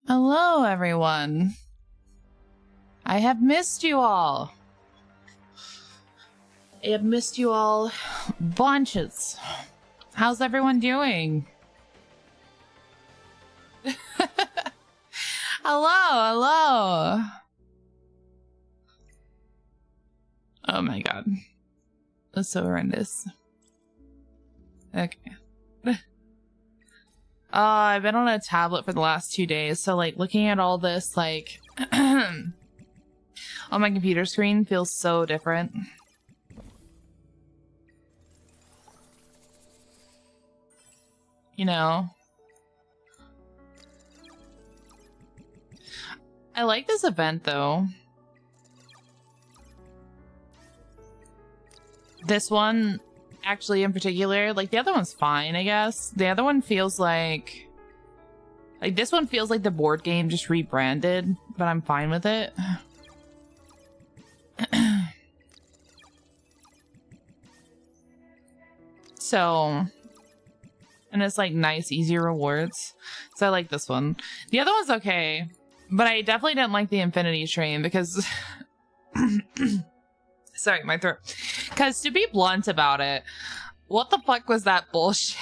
Hello, everyone. I have missed you all. I have missed you all bunches. How's everyone doing? Hello. Oh my god. That's so horrendous. Okay. I've been on a tablet for the last 2 days, so like looking at all this like on my computer screen feels so different. You know? I like this event though. This one actually in particular, like the other one's fine, I guess. The other one feels like this one feels like the board game just rebranded, but I'm fine with it. So, and it's like nice, easy rewards. So I like this one. The other one's okay, but I definitely didn't like the Infinity Train because sorry, my throat. Because to be blunt about it, what the fuck was that bullshit?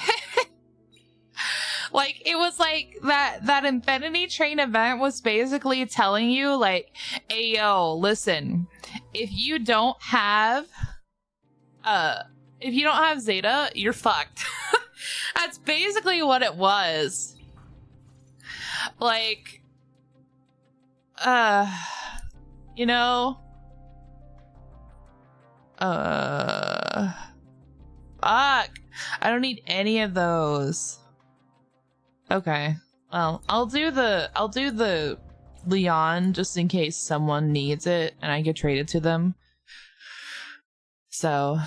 Like, it was like that Infinity Train event was basically telling you, like, hey, yo, listen, if you don't have Zeta, you're fucked. That's basically what it was. Like, you know, fuck. I don't need any of those. Okay. Well, I'll do the Leon just in case someone needs it and I get traded to them. So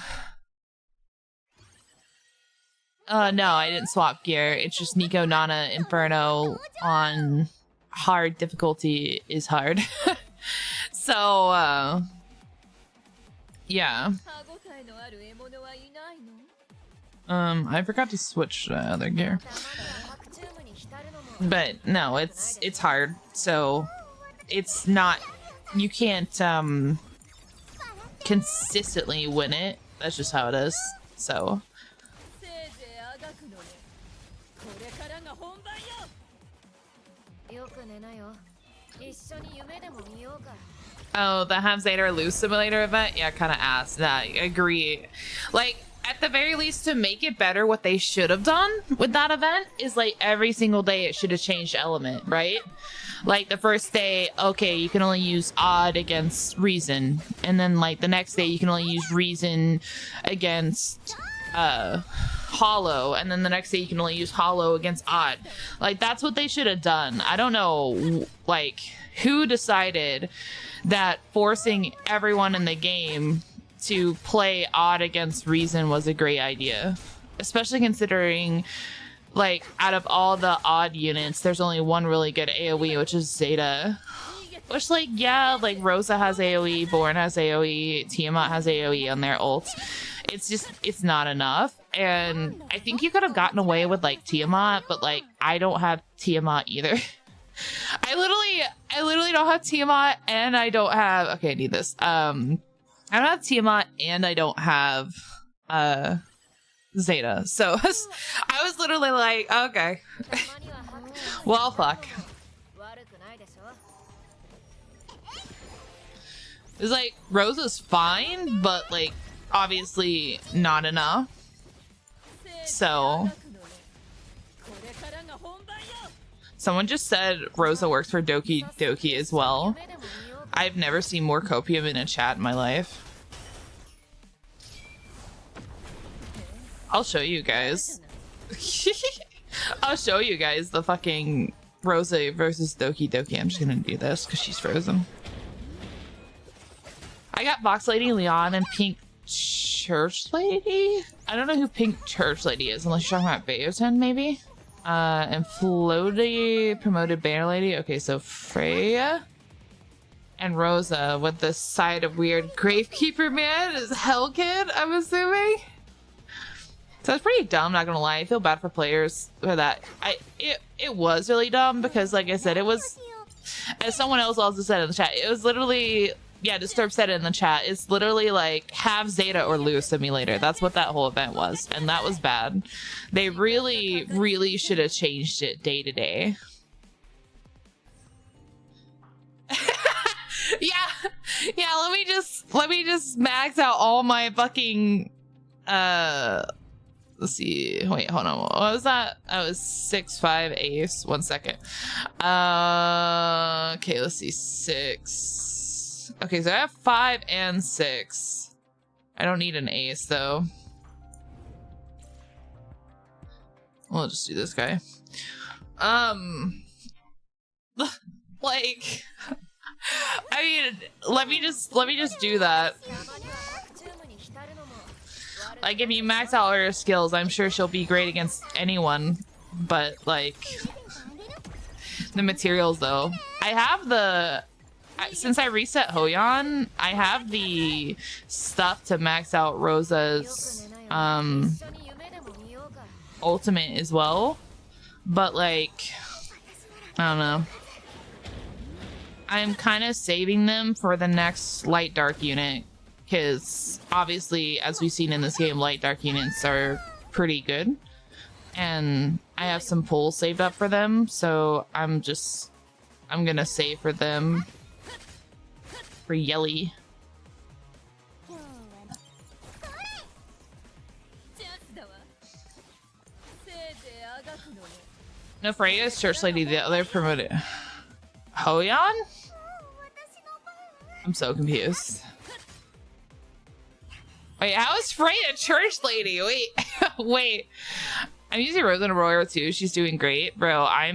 no, I didn't swap gear. It's just Nico, Nana, Inferno on hard difficulty is hard. So yeah. I forgot to switch other gear. But no, it's hard. So it's not, you can't consistently win it. That's just how it is. So oh, the Have Zeta or Lose Simulator event? Yeah, kind of ass. Nah, I agree. Like, at the very least, to make it better, what they should have done with that event is, like, every single day it should have changed element, right? Like, the first day, okay, you can only use odd against reason. And then, like, the next day you can only use reason against hollow. And then the next day you can only use hollow against odd. Like, that's what they should have done. I don't know, like, who decided that forcing everyone in the game to play odd against reason was a great idea, especially considering, like, out of all the odd units, there's only one really good AoE, which is Zeta. Which, like, yeah, like, Rosa has AoE, Born has AoE, Tiamat has AoE on their ults. It's just, it's not enough. And I think you could have gotten away with, like, Tiamat, but, like, I don't have Tiamat either. I literally don't have Tiamat, and I don't have, okay, I need this. I don't have Tiamat and I don't have Zeta. So I was literally like, okay. Well, fuck. It's like, Rosa's fine, but like, obviously not enough. So someone just said Rosa works for Doki Doki as well. I've never seen more copium in a chat in my life. I'll show you guys. I'll show you guys the fucking Rosa versus Doki Doki. I'm just gonna do this because she's frozen. I got Box Lady, Leon, and Pink Church Lady? I don't know who Pink Church Lady is, unless you're talking about Bayoten, maybe? And Floaty promoted Banner Lady. Okay, so Freya and Rosa with the side of weird Gravekeeper man is Hellkid, I'm assuming. So it's pretty dumb, not gonna lie. I feel bad for players for that. It was really dumb because, like I said, it was, as someone else also said in the chat, it was literally, yeah, Disturb said it in the chat, it's literally like have Zeta or lose simulator. That's what that whole event was, and that was bad. They really, really should have changed it day to day. Yeah, let me just max out all my fucking let's see. Wait, hold on. What was that? I was 6-5 ace. 1 second. Okay, let's see. 6. Okay, so I have 5 and 6. I don't need an ace though. We'll just do this guy. Like, I mean, let me just do that. Like, if you max out all your skills, I'm sure she'll be great against anyone. But, like, the materials, though. I have the... Since I reset Hoyon, I have the stuff to max out Rosa's ultimate as well. But, like, I don't know. I'm kind of saving them for the next light dark unit. Because obviously, as we've seen in this game, light dark units are pretty good. And I have some pulls saved up for them, so I'm gonna save for them. For Yelly. No, Freya's church lady, the other promoted. Hoyon? I'm so confused. Wait, how is Freya a church lady? Wait, wait. I'm using Rose in Aurora too. She's doing great. Bro, I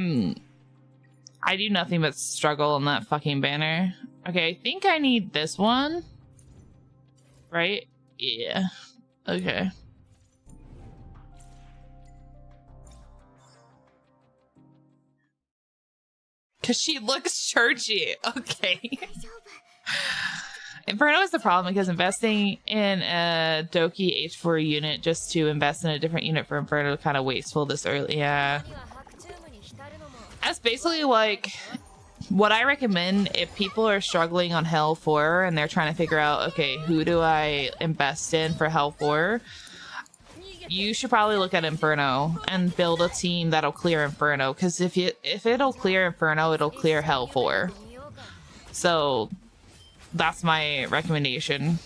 do nothing but struggle on that fucking banner. Okay, I think I need this one. Right? Yeah. Okay. Cause she looks churchy. Okay. Inferno is the problem because investing in a Doki H4 unit just to invest in a different unit for Inferno is kind of wasteful this early. Yeah. That's basically like what I recommend if people are struggling on Hell 4 and they're trying to figure out, okay, who do I invest in for Hell 4? You should probably look at Inferno and build a team that'll clear Inferno, because if it'll clear Inferno, it'll clear Hell 4. So that's my recommendation.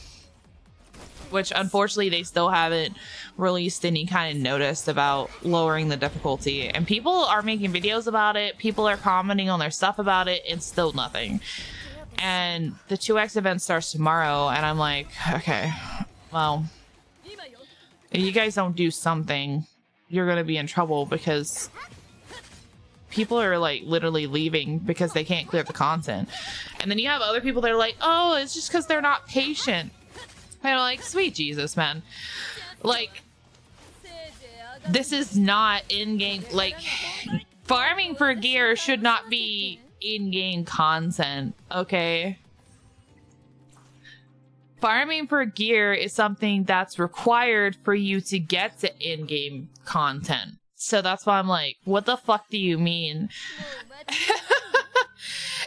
Which unfortunately they still haven't released any kind of notice about lowering the difficulty. And people are making videos about it, people are commenting on their stuff about it, and still nothing. And the 2x event starts tomorrow, and I'm like, okay, well, if you guys don't do something, you're gonna be in trouble, because people are like literally leaving because they can't clear the content. And then you have other people that are like, oh, it's just because they're not patient. And I'm like, sweet Jesus, man. Like, this is not in-game, like, farming for gear should not be in-game content, okay? Farming for gear is something that's required for you to get to in-game content. So that's why I'm like, what the fuck do you mean?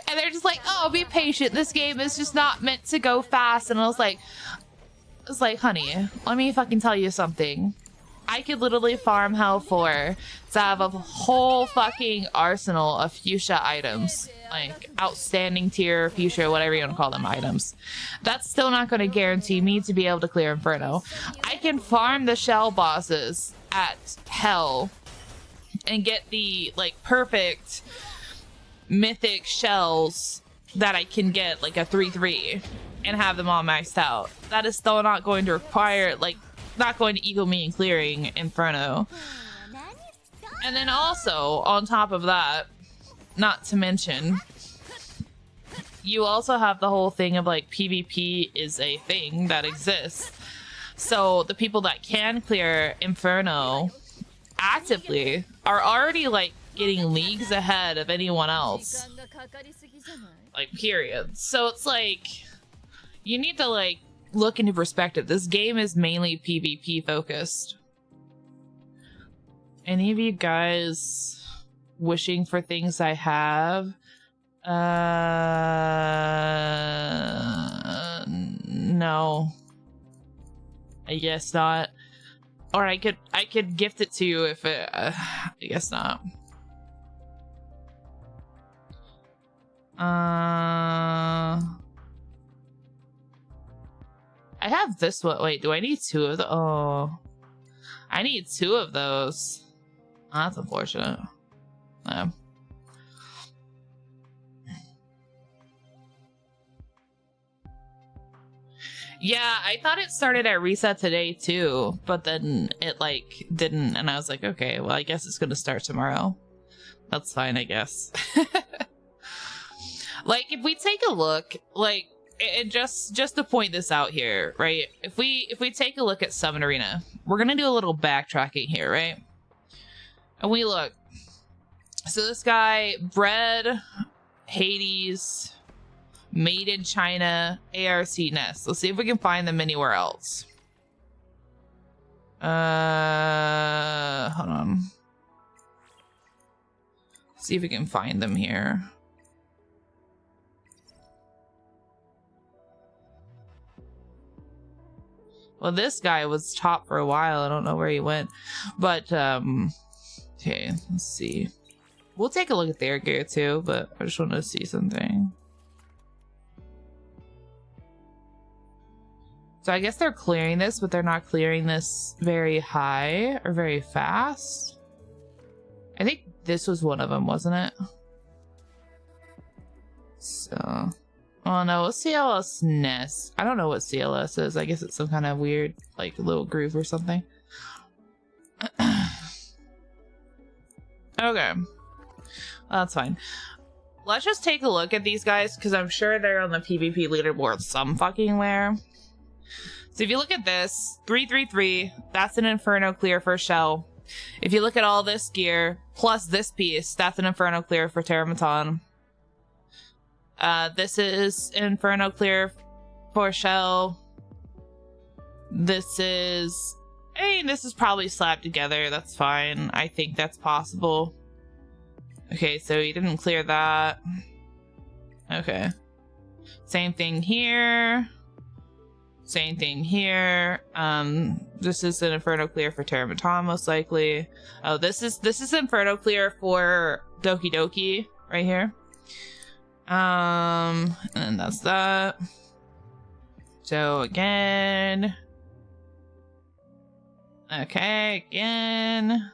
And they're just like, oh, be patient. This game is just not meant to go fast. And I was like, honey, let me fucking tell you something. I could literally farm Hell 4 to have a whole fucking arsenal of fuchsia items. Like, outstanding tier, fuchsia, whatever you want to call them items. That's still not going to guarantee me to be able to clear Inferno. I can farm the shell bosses at Hell and get the, like, perfect mythic shells that I can get, like a 3-3, and have them all maxed out. That is still not going to require, like, not going to equal me in clearing Inferno. And then also, on top of that, not to mention, you also have the whole thing of like PvP is a thing that exists. So the people that can clear Inferno actively are already like getting leagues ahead of anyone else. Like, period. So it's like, you need to like look into perspective. This game is mainly PvP focused. Any of you guys wishing for things I have? No. I guess not. Or I could gift it to you if it, I guess not. I have this one. Wait, do I need two of the? Oh, I need two of those. Oh, that's unfortunate. No. Yeah, I thought it started at reset today too, but then it like didn't, and I was like, okay, well, I guess it's gonna start tomorrow. That's fine, I guess. Like, if we take a look, like, and just to point this out here, right? If we take a look at Summon Arena, we're gonna do a little backtracking here, right? And we look. So this guy, Bread, Hades, Made in China, ARC Nest. Let's see if we can find them anywhere else. Hold on. See if we can find them here. Well, this guy was top for a while. I don't know where he went. But, okay, let's see. We'll take a look at their gear too, but I just wanted to see something. So I guess they're clearing this, but they're not clearing this very high or very fast. I think this was one of them, wasn't it? So, oh no, what's CLS Nest? I don't know what CLS is. I guess it's some kind of weird, like, little groove or something. Okay. That's fine. Let's just take a look at these guys, because I'm sure they're on the PvP leaderboard some fucking where. So if you look at this, 333, that's an Inferno clear for Shell. If you look at all this gear, plus this piece, that's an Inferno clear for Terramaton. This is Inferno clear for Shell. This is... I mean, this is probably slapped together, that's fine. I think that's possible. Okay, so he didn't clear that. Okay. Same thing here. Same thing here. This is an Inferno clear for Terramaton, most likely. Oh, this is Inferno clear for Doki Doki right here. And then that's that. So again. Okay, again.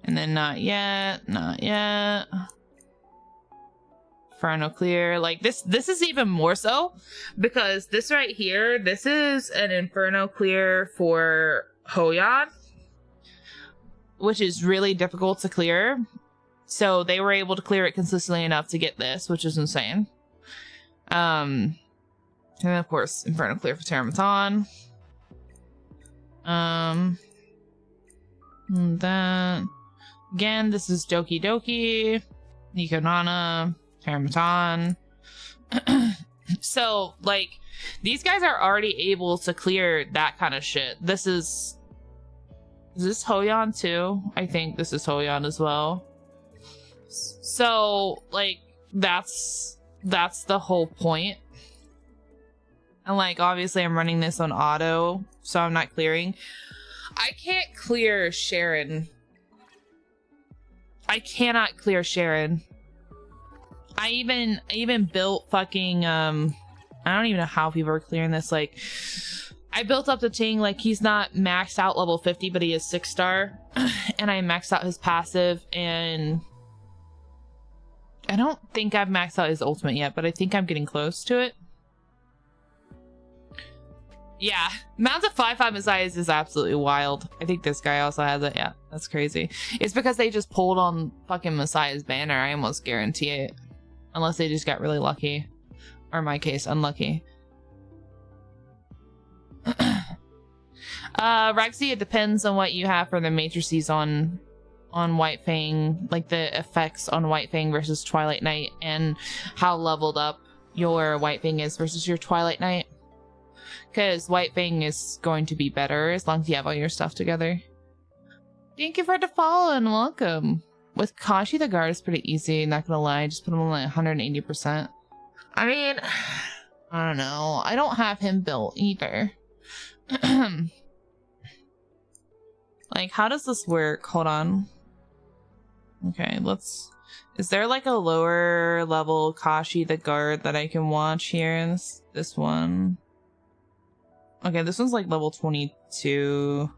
And then not yet, not yet. Inferno clear. Like this is even more so because this right here, this is an Inferno clear for Hoyan, which is really difficult to clear. So they were able to clear it consistently enough to get this, which is insane. And then of course Inferno clear for Terramaton. Then again, this is Doki Doki, Nico Nana, Terramaton. So, like, these guys are already able to clear that kind of shit. Is this Hoyan too? I think this is Hoyan as well. So, like, that's the whole point. And, like, obviously I'm running this on auto, so I'm not clearing. I can't clear Sharon. I cannot clear Sharon. I even built fucking, I don't even know how people are clearing this. Like, I built up the Ting, like, he's not maxed out level 50, but he is 6-star. And I maxed out his passive, and I don't think I've maxed out his ultimate yet, but I think I'm getting close to it. Yeah, Mount of 5-5 Messiahs is absolutely wild. I think this guy also has it. Yeah, that's crazy. It's because they just pulled on fucking Messiah's banner. I almost guarantee it. Unless they just got really lucky. Or in my case, unlucky. Rexy, it depends on what you have for the matrices on White Fang. Like the effects on White Fang versus Twilight Knight. And how leveled up your White Fang is versus your Twilight Knight. Because White Fang is going to be better as long as you have all your stuff together. Thank you for the follow and welcome. With Kashi, the guard is pretty easy, not gonna lie. Just put him on like 180%. I mean, I don't know. I don't have him built either. Like, how does this work? Hold on. Okay, let's... Is there like a lower level Kashi the guard that I can watch here in this one? Okay, this one's like level 22.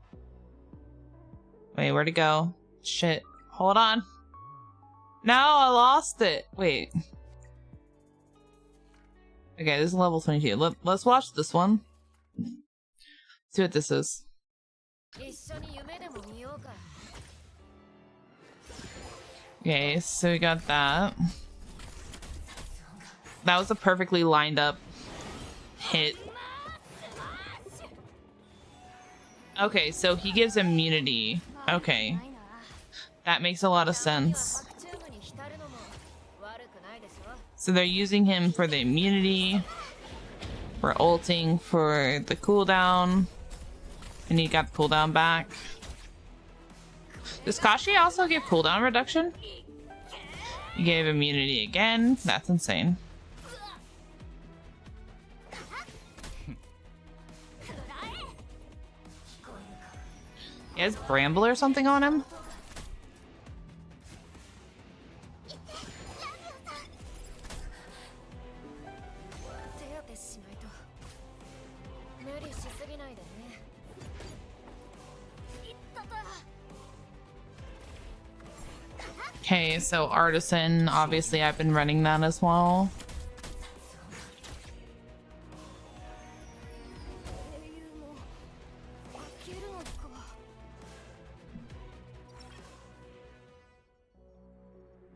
Wait, where'd it go? Shit. Hold on. No, I lost it. Wait. Okay, this is level 22. Let's watch this one. See what this is. Okay, so we got that. That was a perfectly lined up hit. Okay, so he gives immunity. Okay. That makes a lot of sense. So they're using him for the immunity, for ulting, for the cooldown. And he got the cooldown back. Does Kashi also give cooldown reduction? He gave immunity again. That's insane. He has Bramble or something on him? Okay, so Artisan, obviously I've been running that as well.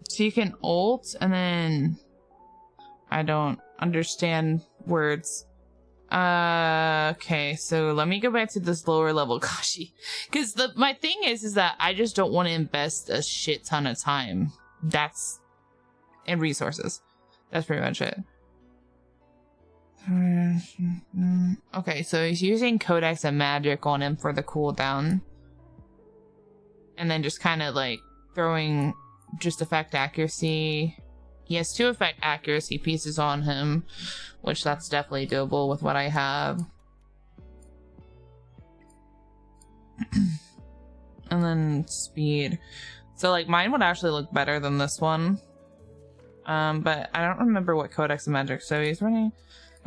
So you can ult and then I don't understand words. Okay, so let me go back to this lower level Kashi. Because my thing is that I just don't want to invest a shit ton of time. And resources. That's pretty much it. Okay, so he's using Codex and Magic on him for the cooldown. And then just kind of like throwing just effect accuracy. He has 2 effect accuracy pieces on him, which that's definitely doable with what I have. And then speed. So like mine would actually look better than this one. But I don't remember what Codex and Magic, so he's running.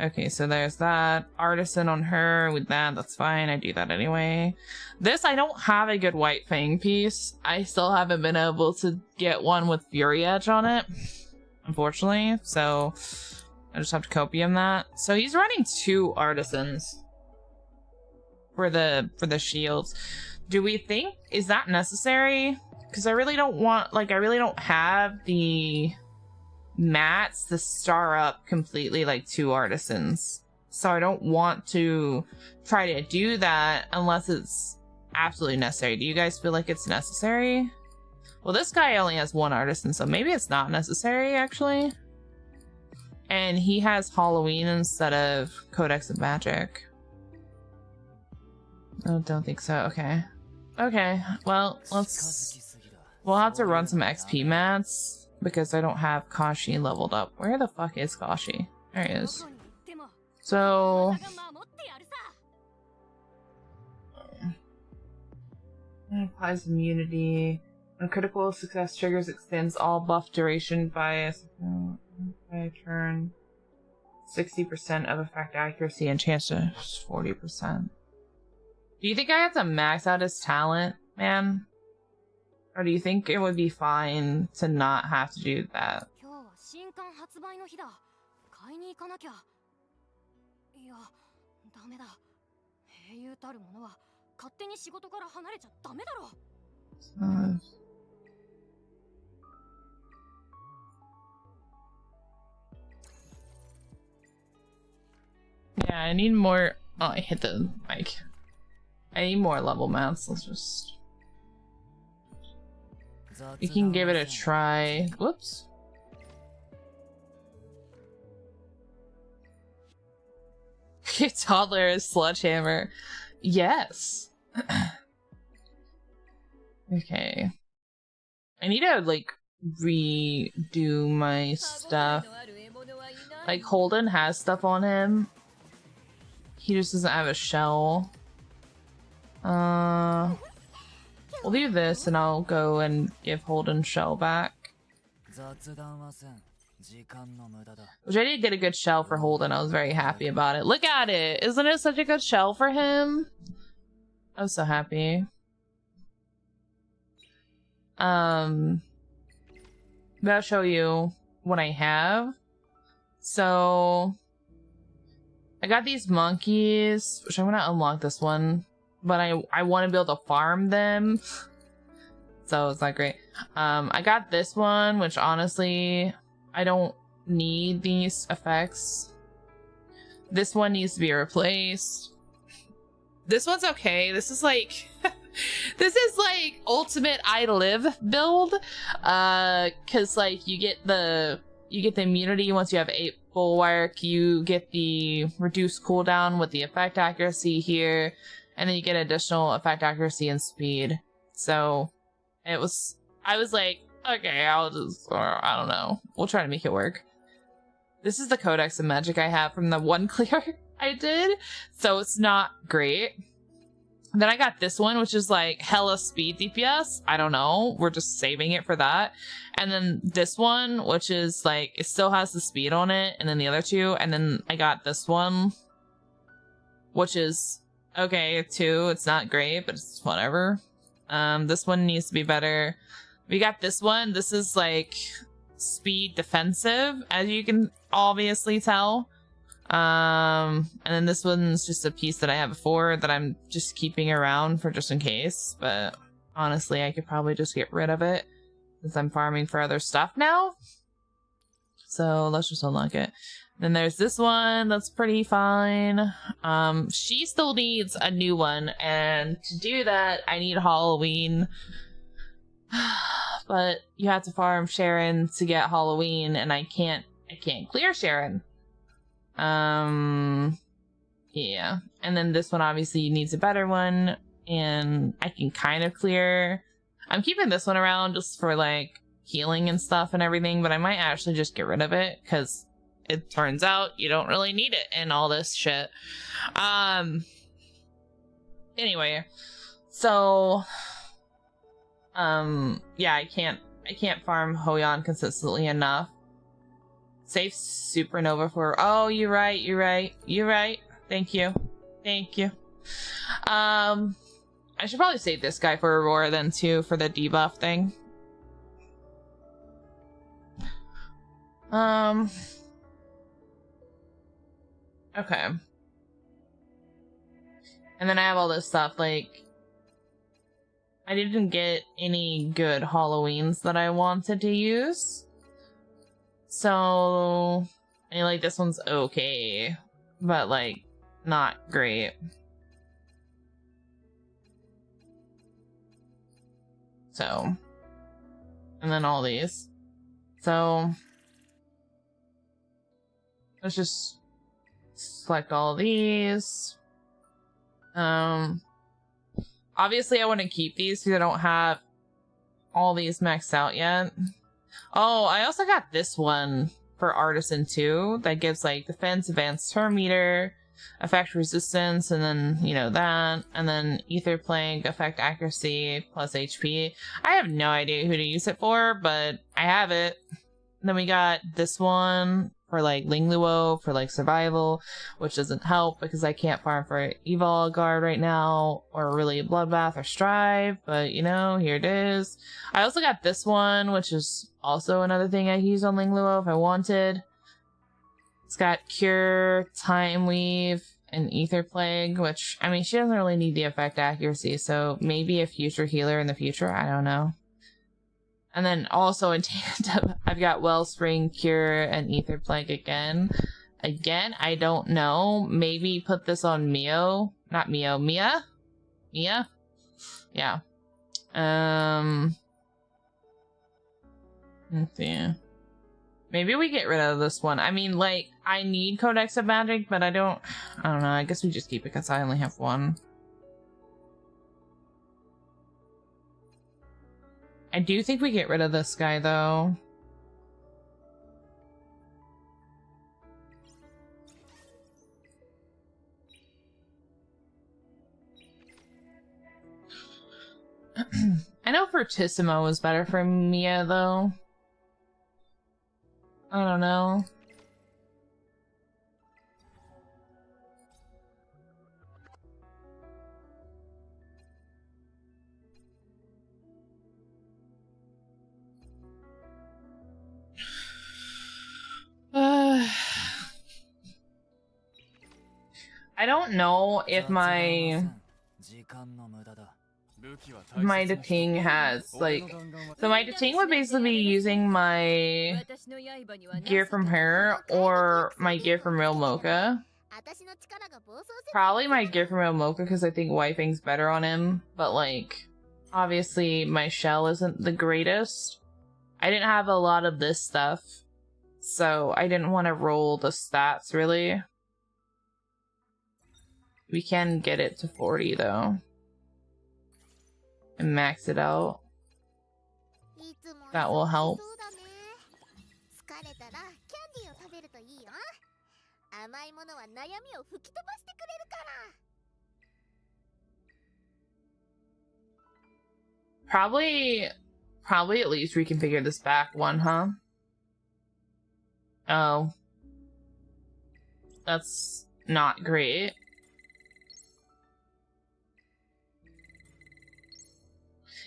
Okay, so there's that. Artisan on her with that, that's fine. I do that anyway. This, I don't have a good White Fang piece. I still haven't been able to get one with Fury Edge on it, unfortunately. So I just have to copium that. So he's running 2 Artisans for the shields. Do we think, is that necessary? Because I really don't want, like, I really don't have the mats to star up completely like 2 Artisans. So I don't want to try to do that unless it's absolutely necessary. Do you guys feel like it's necessary? Well, this guy only has 1 Artisan, so maybe it's not necessary actually. And he has Halloween instead of Codex of Magic. Oh, don't think so. Okay. Okay, well, we'll have to run some XP mats because I don't have Kashi leveled up. Where the fuck is Kashi? There he is. So applies immunity. When critical success triggers, extends all buff duration by a turn. 60% of effect accuracy and chance to 40%. Do you think I have to max out his talent, man? Or do you think it would be fine to not have to do that? Yeah, I need more. Oh, I hit the mic. I need more level mounts. Let's just. We can give it a try. Whoops. Toddler is Sledgehammer. Yes. Okay. I need to, like, redo my stuff. Like, Holden has stuff on him. He just doesn't have a shell. We'll do this and I'll go and give Holden shell back. Which I did get a good shell for Holden. I was very happy about it. Look at it! Isn't it such a good shell for him? I was so happy. But I'll show you what I have. So I got these monkeys, which I'm gonna unlock this one, but I want to be able to farm them. So it's not great. I got this one, which honestly, I don't need these effects. This one needs to be replaced. This one's okay. This is like, this is like ultimate I live build. Cause like you get the immunity once you have 8 bulwark, you get the reduced cooldown with the effect accuracy here, and then you get additional effect accuracy and speed. So I was like, okay, I'll just, or I don't know. We'll try to make it work. This is the Codex of Magic I have from the one clear I did, so it's not great. Then I got this one, which is like hella speed DPS. I don't know. We're just saving it for that. And then this one, which is like, it still has the speed on it. And then the other two. And then I got this one, which is okay too. It's not great, but it's whatever. This one needs to be better. We got this one. This is like speed defensive, as you can obviously tell. And then this one's just a piece that I had before that I'm just keeping around for just in case, but honestly I could probably just get rid of it since I'm farming for other stuff now. So let's just unlock it. Then there's this one that's pretty fine. She still needs a new one, and to do that I need Halloween. But you have to farm Sharon to get Halloween, and I can't clear Sharon. Yeah. And then this one obviously needs a better one, and I can kind of clear. I'm keeping this one around just for like healing and stuff and everything, but I might actually just get rid of it because it turns out you don't really need it in all this shit. Anyway, so yeah, I can't farm Hoyon consistently enough. Save Supernova for, oh, you're right. Thank you. I should probably save this guy for Aurora then too, for the debuff thing. Okay. And then I have all this stuff, like, I didn't get any good Halloweens that I wanted to use. So, I mean, like, this one's okay, but, like, not great. So, and then all these. So, let's just select all these. Obviously I want to keep these because I don't have all these maxed out yet. Oh, I also got this one for Artisan too, that gives like defense, advanced turn meter, effect resistance, and then, you know, that, and then Ether Plague, effect accuracy, plus HP. I have no idea who to use it for, but I have it. And then we got this one for like Lingluo, for like survival, which doesn't help because I can't farm for Evil Guard right now, or really Bloodbath or Strive, but you know, here it is. I also got this one, which is also another thing I use on Lingluo if I wanted. It's got Cure, Time Weave, and Ether Plague, which, I mean, she doesn't really need the effect accuracy, so maybe a future healer in the future, I don't know. And then also in tandem, I've got Wellspring, Cure, and Ether Plague again. Again, I don't know. Maybe put this on Mio. Not Mio, Mia? Mia? Yeah. Let's see. Maybe we get rid of this one. I mean, like, I need Codex of Magic, but I don't know. I guess we just keep it because I only have one. I do think we get rid of this guy, though. I know Fortissimo was better for Mia, though. I don't know. I don't know if my Dating has, like, so my Dating would basically be using my gear from her or my gear from Real Mocha. Probably my gear from Real Mocha because I think wifing's better on him, but like, obviously my shell isn't the greatest. I didn't have a lot of this stuff, so I didn't want to roll the stats really. We can get it to 40 though. And max it out. That will help. Probably at least reconfigure this back one, huh? Oh. That's not great.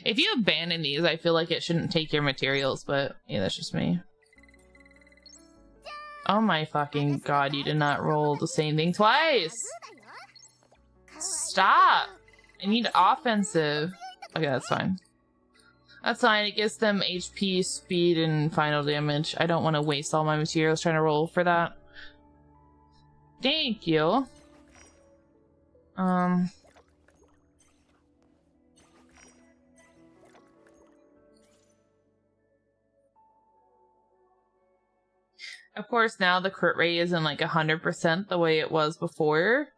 If you abandon these, I feel like it shouldn't take your materials, but yeah, that's just me. Oh my fucking god, you did not roll the same thing twice! Stop! I need offensive. Okay, that's fine. That's fine, it gives them HP, speed, and final damage. I don't want to waste all my materials trying to roll for that. Thank you. Of course, now the crit rate isn't like 100% the way it was before.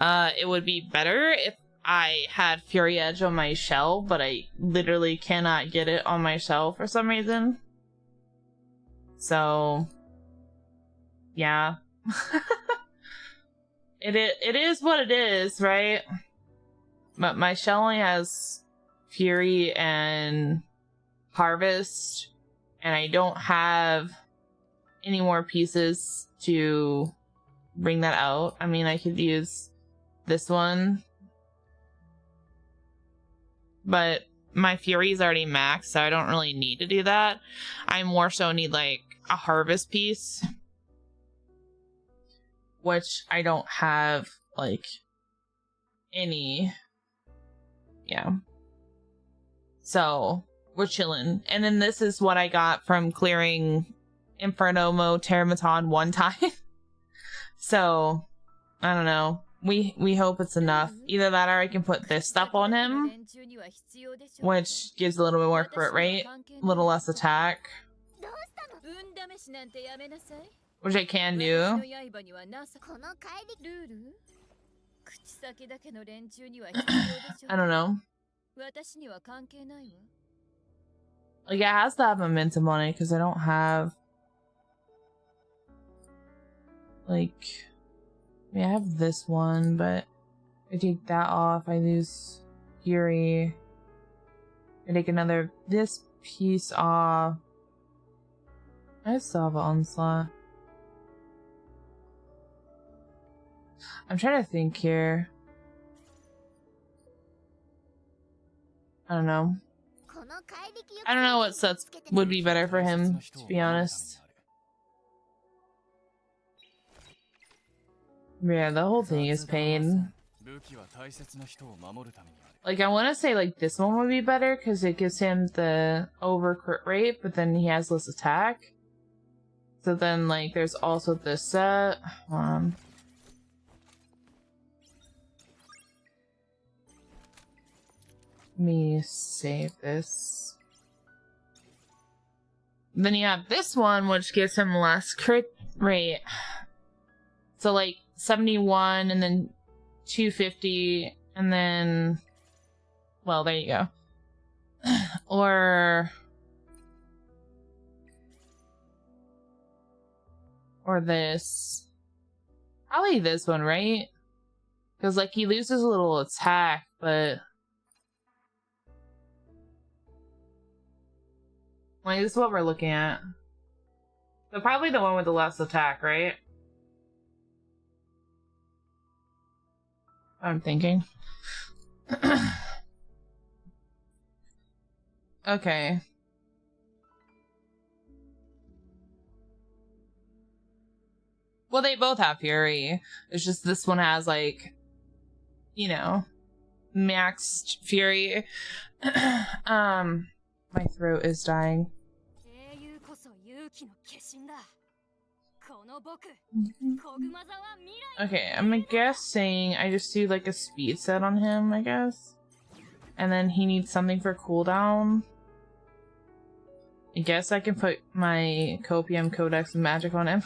It would be better if I had Fury Edge on my shell, but I literally cannot get it on my shell for some reason. So, yeah. It is what it is, right? But my shell only has Fury and Harvest, and I don't have any more pieces to bring that out. I mean, I could use this one, but my Fury is already maxed, so I don't really need to do that. I more so need like a harvest piece, which I don't have like any. Yeah. So we're chilling. And then this is what I got from clearing Infernomo Terramaton one time. So I don't know. We hope it's enough. Either that or I can put this stuff on him, which gives a little bit more crit rate, a little less attack, which I can do. I don't know. Like, it has to have momentum on it because I don't have, like, I mean, I have this one, but if I take that off, I lose Fury. I take this piece off. I still have an Onslaught. I'm trying to think here. I don't know. I don't know what sets would be better for him, to be honest. Yeah, the whole thing is pain. Like, I want to say, like, this one would be better, because it gives him the over crit rate, but then he has less attack. So then, like, there's also this set. Hold on. Let me save this. Then you have this one, which gives him less crit rate. So, like, 71, and then 250, and then, well, there you go. Or this. Probably this one, right? Because, like, he loses a little attack, but... Like, this is what we're looking at. So probably the one with the less attack, right? I'm thinking. Okay. Well, they both have Fury. It's just this one has, like, you know, maxed Fury. My throat is dying. Okay, I'm guessing I just do like a speed set on him, I guess. And then he needs something for cooldown. I guess I can put my Copium Codex of Magic on him.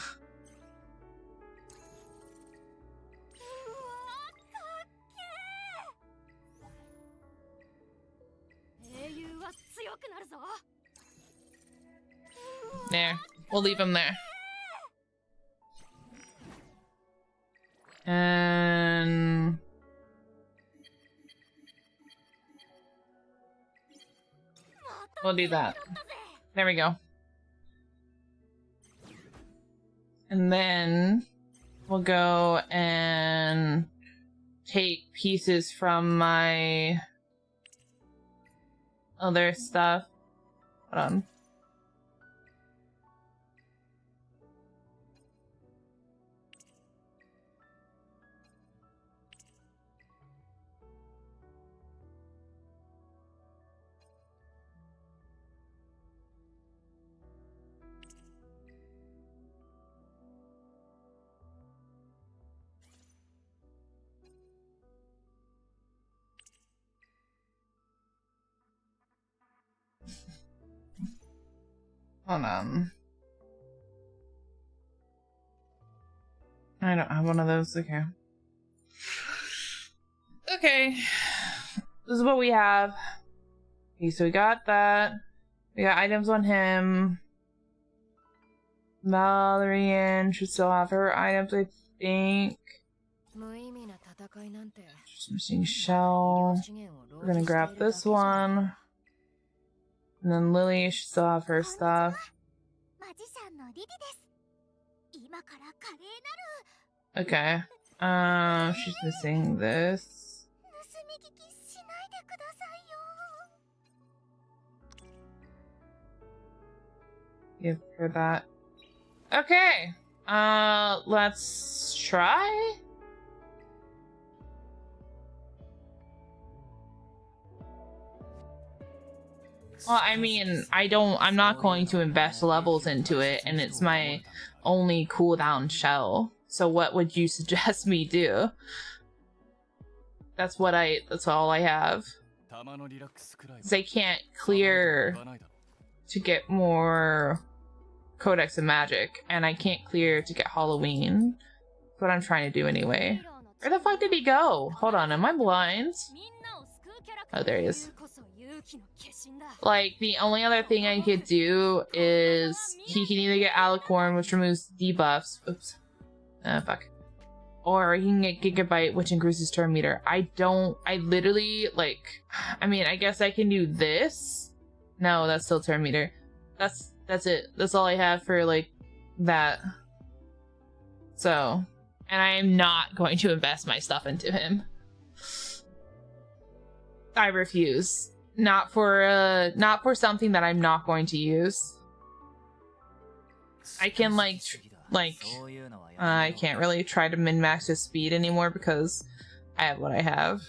There. We'll leave him there. And... we'll do that. There we go. And then we'll go and take pieces from my other stuff. Hold on. Hold on. I don't have one of those. Okay. Okay. This is what we have. Okay, so we got that. We got items on him. Valerian should still have her items, I think. Just missing Shell. We're gonna grab this one. And then Lily should still have her stuff. Okay. She's missing this. Give her that. Okay. Let's try. Well, I mean, I'm not going to invest levels into it, and it's my only cooldown shell. So what would you suggest me do? That's all I have. 'Cause I can't clear to get more Codex of Magic, and I can't clear to get Halloween. That's what I'm trying to do anyway. Where the fuck did he go? Hold on, am I blind? Oh, there he is. Like, the only other thing I could do is he can either get Alicorn, which removes debuffs. Oops. Fuck. Or he can get Gigabyte, which increases turn meter. I literally, like, I mean, I guess I can do this. No, that's still turn meter. That's it. That's all I have for, like, that. So, and I am not going to invest my stuff into him. I refuse. Not for something that I'm not going to use. I can I can't really try to min-max his speed anymore because I have what I have.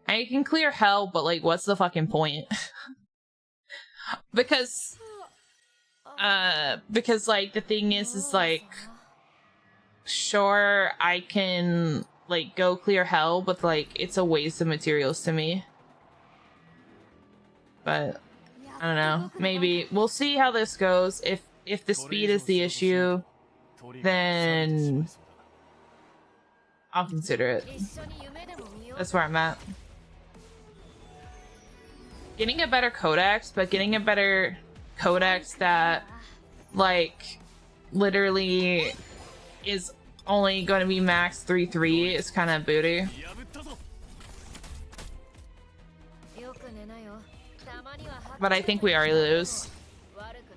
I can clear hell, but like, what's the fucking point? because like, the thing is like, sure, I can like go clear hell, but like, it's a waste of materials to me. But I don't know, maybe we'll see how this goes. If the speed is the issue, then I'll consider it. That's where I'm at. getting a better codex, but getting a better codex that like literally is only going to be max 3-3 is kind of booty. But I think we already lose.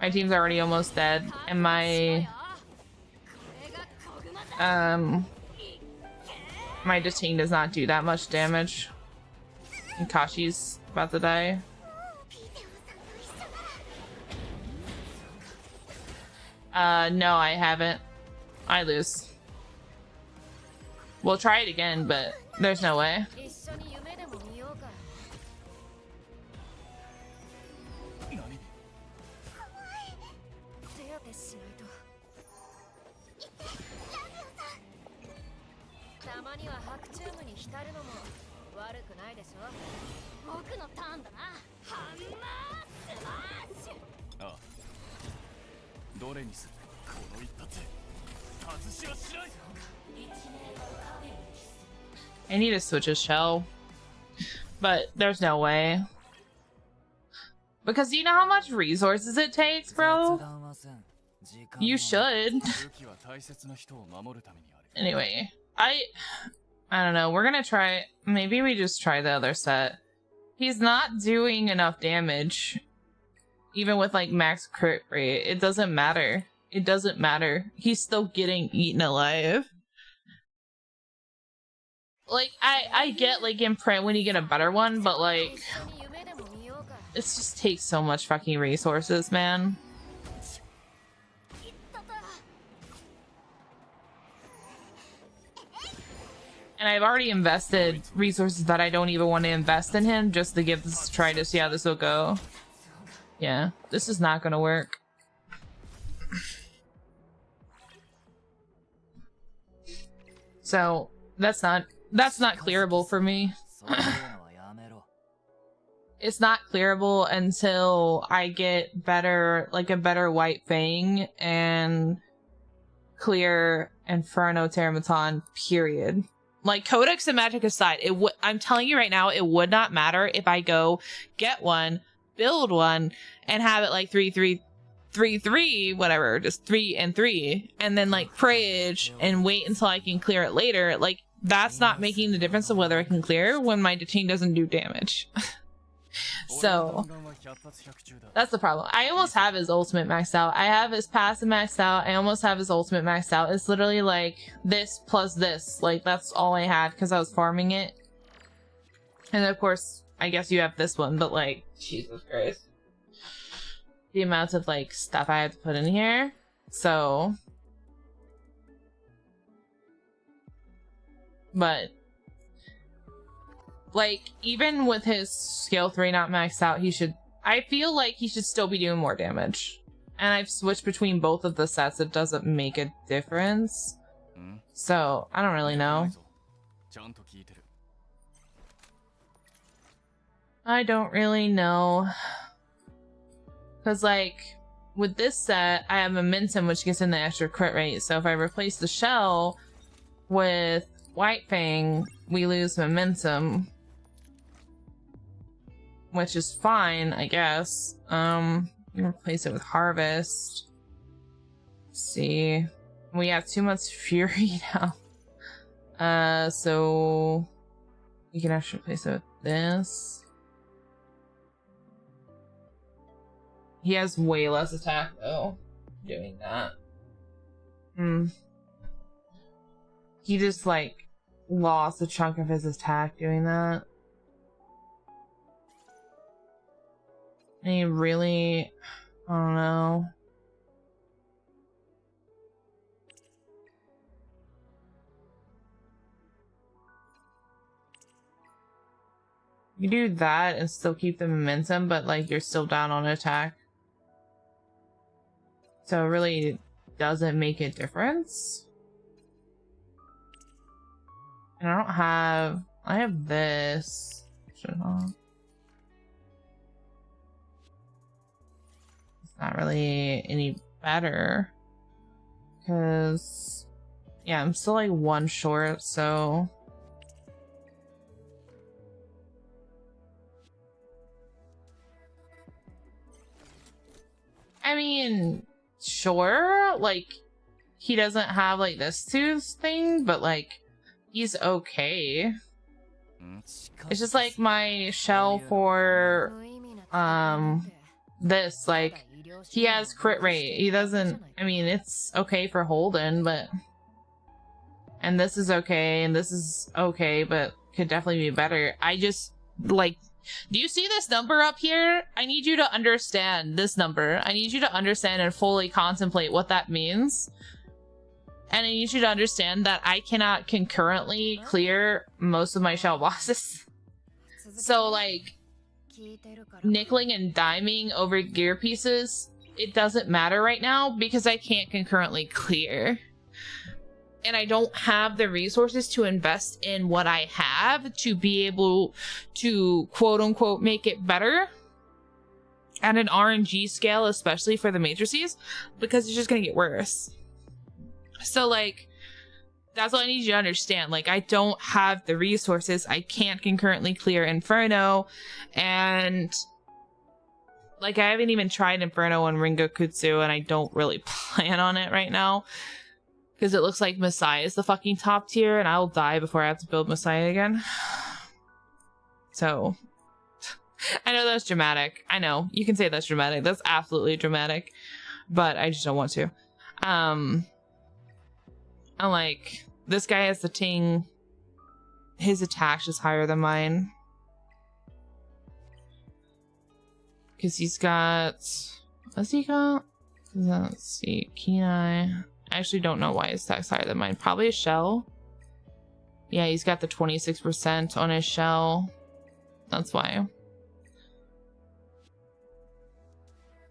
My team's already almost dead, and my Deting does not do that much damage. And Kashi's about to die. No, I haven't. I lose. We'll try it again, but there's no way. I need to switch his shell, but there's no way. Because you know how much resources it takes, bro? You should. Anyway, I don't know. We're gonna try. Maybe we just try the other set. He's not doing enough damage. Even with like max crit rate, it doesn't matter. It doesn't matter. He's still getting eaten alive. Like, I get like in print when you get a better one, but like it just takes so much fucking resources, man. And I've already invested resources that I don't even want to invest in him just to give this a try to see how this will go. Yeah, this is not gonna work. So that's not clearable for me. It's not clearable until I get better, like a better White Fang and clear Inferno Teramaton, period. Like, Codex and Magic aside, I'm telling you right now, it would not matter if I go get one, build one, and have it like 3-3, whatever, just 3 and 3, and then like Prage and wait until I can clear it later. Like, that's not making the difference of whether I can clear when my Detain doesn't do damage. So that's the problem. I almost have his ultimate maxed out. I have his passive maxed out. I almost have his ultimate maxed out. It's literally like this plus this. Like, that's all I had because I was farming it. And of course, I guess you have this one, but like, Jesus Christ. The amount of like stuff I have to put in here. So, but like, even with his skill 3 not maxed out, I feel like he should still be doing more damage. And I've switched between both of the sets. It doesn't make a difference. So, I don't really know. I don't really know. Because, like, with this set, I have Momentum, which gets in the extra crit rate. So if I replace the shell with White Fang, we lose Momentum. Which is fine, I guess. Replace it with Harvest. Let's see. We have too much Fury now. So we can actually replace it with this. He has way less attack though, doing that. He just like lost a chunk of his attack doing that. And he really, I don't know. You do that and still keep the momentum, but like you're still down on attack. So it really doesn't make a difference. And I have this. It's not really any better. Because, yeah, I'm still like one short, so. I mean, sure, like, he doesn't have, like, this tooth thing, but, like, he's okay. It's just, like, my shell for, this, like, he has crit rate. He doesn't, I mean, it's okay for Holden, but... And this is okay, and this is okay, but could definitely be better. I just, like... Do you see this number up here? I need you to understand this number. I need you to understand and fully contemplate what that means. And I need you to understand that I cannot concurrently clear most of my shell bosses. So, like, nickeling and diming over gear pieces, it doesn't matter right now because I can't concurrently clear. And I don't have the resources to invest in what I have to be able to quote-unquote make it better at an RNG scale, especially for the matrices, because it's just gonna get worse. So, like, that's what I need you to understand. Like, I don't have the resources. I can't concurrently clear Inferno, and, like, I haven't even tried Inferno on Ringo Kutsu, and I don't really plan on it right now. Because it looks like Messiah is the fucking top tier, and I will die before I have to build Messiah again. So, I know that's dramatic. I know, you can say that's dramatic. That's absolutely dramatic. But I just don't want to. I'm like, this guy has the ting. His attack is higher than mine. Because he's got... What's he got? Let's see, Kenai... I actually don't know why his attack's higher than mine. Probably a shell. Yeah, he's got the 26% on his shell. That's why.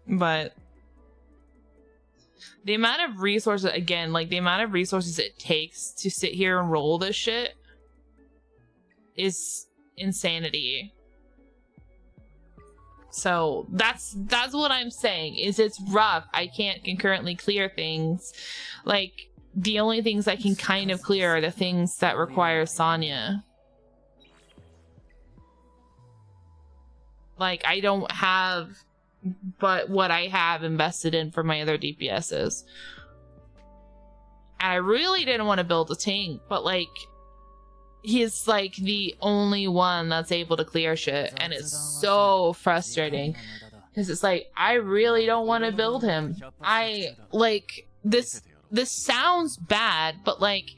But the amount of resources, again, like the amount of resources it takes to sit here and roll this shit is insanity. So that's what I'm saying, is it's rough. I can't concurrently clear things. Like, the only things I can kind of clear are the things that require Sonya. Like, I don't have but what I have invested in for my other DPSs. And I really didn't want to build a tank, but like, he's like the only one that's able to clear shit, and it's so frustrating because it's like, I really don't want to build him. I like this sounds bad, but like,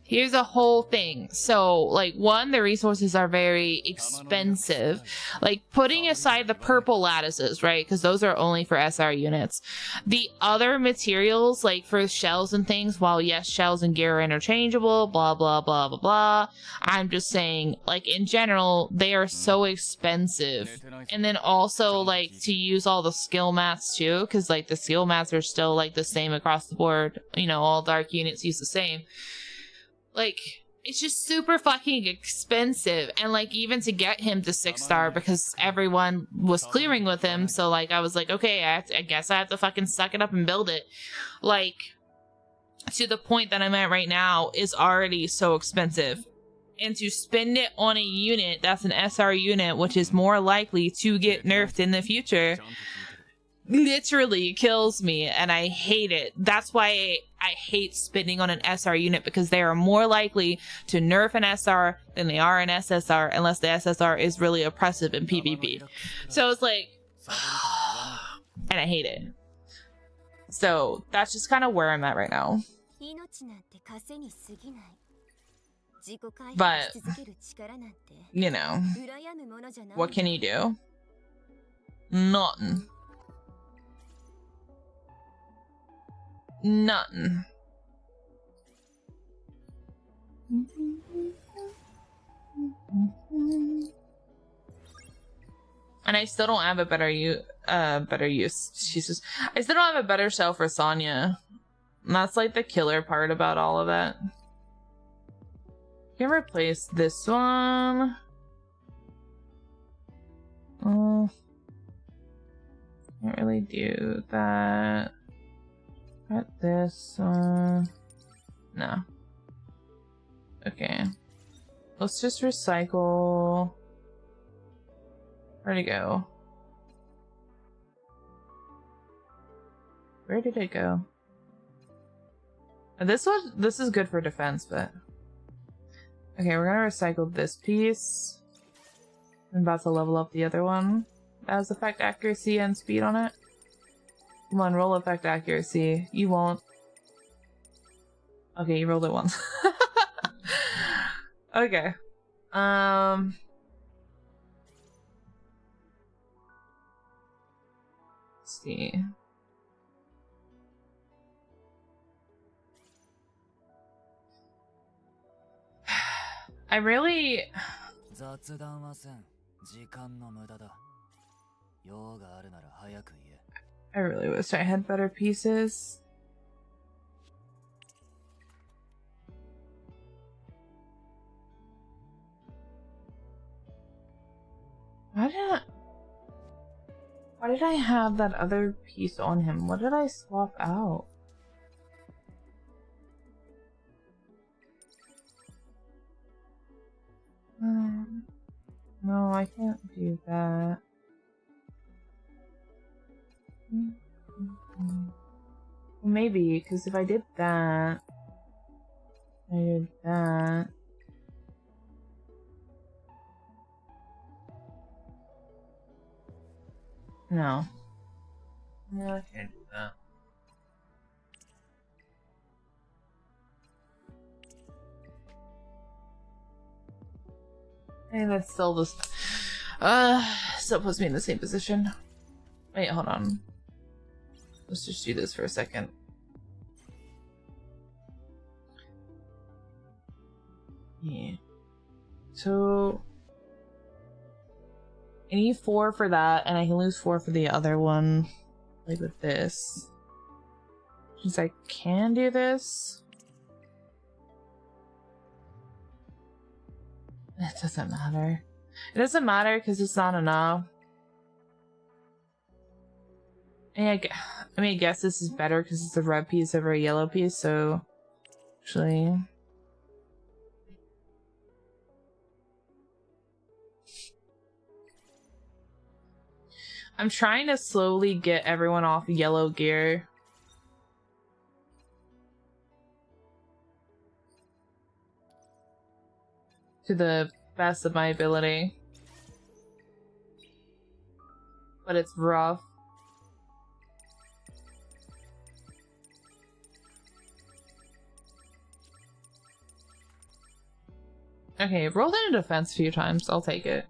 here's a whole thing. So like, one, the resources are very expensive. Like, putting aside the purple lattices, right? Because those are only for SR units. The other materials, like for shells and things, while yes, shells and gear are interchangeable, blah, blah, blah, blah, blah. I'm just saying, like, in general, they are so expensive. And then also, like, to use all the skill mats too, because like the skill mats are still like the same across the board. You know, all dark units use the same. Like, it's just super fucking expensive. And like, even to get him to 6-star, because everyone was clearing with him, so like, I was like, okay, I guess I have to fucking suck it up and build it. Like, to the point that I'm at right now is already so expensive. And to spend it on a unit that's an SR unit, which is more likely to get nerfed in the future, literally kills me, and I hate it. That's why I hate spending on an SR unit, because they are more likely to nerf an SR than they are an SSR, unless the SSR is really oppressive in PvP. So it's like, and I hate it. So that's just kind of where I'm at right now. But, you know, what can you do? Nothing. Nothing. And I still don't have a better use. Jesus. I still don't have a better shell for Sonya. And that's like the killer part about all of that. Can I replace this one? Oh, can't really do that. Got this one. No. Okay. Let's just recycle. Where'd it go? Where did it go? This is good for defense, but okay, we're gonna recycle this piece. I'm about to level up the other one. That has effect accuracy and speed on it. Come on, roll effect accuracy. You won't. Okay, you rolled it once. Okay. Let's see. I really wish I had better pieces. Why did I have that other piece on him? What did I swap out? No, I can't do that. Maybe, because if I did that, I did that. No. No, I can't do that. And that's still just still puts me in the same position. Wait, hold on. Let's just do this for a second. Yeah. So I need 4 for that, and I can lose 4 for the other one. Like with this. Since I can do this. It doesn't matter. It doesn't matter because it's not enough. And I guess this is better because it's a red piece over a yellow piece, so actually. I'm trying to slowly get everyone off yellow gear. To the best of my ability. But it's rough. Okay, I've rolled into defense a few times. I'll take it.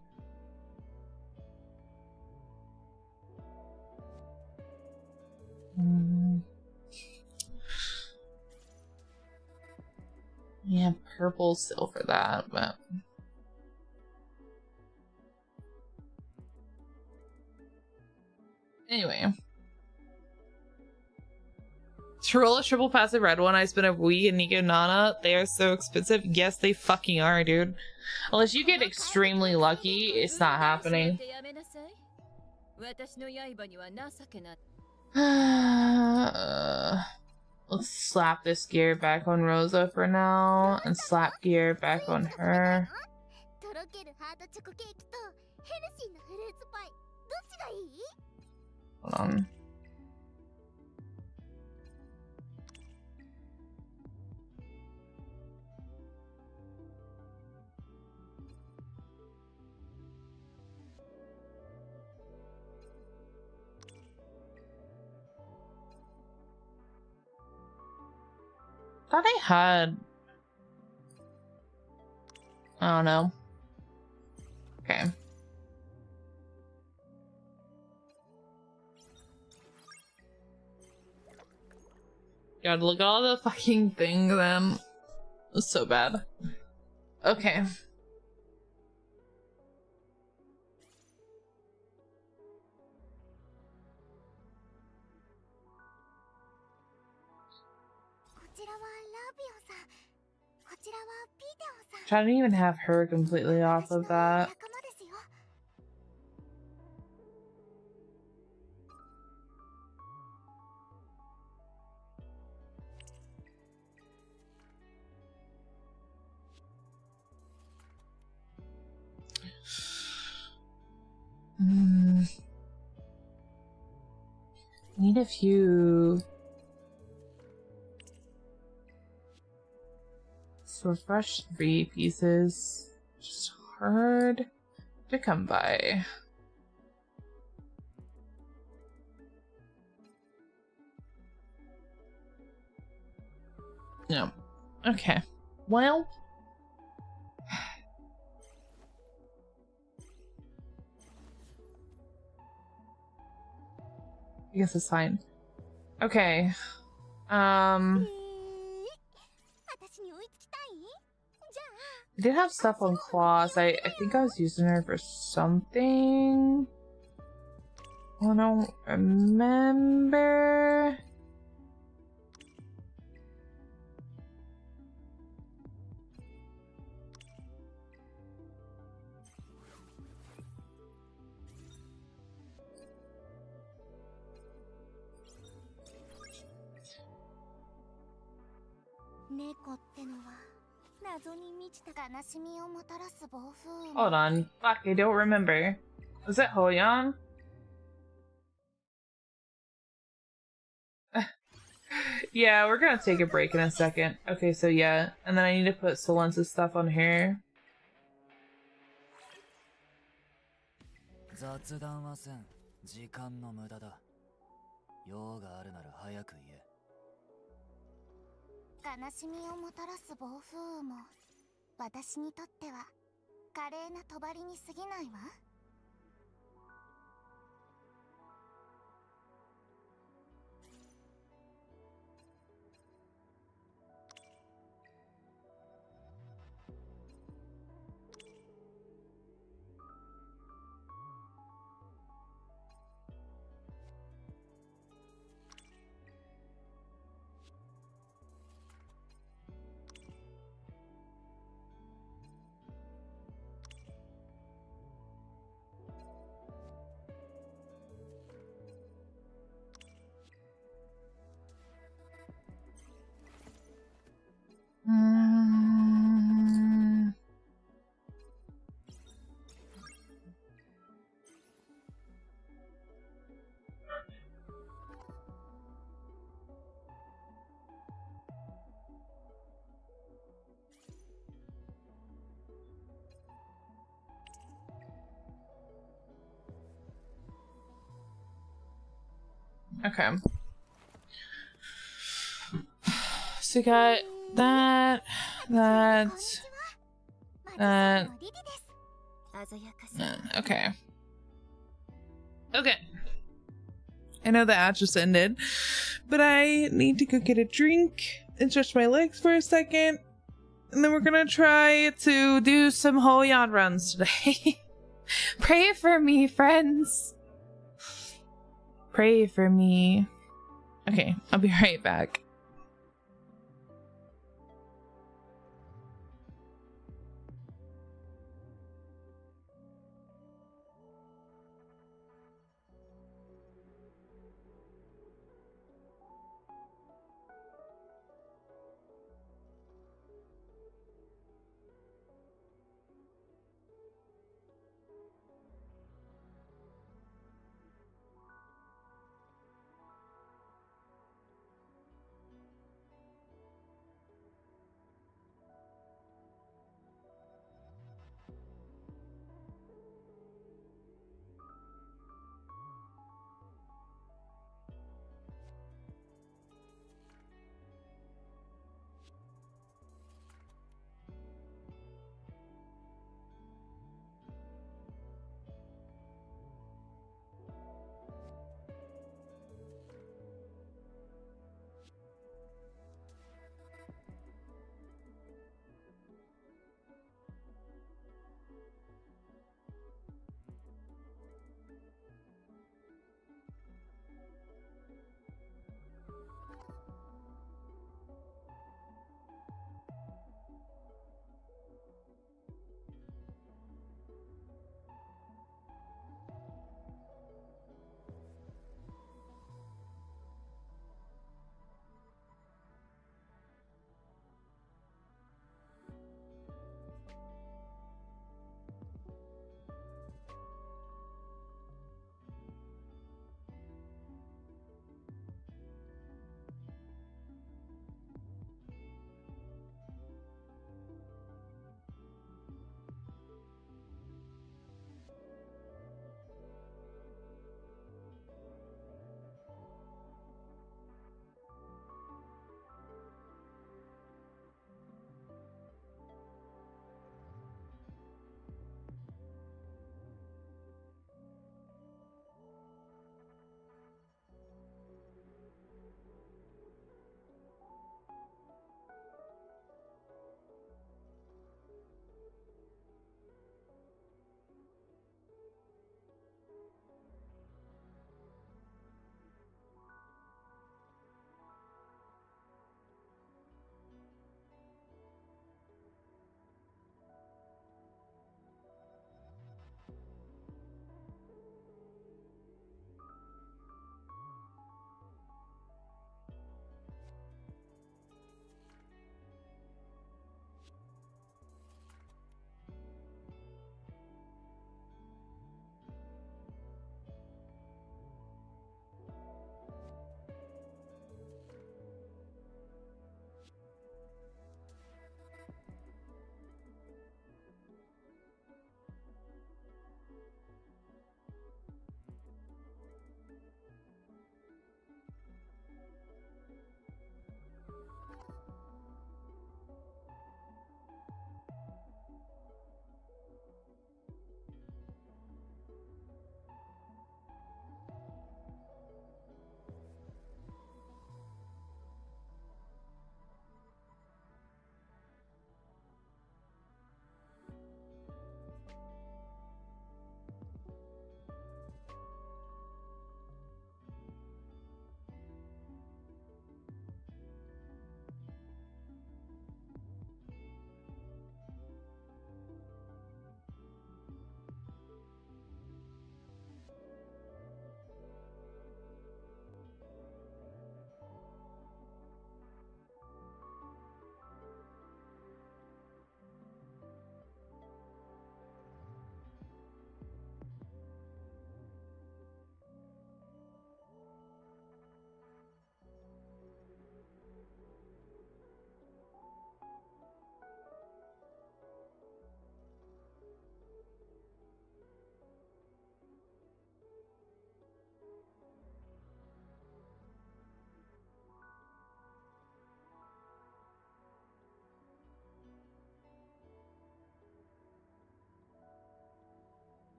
Yeah, purple still for that, but anyway. To roll a triple passive red one, I spent a week in Nico Nana. They are so expensive. Yes, they fucking are, dude. Unless you get extremely lucky, it's not happening. Let's slap this gear back on Rosa for now, and slap gear back on her. Hold on. Thought I had. I don't know. Okay. God, look at all the fucking things then. It's so bad. Okay. I didn't even have her completely off of that. Need a few. So fresh 3 pieces. Just hard to come by. No. Okay. Well. I guess it's fine. Okay. I did have stuff on claws. I think I was using her for something. I don't remember. Hold on. Fuck, I don't remember. Was it Hoyon? Yeah, we're gonna take a break in a second. Okay, so yeah. And then I need to put Solence's stuff on here. Okay. So we got that. Okay. Okay. I know the ad just ended, but I need to go get a drink and stretch my legs for a second. And then we're gonna try to do some Hoyan runs today. Pray for me, friends. Pray for me. Okay, I'll be right back.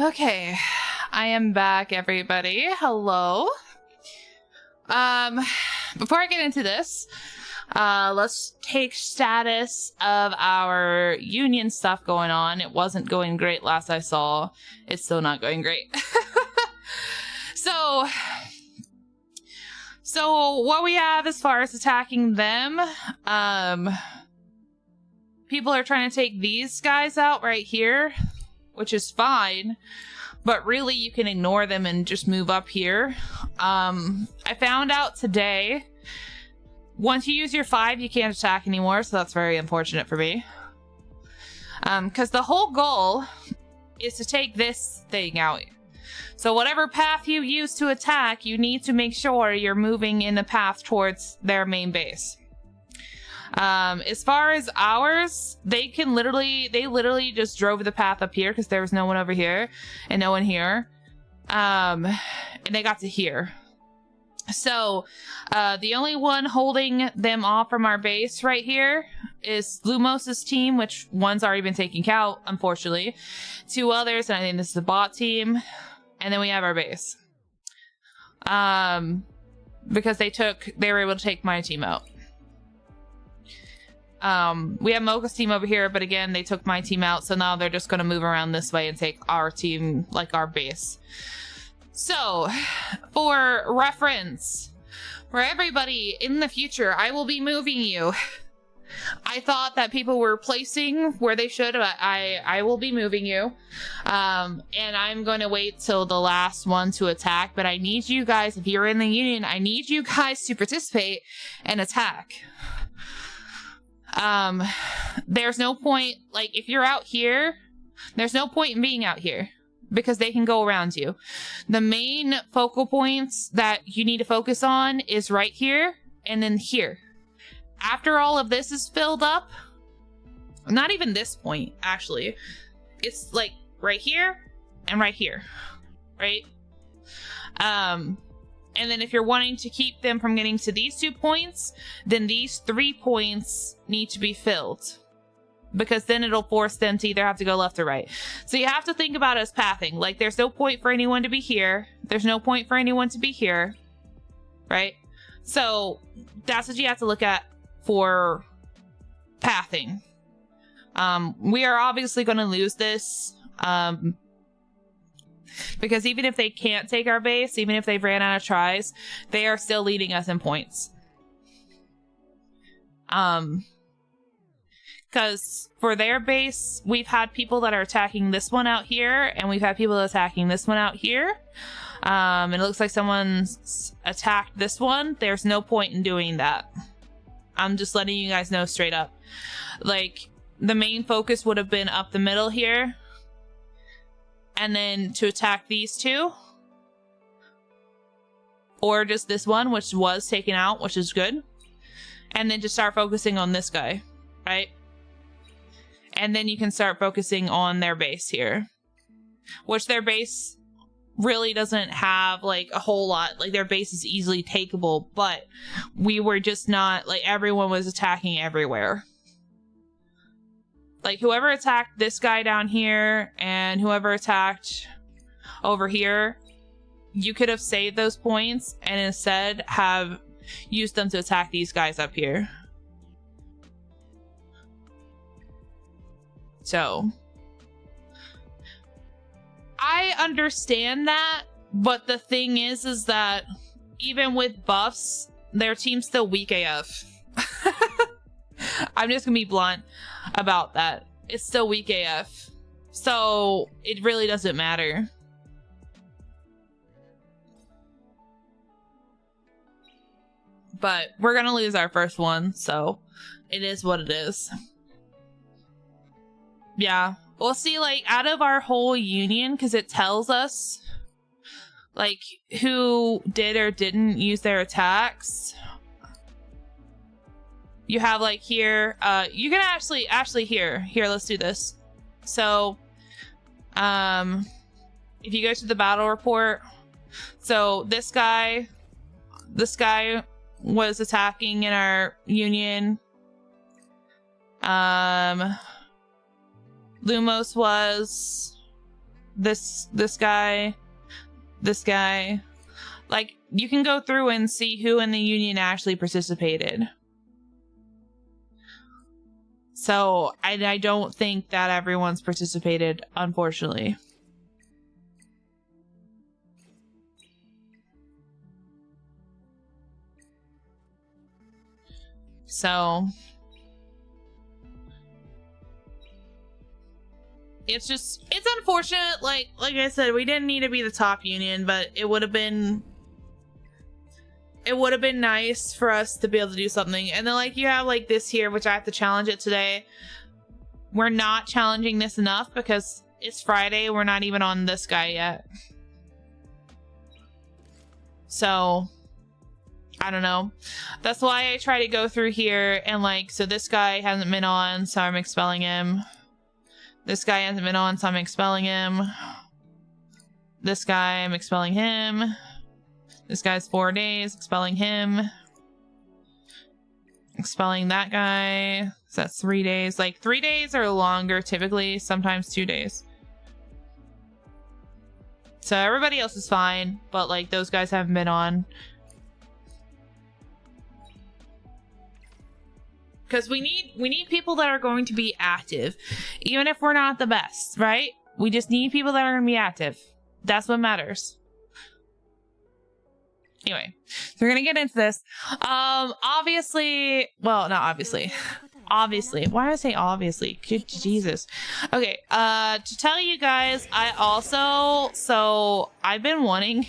Okay, I am back, everybody. Hello. Before I get into this, let's take status of our union stuff going on. It wasn't going great last I saw. It's still not going great. So what we have as far as attacking them, people are trying to take these guys out right here, which is fine, but really you can ignore them and just move up here. I found out today, once you use your 5, you can't attack anymore, so that's very unfortunate for me. Because the whole goal is to take this thing out. So whatever path you use to attack, you need to make sure you're moving in the path towards their main base. As far as ours, they literally just drove the path up here because there was no one over here and no one here. And they got to here. So, the only one holding them off from our base right here is Lumos's team, which one's already been taken out, unfortunately. 2 others, and I think this is the bot team. And then we have our base. Because they were able to take my team out. We have Mocha's team over here, but again, they took my team out, so now they're just gonna move around this way and take our team, like our base. So, for reference, for everybody in the future, I will be moving you. I thought that people were placing where they should, but I will be moving you. And I'm going to wait till the last one to attack, but I need you guys, if you're in the union, I need you guys to participate and attack. There's no point, like, if you're out here, there's no point in being out here because they can go around you. The main focal points that you need to focus on is right here and then here. After all of this is filled up, not even this point, actually, it's like right here and right here, right? And then if you're wanting to keep them from getting to these 2 points, then these 3 points need to be filled. Because then it'll force them to either have to go left or right. So you have to think about it as pathing. Like, there's no point for anyone to be here. There's no point for anyone to be here. Right? So that's what you have to look at for pathing. We are obviously going to lose this. Because even if they can't take our base, even if they've ran out of tries, they are still leading us in points. Because for their base, we've had people that are attacking this one out here, and we've had people attacking this one out here. And it looks like someone's attacked this one. There's no point in doing that. I'm just letting you guys know straight up. Like, the main focus would have been up the middle here. And then to attack these 2. Or just this one, which was taken out, which is good. And then just start focusing on this guy, right? And then you can start focusing on their base here. Which their base really doesn't have, like, a whole lot. Like, their base is easily takeable, but we were just not, like, everyone was attacking everywhere. Like, whoever attacked this guy down here and whoever attacked over here, you could have saved those points and instead have used them to attack these guys up here. So, I understand that, but the thing is that even with buffs, their team's still weak AF. I'm just gonna be blunt about that. It's still weak AF. So, it really doesn't matter. But we're gonna lose our first one, so it is what it is. Yeah. We'll see, like, out of our whole union, because it tells us, like, who did or didn't use their attacks. You have, like, here, you can actually here, let's do this. So, if you go to the battle report, so this guy was attacking in our union. Lumos was, this guy, this guy. Like, you can go through and see who in the union actually participated. So, I don't think that everyone's participated, unfortunately. So, it's unfortunate. Like I said, we didn't need to be the top union, but it would have been nice for us to be able to do something. And then, like, you have like this here, which I have to challenge it today. We're not challenging this enough because it's Friday. We're not even on this guy yet. So, I don't know. That's why I try to go through here and, like, so this guy hasn't been on, so I'm expelling him. This guy hasn't been on, so I'm expelling him. This guy, I'm expelling him. This guy's 4 days, expelling him. Expelling that guy. So that's 3 days. Like, 3 days or longer typically, sometimes 2 days. So everybody else is fine, but, like, those guys haven't been on. Because we need people that are going to be active, even if we're not the best, right? We just need people that are going to be active. That's what matters. Anyway, so we're gonna get into this. Obviously, well, not obviously. Obviously, why do I say obviously? Good Jesus. Okay, to tell you guys, so I've been wanting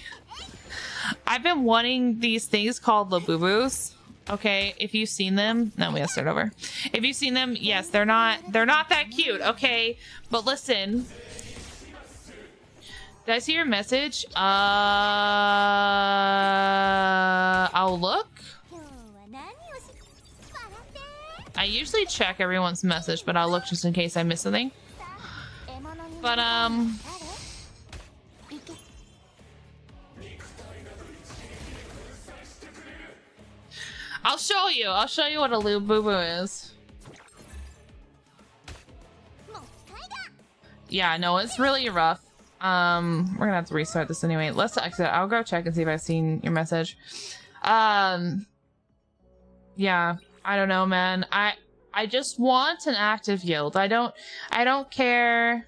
these things called Labubus. Okay, if you've seen them, no, we have to start over. If you've seen them, yes, they're not that cute, okay? But listen, did I see your message? I'll look. I usually check everyone's message, but I'll look just in case I miss something. But, I'll show you what a Labubu is. Yeah, no, it's really rough. We're gonna have to restart this anyway. Let's exit. I'll go check and see if I've seen your message. Yeah, I don't know, man. I just want an active guild. I don't care.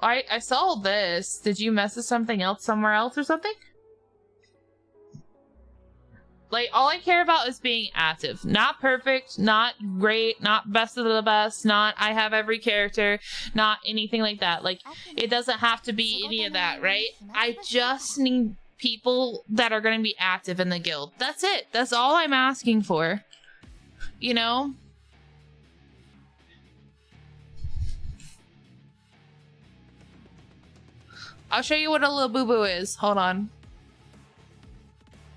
I saw this. Did you message something else somewhere else or something? Like, all I care about is being active. Not perfect, not great, not best of the best, not I have every character, not anything like that. Like, it doesn't have to be any of that, right? I just need people that are going to be active in the guild. That's it. That's all I'm asking for. You know? I'll show you what a Labubu is. Hold on.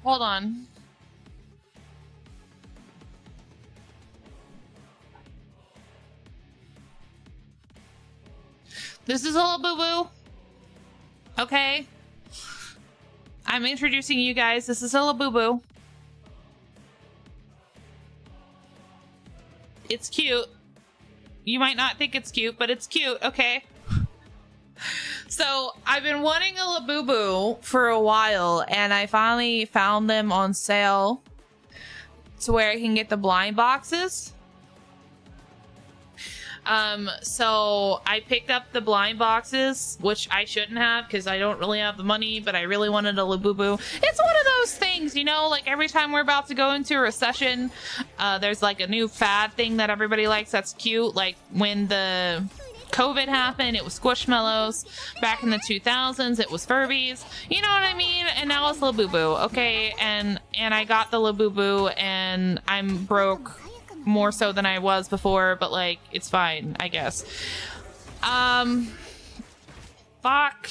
Hold on. This is a Labubu. Okay. I'm introducing you guys. This is a Labubu. It's cute. You might not think it's cute, but it's cute, okay? So, I've been wanting a Labubu for a while, and I finally found them on sale to where I can get the blind boxes. So I picked up the blind boxes, which I shouldn't have because I don't really have the money, but I really wanted a Labubu. It's one of those things, you know, like every time we're about to go into a recession, there's like a new fad thing that everybody likes that's cute. Like when the COVID happened, it was Squishmallows. Back in the 2000s, it was Furbies. You know what I mean? And now it's Labubu, okay? And I got the Labubu and I'm broke. More so than I was before, but like it's fine, I guess. Fuck.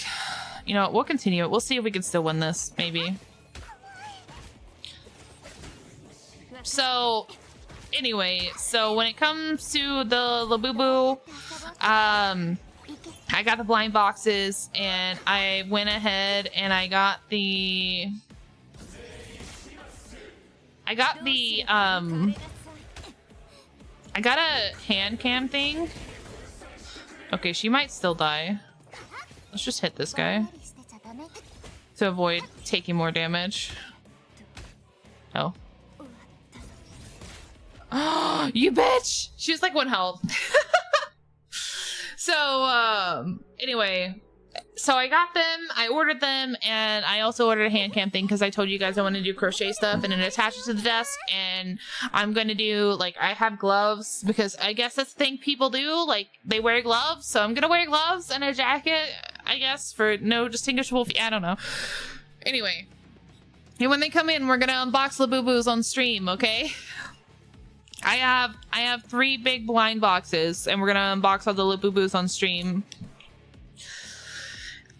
You know what, we'll continue it. We'll see if we can still win this, maybe. So anyway, so when it comes to the Labubu, I got the blind boxes and I went ahead and I got a Handcam thing. Okay, she might still die. Let's just hit this guy to avoid taking more damage. Oh. Oh, you bitch! She was like 1 health. So, anyway. So I got them, I ordered them, and I also ordered a hand cam thing because I told you guys I want to do crochet stuff, and it attaches to the desk, and I'm going to do, like, I have gloves because I guess that's the thing people do, like, they wear gloves, so I'm going to wear gloves and a jacket, I guess, for no distinguishable, I don't know. Anyway. And when they come in, we're going to unbox Labubus on stream, okay? I have 3 big blind boxes, and we're going to unbox all the Labubus on stream.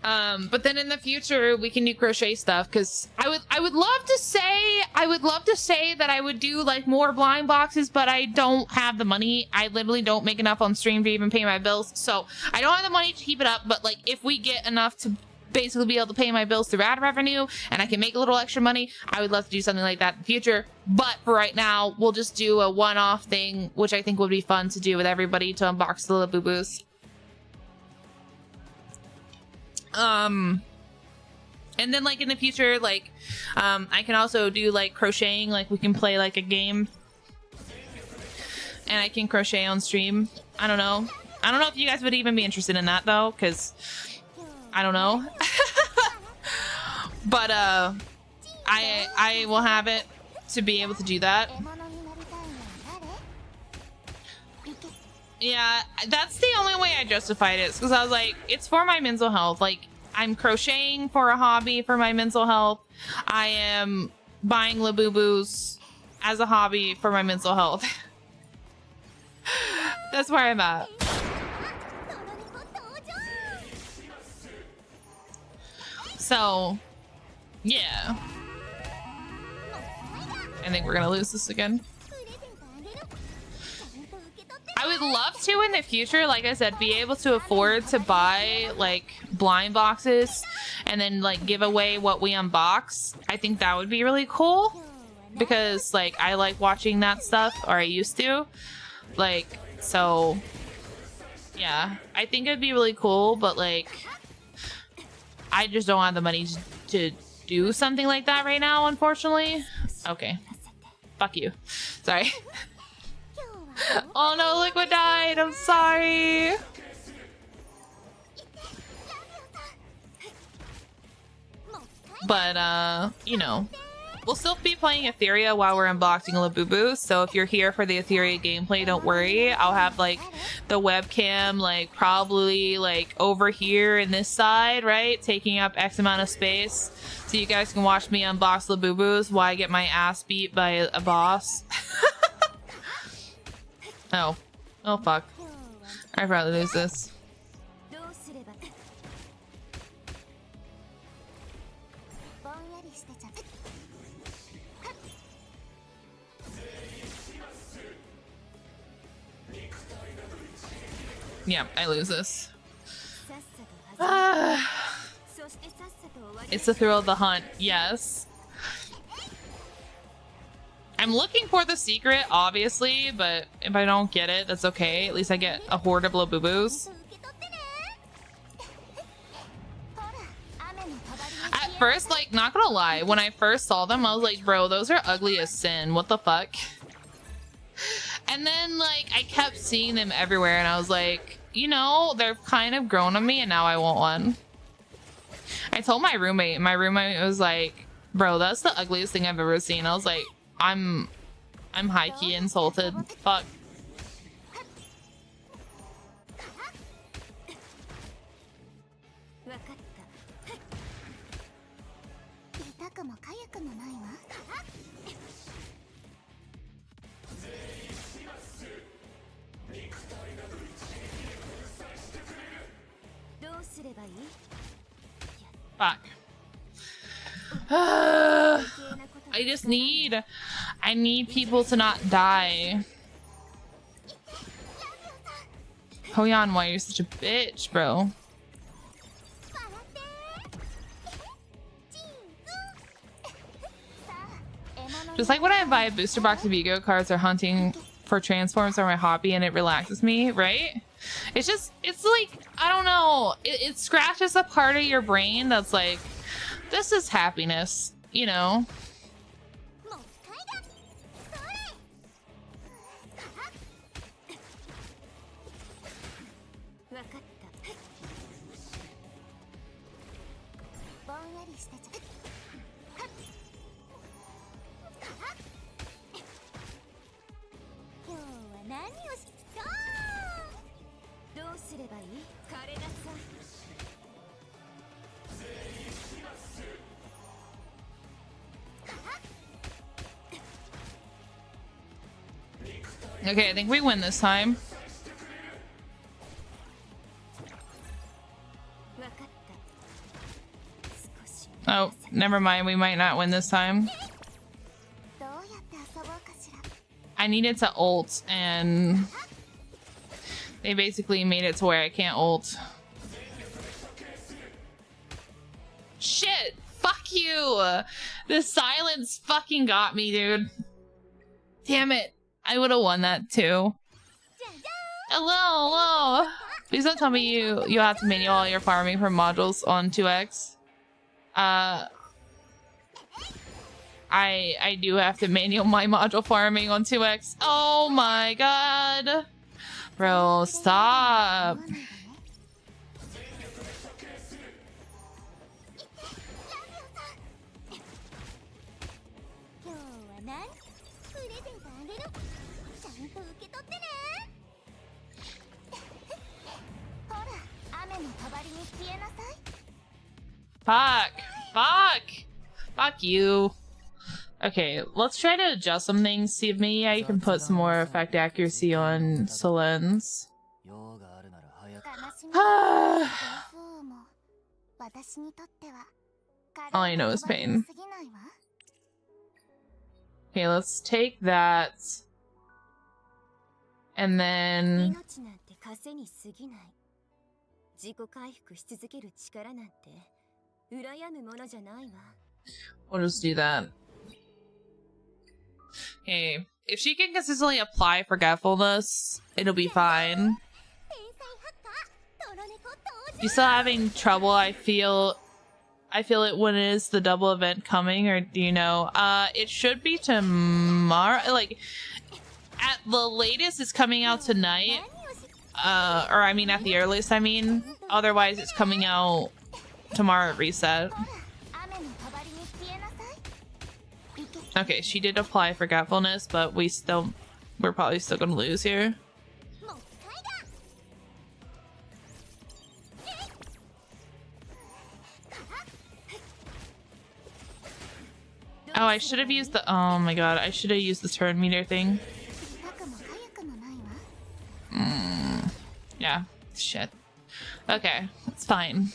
But then in the future we can do crochet stuff because I would love to say that I would do like more blind boxes, but I don't have the money. I literally don't make enough on stream to even pay my bills, so I don't have the money to keep it up. But like if we get enough to basically be able to pay my bills through ad revenue and I can make a little extra money, I would love to do something like that in the future. But for right now, we'll just do a one-off thing, which I think would be fun to do with everybody, to unbox the Labubus. And then like in the future, like, I can also do like crocheting, like we can play like a game and I can crochet on stream. I don't know if you guys would even be interested in that though, because I don't know. But, I will have it to be able to do that. Yeah, that's the only way I justified it, because I was like, it's for my mental health. Like, I'm crocheting for a hobby for my mental health. I am buying Labubus as a hobby for my mental health. That's where I'm at. So, yeah. I think we're gonna lose this again. I would love to in the future, like I said, be able to afford to buy like blind boxes and then like give away what we unbox. I think that would be really cool because like I like watching that stuff, or I used to. Like, so yeah, I think it'd be really cool, but like I just don't have the money to do something like that right now, unfortunately. Okay. Fuck you. Sorry. Oh no, Liquid died. I'm sorry. But, you know, we'll still be playing Etheria while we're unboxing Labubu. So if you're here for the Etheria gameplay, don't worry. I'll have like the webcam like probably like over here in this side, right? Taking up X amount of space. So you guys can watch me unbox Labubus while I get my ass beat by a boss. Oh. Oh, fuck. I'd rather lose this. Yeah, I lose this. It's the thrill of the hunt. Yes. I'm looking for the secret, obviously, but if I don't get it, that's okay. At least I get a horde of Labubus. At first, like, not gonna lie, when I first saw them, I was like, bro, those are ugly as sin. What the fuck? And then, like, I kept seeing them everywhere, and I was like, you know, they're kind of grown on me, and now I want one. I told my roommate was like, bro, that's the ugliest thing I've ever seen. I was like, I'm high-key insulted. Fuck. Fuck. I need people to not die. Hoyan, why you're such a bitch, bro? Just like when I buy a booster box of Ego cards or hunting for transforms are my hobby and it relaxes me, right? It's like, I don't know. know, it scratches a part of your brain that's like, this is happiness, you know? Okay, I think we win this time. Oh, never mind. We might not win this time. I needed to ult, and they basically made it to where I can't ult. Shit! Fuck you! The silence fucking got me, dude. Damn it. I would have won that too. Hello! Please don't tell me you have to manual all your farming from modules on 2x. I do have to manual my module farming on 2x. Oh my god. Bro, stop. Fuck. Fuck. Fuck you. Okay, let's try to adjust some things. See if maybe I can put some more effect accuracy on Solen's. All I know is pain. Okay, let's take that. And then... we'll just do that. Okay, if she can consistently apply forgetfulness, it'll be fine. You still having trouble? I feel it when it is the double event coming, or do you know? It should be tomorrow. Like, at the latest, it's coming out tonight. Or I mean, at the earliest, I mean. Otherwise, it's coming out tomorrow at reset. Okay, she did apply forgetfulness, but we're probably still gonna lose here. Oh, I should have used the... oh my god, I should have used the turn meter thing. Yeah, shit. Okay, it's fine.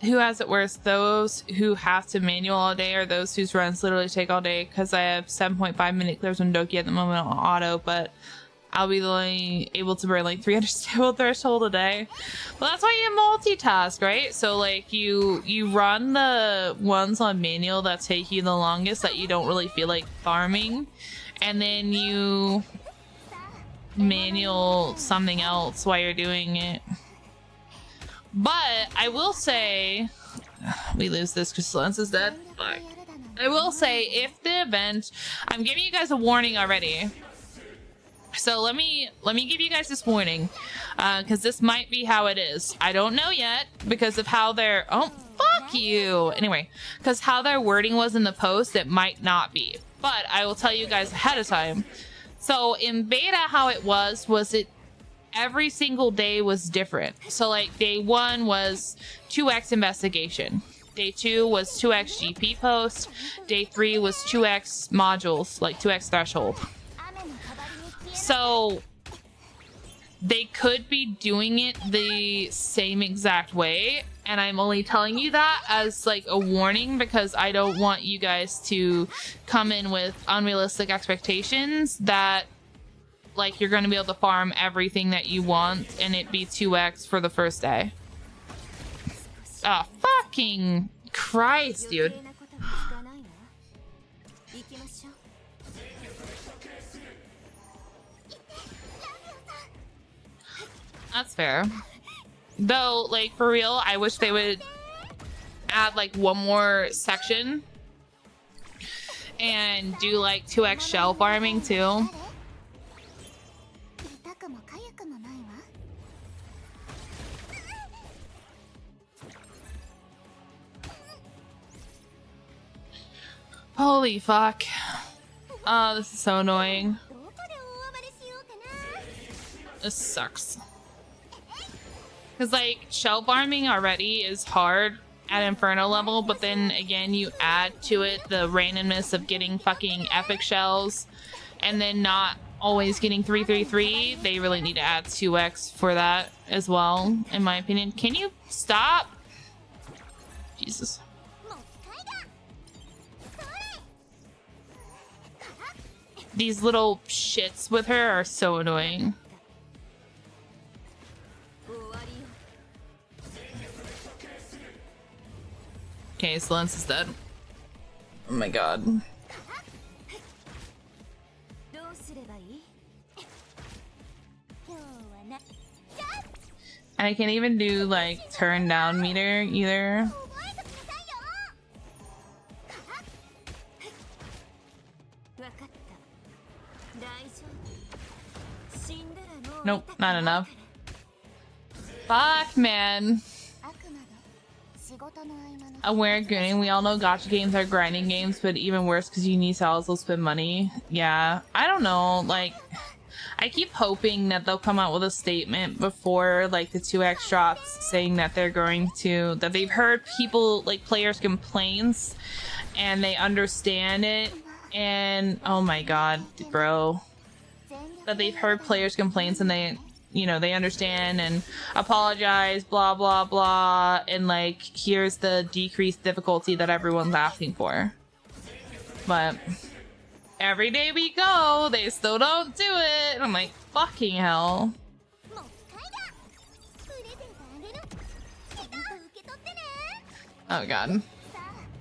Who has it worse? Those who have to manual all day, or those whose runs literally take all day? Because I have 7.5 minute clears on Doki at the moment on auto, but I'll be only able to burn like 300 stable threshold a day. Well, that's why you multitask, right? So like you run the ones on manual that take you the longest that you don't really feel like farming, and then you manual something else while you're doing it. But I will say, we lose this because Lance is dead. Fuck. I will say, if the event, I'm giving you guys a warning already. So let me give you guys this warning, because this might be how it is. I don't know yet because of how their... oh, fuck you. Anyway, because how their wording was in the post, it might not be. But I will tell you guys ahead of time. So in beta, how it was it every single day was different. So like day 1 was 2x investigation. Day 2 was 2x GP post. Day 3 was 2x modules, like 2x threshold. So they could be doing it the same exact way, and I'm only telling you that as like a warning because I don't want you guys to come in with unrealistic expectations that like you're going to be able to farm everything that you want and it be 2x for the first day. Oh, fucking Christ, dude. That's fair. Though, like, for real, I wish they would add, like, one more section and do, like, 2x shell farming, too. Holy fuck. Oh, this is so annoying. This sucks. Because, like, shell farming already is hard at Inferno level, but then again, you add to it the randomness of getting fucking epic shells and then not always getting 333. They really need to add 2x for that as well, in my opinion. Can you stop? Jesus. These little shits with her are so annoying. Okay, so Lance is dead. Oh my god. And I can't even do like turn down meter either. Nope, not enough. Fuck, man. Aware grinding. We all know gacha games are grinding games, but even worse because you need to also spend money. Yeah, I don't know. Like, I keep hoping that they'll come out with a statement before like the 2x drops saying that they're going to, that they've heard people, like players' complaints and they understand it. And oh my god, bro. That they've heard players' complaints and they, you know, they understand and apologize, blah, blah, blah. And like, here's the decreased difficulty that everyone's asking for. But every day we go, they still don't do it. And I'm like, fucking hell. Oh god.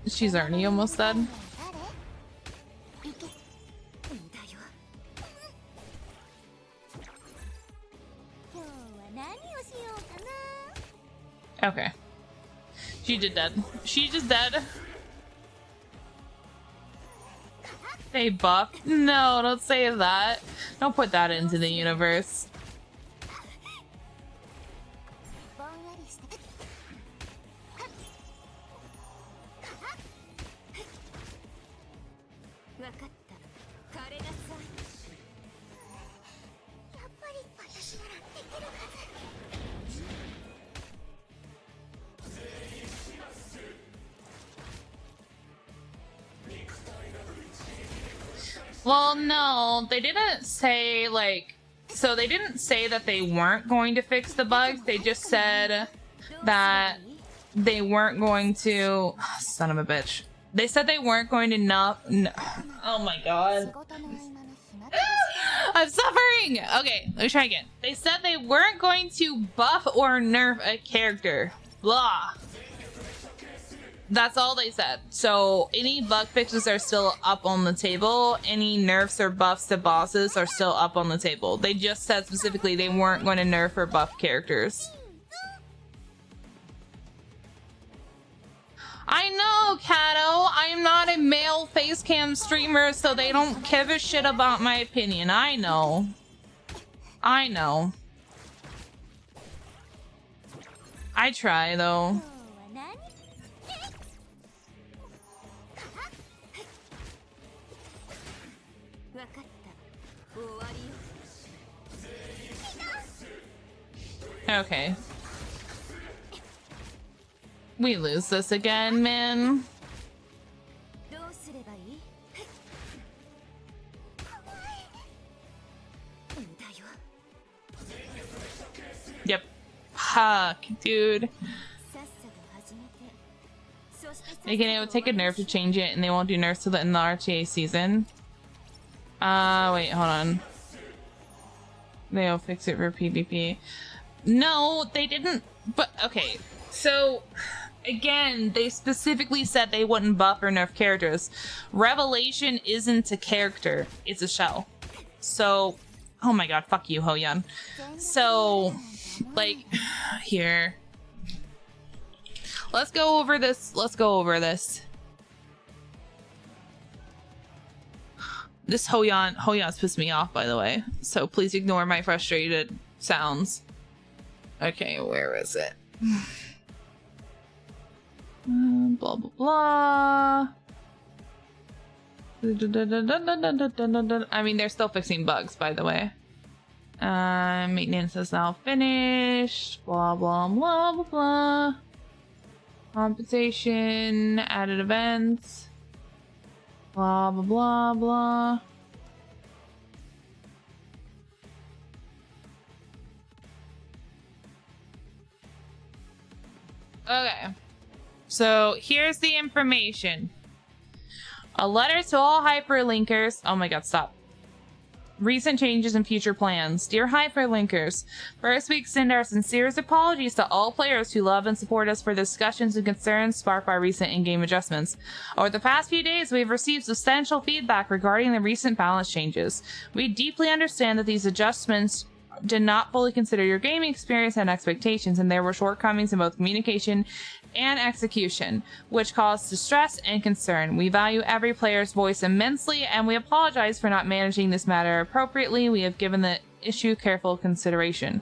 She's already almost dead. Okay. She just dead. She just dead. They buffed? No, don't say that. Don't put that into the universe. Well, no, they didn't say, like, so they didn't say that they weren't going to fix the bugs. They just said that they weren't going to, son of a bitch. They said they weren't going to oh my god. I'm suffering! Okay, let me try again. They said they weren't going to buff or nerf a character. Blah. That's all they said. So any bug fixes are still up on the table. Any nerfs or buffs to bosses are still up on the table. They just said specifically they weren't going to nerf or buff characters. I know, Kato. I'm not a male facecam streamer, so they don't give a shit about my opinion. I know. I know. I try, though. Okay. We lose this again, man. Yep. Fuck, dude. They can take a nerf to change it, and they won't do nerfs till in the RTA season. Wait, hold on. They'll fix it for PvP. No, they didn't. But okay, so again, they specifically said they wouldn't buff or nerf characters. Revelation isn't a character; it's a shell. So, oh my god, fuck you, Hoyun. So Like, here. Let's go over this. Let's go over this. This Hoyon's pissed me off, by the way. So please ignore my frustrated sounds. Okay, where is it? Blah, blah, blah. I mean, they're still fixing bugs, by the way. Maintenance is now finished. Blah, blah, blah, blah, blah. Compensation, added events. Blah, blah, blah, blah. Okay. So here's the information. A letter to all hyperlinkers. Oh my god, stop. Recent changes and future plans. Dear hyperlinkers, first we extend our sincerest apologies to all players who love and support us for discussions and concerns sparked by recent in-game adjustments. Over the past few days, we've received substantial feedback regarding the recent balance changes. We deeply understand that these adjustments did not fully consider your gaming experience and expectations, and there were shortcomings in both communication and execution, which caused distress and concern. We value every player's voice immensely, and we apologize for not managing this matter appropriately. We have given the issue careful consideration.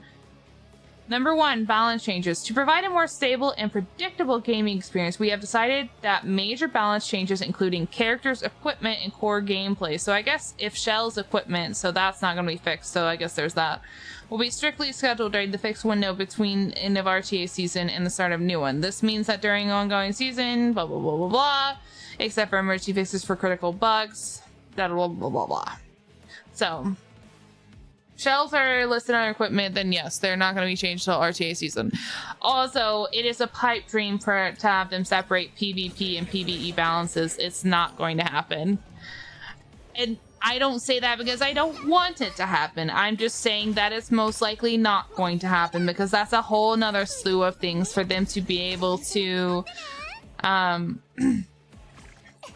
Number 1, balance changes. To provide a more stable and predictable gaming experience, we have decided that major balance changes, including characters, equipment, and core gameplay. So I guess if Shell's equipment, so that's not going to be fixed, so I guess there's that, will be strictly scheduled during the fixed window between end of RTA season and the start of new one. This means that during ongoing season, blah, blah, blah, blah, blah, except for emergency fixes for critical bugs, blah, blah, blah, blah, blah. So, shells are listed on equipment, then yes, they're not going to be changed till RTA season. Also, it is a pipe dream to have them separate PvP and PvE balances. It's not going to happen. And I don't say that because I don't want it to happen. I'm just saying that it's most likely not going to happen, because that's a whole nother slew of things for them to be able to,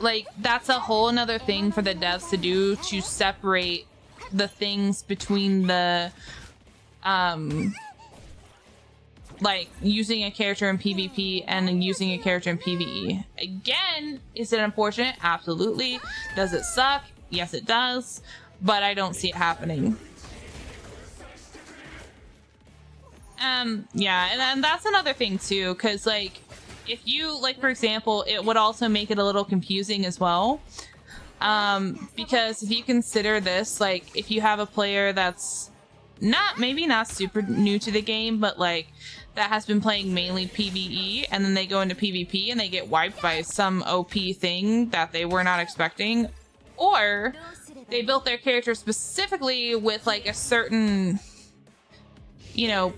like, that's a whole nother thing for the devs to do, to separate the things between the, like, using a character in PvP and using a character in PvE. Again, is it unfortunate? Absolutely. Does it suck? Yes, it does, but I don't see it happening. Yeah, and that's another thing too, because, like, if you, like, for example, it would also make it a little confusing as well. Because if you consider this, like, if you have a player that's maybe not super new to the game, but, like, that has been playing mainly PvE, and then they go into PvP and they get wiped by some OP thing that they were not expecting, or they built their character specifically with, like, a certain, you know,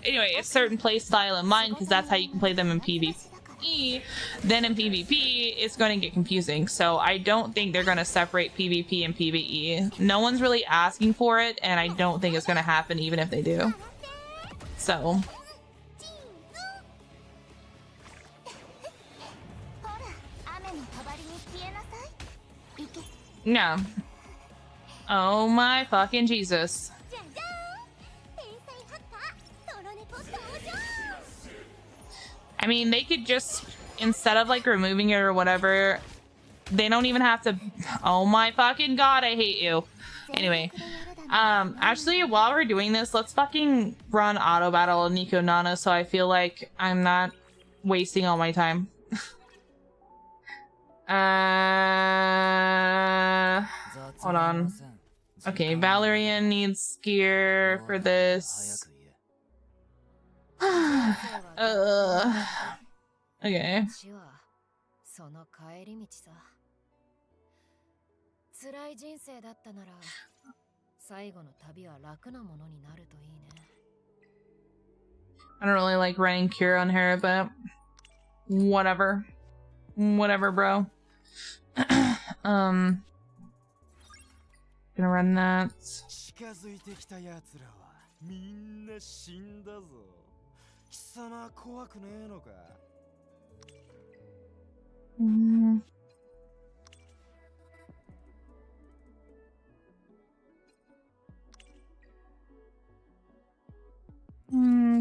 anyway, a certain play style in mind, because that's how you can play them in PvP. Then in PvP, it's going to get confusing. So I don't think they're going to separate PvP and PvE. No one's really asking for it, and I don't think it's going to happen even if they do. So yeah. Oh my fucking Jesus. I mean, they could just, instead of, like, removing it or whatever, they don't even have to. Oh my fucking god, I hate you. Anyway, actually, while we're doing this, let's fucking run auto battle of Nico Nana, so I feel like I'm not wasting all my time. Hold on. Okay, Valerian needs gear for this. Okay. I don't really like running cure on her, but whatever. Whatever, bro. Gonna run that.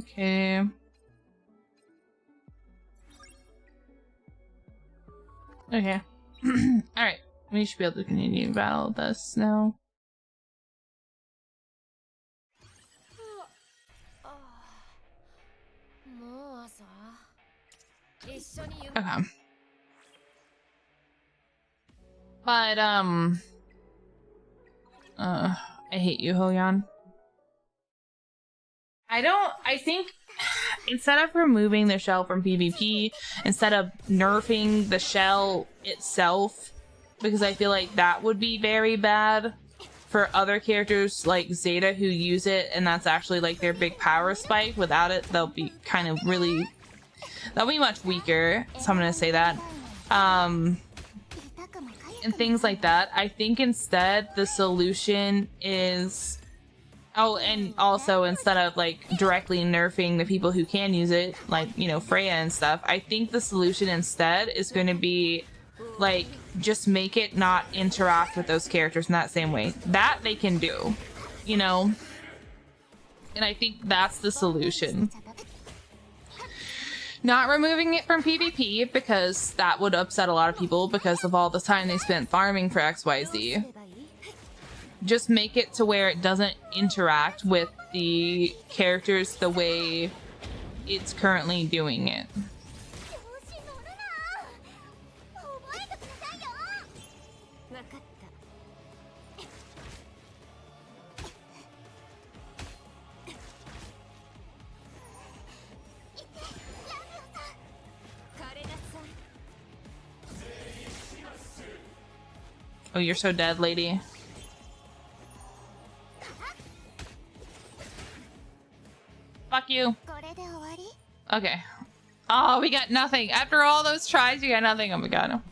Okay. Okay. Alright. We should be able to continue battle this now. Okay. But, I hate you, Hoyan. I think instead of removing the shell from PvP, instead of nerfing the shell itself, because I feel like that would be very bad for other characters like Zeta who use it, and that's actually like their big power spike. Without it, they'll be kind of really, they'll be much weaker, so I'm gonna say that. And things like that. I think instead the solution is, oh, and also instead of like directly nerfing the people who can use it, like, you know, Freya and stuff, I think the solution instead is going to be like just make it not interact with those characters in that same way. That they can do, you know? And I think that's the solution. Not removing it from PvP, because that would upset a lot of people because of all the time they spent farming for XYZ. Just make it to where it doesn't interact with the characters the way it's currently doing it. Oh, you're so dead, lady. Fuck you. Okay. Oh, we got nothing. After all those tries, we got nothing. Oh my god.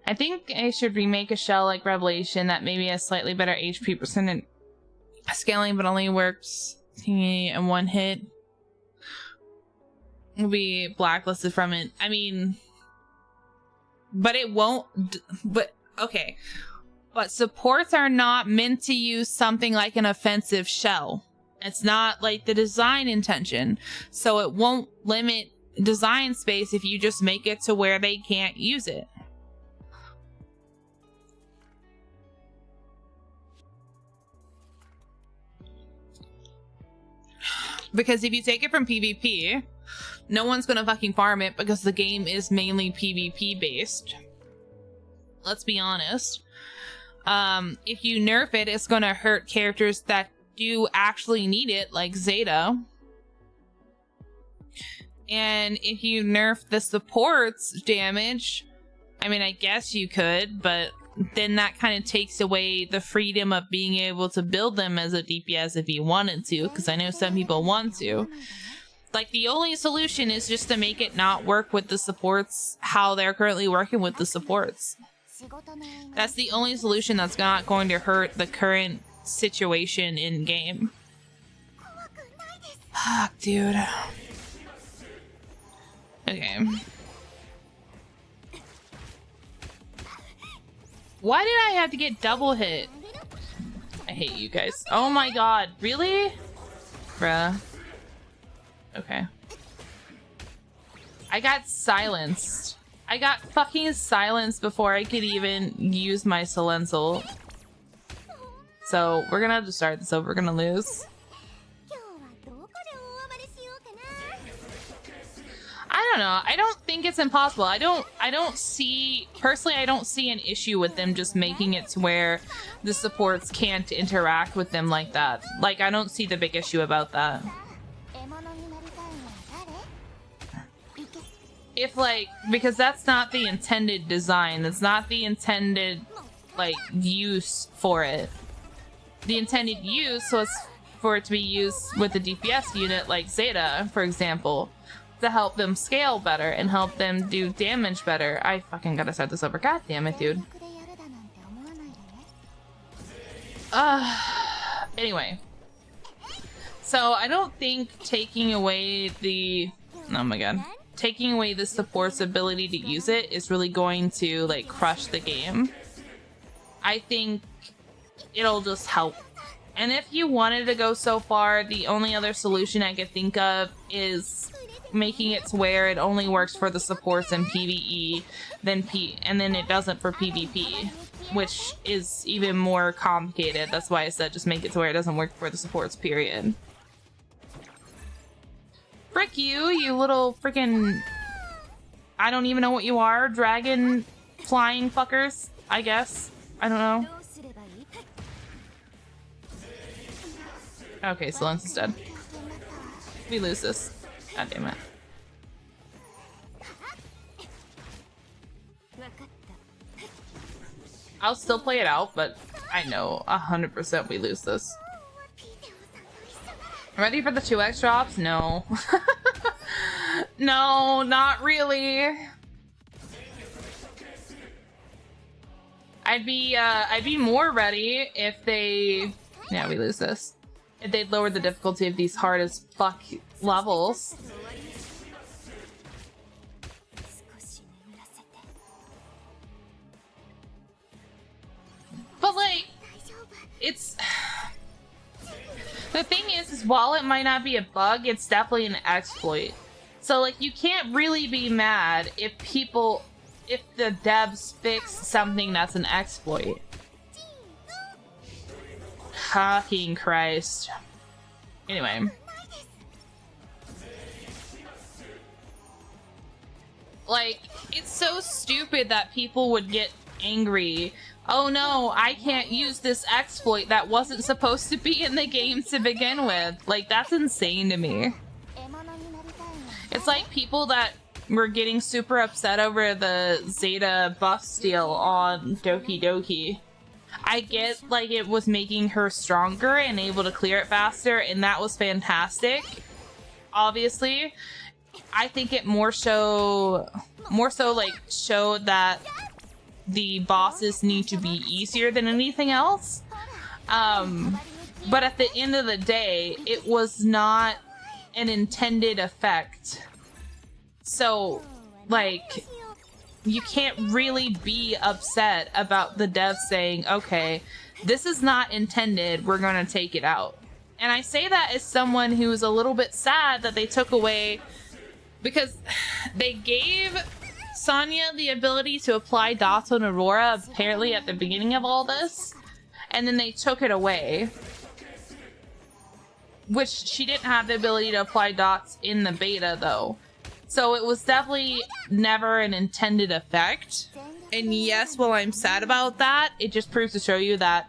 I think I should remake a shell like Revelation that maybe has slightly better HP percent and scaling, but only works in one hit. Will be blacklisted from it. I mean, but it won't. But okay. But supports are not meant to use something like an offensive shell. It's not like the design intention. So it won't limit design space if you just make it to where they can't use it. Because if you take it from PvP, no one's gonna fucking farm it because the game is mainly PvP based. Let's be honest. If you nerf it, it's gonna hurt characters that do actually need it, like Zeta. And if you nerf the supports damage, I mean, I guess you could, but then that kind of takes away the freedom of being able to build them as a DPS if you wanted to, because I know some people want to. Like, the only solution is just to make it not work with the supports how they're currently working with the supports. That's the only solution that's not going to hurt the current situation in game. Fuck, dude. Okay. Why did I have to get double hit? I hate you guys. Oh my god, really? Bruh. Okay. I got silenced. I got fucking silenced before I could even use my Silencer. So we're gonna have to start this over. We're gonna lose. I don't know. I don't think it's impossible. I don't see, personally, I don't see an issue with them just making it to where the supports can't interact with them like that. Like, I don't see the big issue about that. If, like, because that's not the intended design. That's not the intended, like, use for it. The intended use was for it to be used with a DPS unit like Zeta, for example, to help them scale better and help them do damage better. I fucking gotta start this over. God damn it, dude. Anyway. So, I don't think taking away the... Oh my god. Taking away the support's ability to use it is really going to, like, crush the game. I think it'll just help And if you wanted to go so far, the only other solution I could think of is making it to where it only works for the supports in PvE and then it doesn't for PvP, which is even more complicated. That's why I said just make it to where it doesn't work for the supports, period. Frick you, you little freaking... I don't even know what you are. Dragon flying fuckers, I guess. I don't know. Okay, Silence is dead. We lose this. God damn it. I'll still play it out, but I know 100% we lose this. Ready for the 2x drops? No. No, not really. I'd be more ready if they... Yeah, we lose this. If they'd lower the difficulty of these hard as fuck levels. But like, it's... The thing is while it might not be a bug, it's definitely an exploit. So like, you can't really be mad if the devs fix something that's an exploit. Fucking Christ. Anyway. Like, it's so stupid that people would get angry. Oh no, I can't use this exploit that wasn't supposed to be in the game to begin with. Like, that's insane to me. It's like people that were getting super upset over the Zeta buff steal on Doki Doki. I get, like, it was making her stronger and able to clear it faster, and that was fantastic. Obviously, I think it more so like showed that the bosses need to be easier than anything else. But at the end of the day, it was not an intended effect. So, like, you can't really be upset about the devs saying, okay, this is not intended, we're gonna take it out. And I say that as someone who's a little bit sad that they took away, because they gave Sonya the ability to apply dots on Aurora apparently at the beginning of all this, and then they took it away. Which she didn't have the ability to apply dots in the beta though. So it was definitely never an intended effect. And yes, while I'm sad about that, it just proves to show you that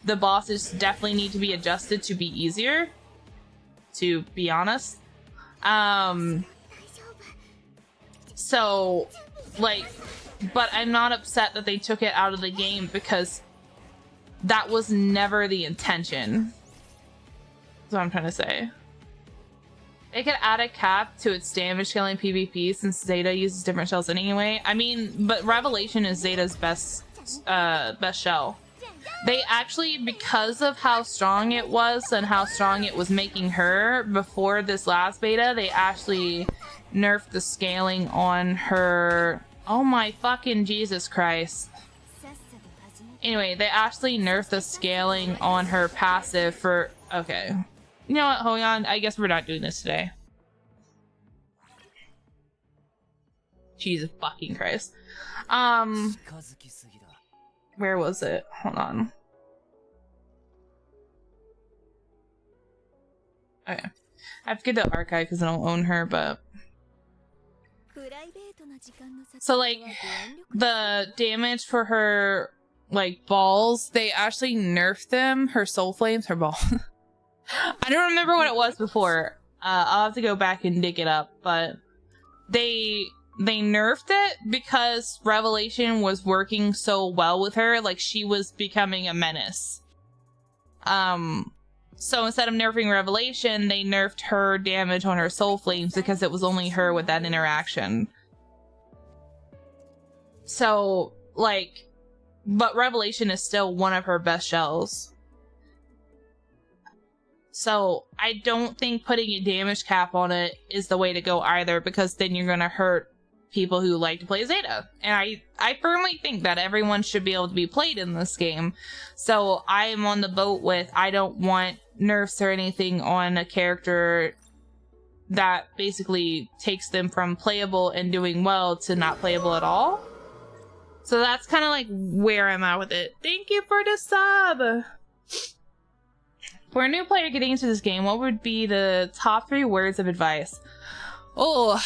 the bosses definitely need to be adjusted to be easier, to be honest. So, like, but I'm not upset that they took it out of the game because that was never the intention. That's what I'm trying to say. They could add a cap to its damage scaling PvP since Zeta uses different shells anyway. I mean, but Revelation is Zeta's best shell. They actually, because of how strong it was and how strong it was making her before this last beta, they actually nerfed the scaling on her. Oh my fucking Jesus Christ. Anyway, they actually nerfed the scaling on her passive for... Okay. You know what, Hoyan? I guess we're not doing this today. Jesus fucking Christ. Where was it? Hold on. Okay. I have to get the archive because I don't own her, but... So, like, the damage for her, like, balls, they actually nerfed them. Her soul flames, her ball. I don't remember what it was before. I'll have to go back and dig it up, but they nerfed it because Revelation was working so well with her, like she was becoming a menace. So instead of nerfing Revelation, they nerfed her damage on her soul flames because it was only her with that interaction. So, like, but Revelation is still one of her best shells. So I don't think putting a damage cap on it is the way to go either, because then you're gonna hurt people who like to play Zeta. And I firmly think that everyone should be able to be played in this game. So I am on the boat with, I don't want nerfs or anything on a character that basically takes them from playable and doing well to not playable at all. So that's kind of like where I'm at with it. Thank you for the sub! For a new player getting into this game, what would be the top 3 words of advice? Oh,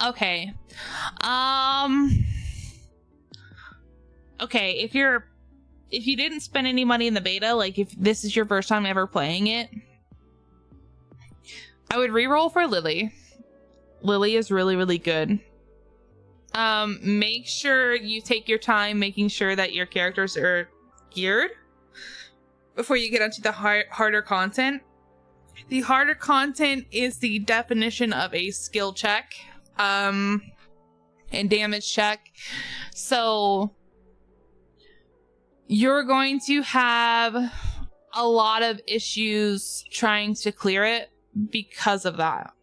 okay. Okay, if you didn't spend any money in the beta, like if this is your first time ever playing it, I would reroll for Lily. Lily is really, really good. Make sure you take your time making sure that your characters are geared before you get onto the harder content. The harder content is the definition of a skill check, and damage check. So you're going to have a lot of issues trying to clear it because of that.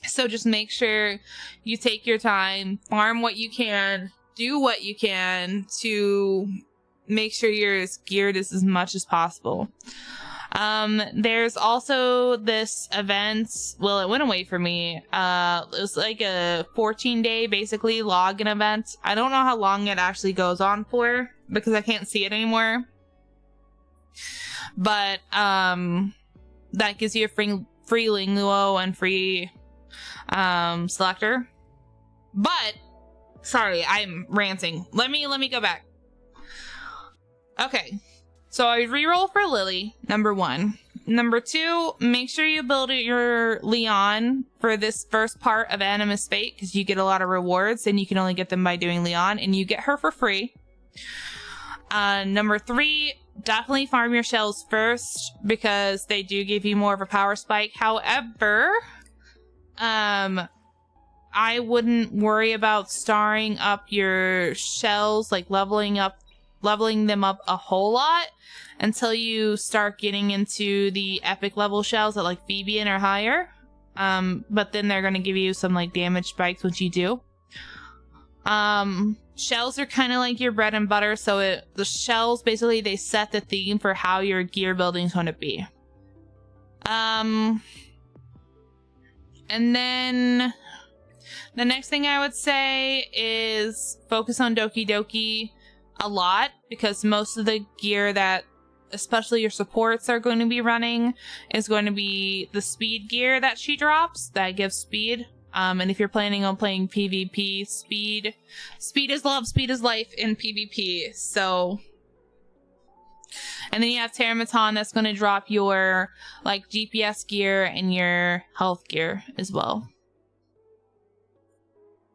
So just make sure you take your time, farm what you can, do what you can to make sure you're as geared as much as possible. There's also this event, well, it went away for me. It was like a 14-day basically login event. I don't know how long it actually goes on for because I can't see it anymore. But that gives you a free linguo and free selector. But sorry, I'm ranting. Let me go back. Okay, so I reroll for Lily, number 1. Number 2, make sure you build your Leon for this first part of Animus Fate, because you get a lot of rewards, and you can only get them by doing Leon, and you get her for free. Number 3, definitely farm your shells first, because they do give you more of a power spike. However, I wouldn't worry about starring up your shells, like leveling them up a whole lot until you start getting into the epic level shells at like Phoebian or higher. But then they're going to give you some like damage spikes once you do. Shells are kind of like your bread and butter. So the shells, basically they set the theme for how your gear building is going to be. And then the next thing I would say is focus on Doki Doki a lot, because most of the gear that especially your supports are going to be running is going to be the speed gear that she drops that gives speed. And if you're planning on playing PvP, speed is love, speed is life in PvP. So, and then you have Teramaton that's going to drop your like GPS gear and your health gear as well.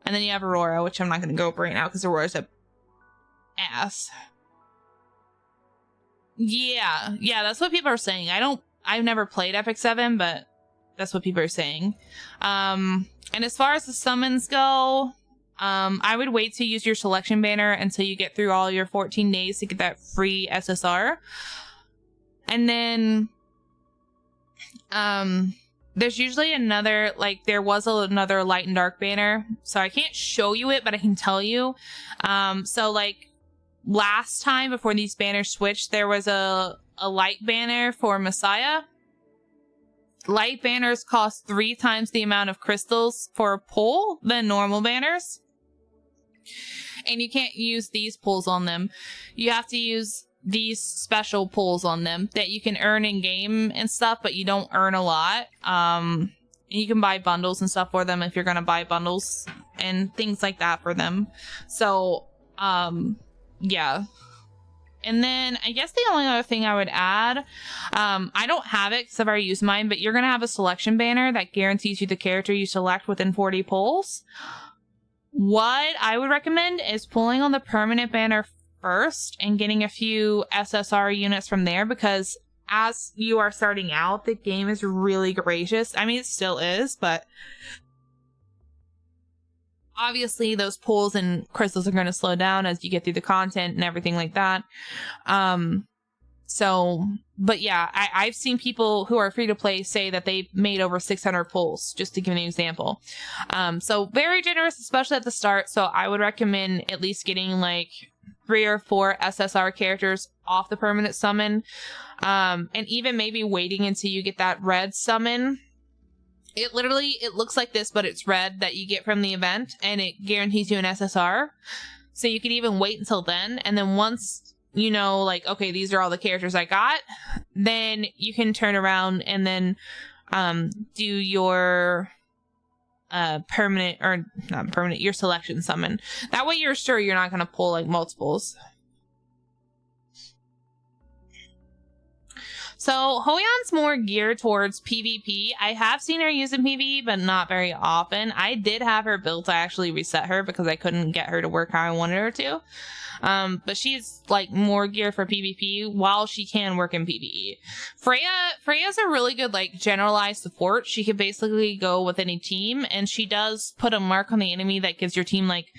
And then you have Aurora, which I'm not going to go over right now because Aurora's a ass. Yeah, that's what people are saying. I've never played Epic 7, but that's what people are saying. And as far as the summons go, I would wait to use your selection banner until you get through all your 14 days to get that free SSR. And then, there's usually another, like, there was another light and dark banner. So I can't show you it, but I can tell you. So, like, last time before these banners switched, there was a light banner for Messiah. Light banners cost 3 times the amount of crystals for a pull than normal banners. And you can't use these pulls on them. You have to use these special pulls on them that you can earn in game and stuff, but you don't earn a lot. You can buy bundles and stuff for them if you're gonna buy bundles and things like that for them. So, yeah. And then I guess the only other thing I would add, I don't have it because I've already used mine, but you're going to have a selection banner that guarantees you the character you select within 40 pulls. What I would recommend is pulling on the permanent banner first and getting a few SSR units from there, because as you are starting out, the game is really gracious. I mean, it still is, but obviously those pulls and crystals are going to slow down as you get through the content and everything like that. So, but yeah, I've seen people who are free to play say that they've made over 600 pulls, just to give an example. So very generous, especially at the start. So I would recommend at least getting like 3 or 4 SSR characters off the permanent summon. And even maybe waiting until you get that red summon. It looks like this, but it's red that you get from the event, and it guarantees you an SSR. So you can even wait until then. And then once you know, like, okay, these are all the characters I got, then you can turn around and then do your permanent, or not permanent, your selection summon. That way you're sure you're not going to pull like multiples. So Hoyan's more geared towards PvP. I have seen her use in PvE, but not very often. I did have her built. I actually reset her because I couldn't get her to work how I wanted her to. But she's like more geared for PvP while she can work in PvE. Freya's a really good like generalized support. She can basically go with any team, and she does put a mark on the enemy that gives your team like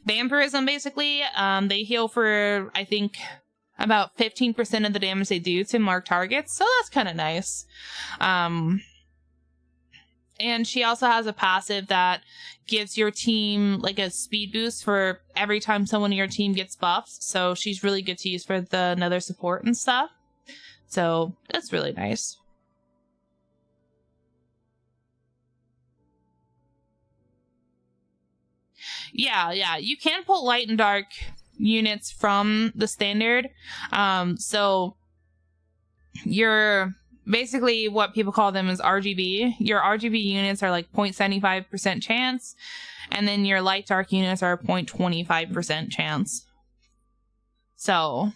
vampirism basically. They heal for, I think, about 15% of the damage they do to marked targets, so that's kind of nice. And she also has a passive that gives your team like a speed boost for every time someone in your team gets buffed, so she's really good to use for the another support and stuff. So that's really nice. Yeah, you can pull light and dark units from the standard. So your basically what people call them is RGB. Your RGB units are like 0.75% chance, and then your light dark units are 0.25% chance. So,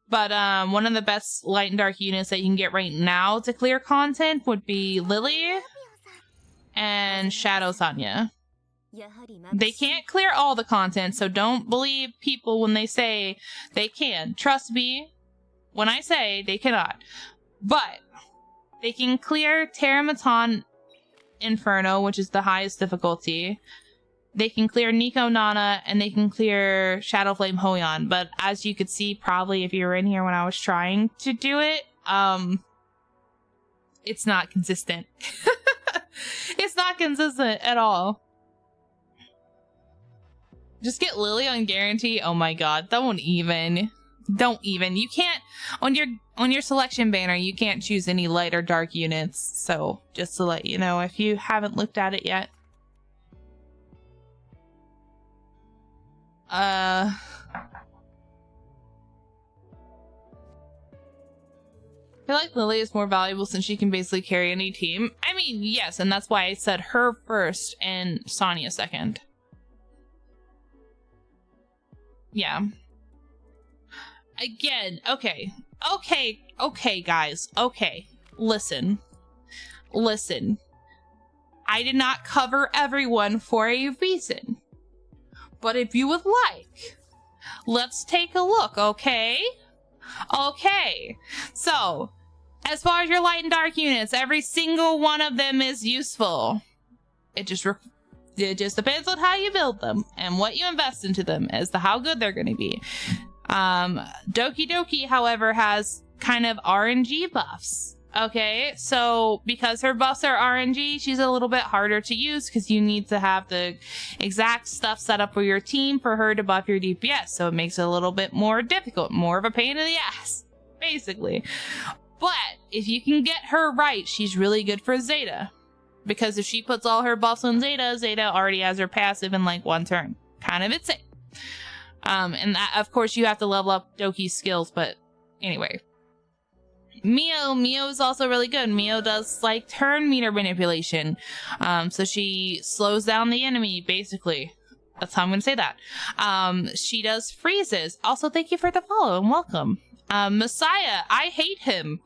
but one of the best light and dark units that you can get right now to clear content would be Lily and Shadow Sonya. They can't clear all the content, so don't believe people when they say they can. Trust me when I say they cannot. But they can clear Terramatan Inferno, which is the highest difficulty. They can clear Nico Nana, and they can clear Shadowflame Hoyan. But as you could see, probably if you were in here when I was trying to do it, it's not consistent. It's not consistent at all. Just get Lily on guarantee. Oh my god, don't even. You can't, on your selection banner, you can't choose any light or dark units. So just to let you know if you haven't looked at it yet. I feel like Lily is more valuable since she can basically carry any team. I mean, yes, and that's why I said her first and Sonya second. Yeah. Again, okay, guys, okay, listen. I did not cover everyone for a reason. But if you would like, let's take a look, okay? Okay, so, as far as your light and dark units, every single one of them is useful. It just depends on how you build them and what you invest into them as to how good they're going to be. Doki Doki, however, has kind of RNG buffs. Okay, so because her buffs are RNG, she's a little bit harder to use because you need to have the exact stuff set up for your team for her to buff your DPS. So it makes it a little bit more difficult, more of a pain in the ass, basically. But if you can get her right, she's really good for Zeta. Because if she puts all her buffs on Zeta, Zeta already has her passive in like one turn. Kind of insane. And that, of course, you have to level up Doki's skills, but anyway. Mio is also really good. Mio does like turn meter manipulation. So she slows down the enemy, basically. That's how I'm gonna say that. She does freezes. Also, thank you for the follow and welcome. Messiah, I hate him.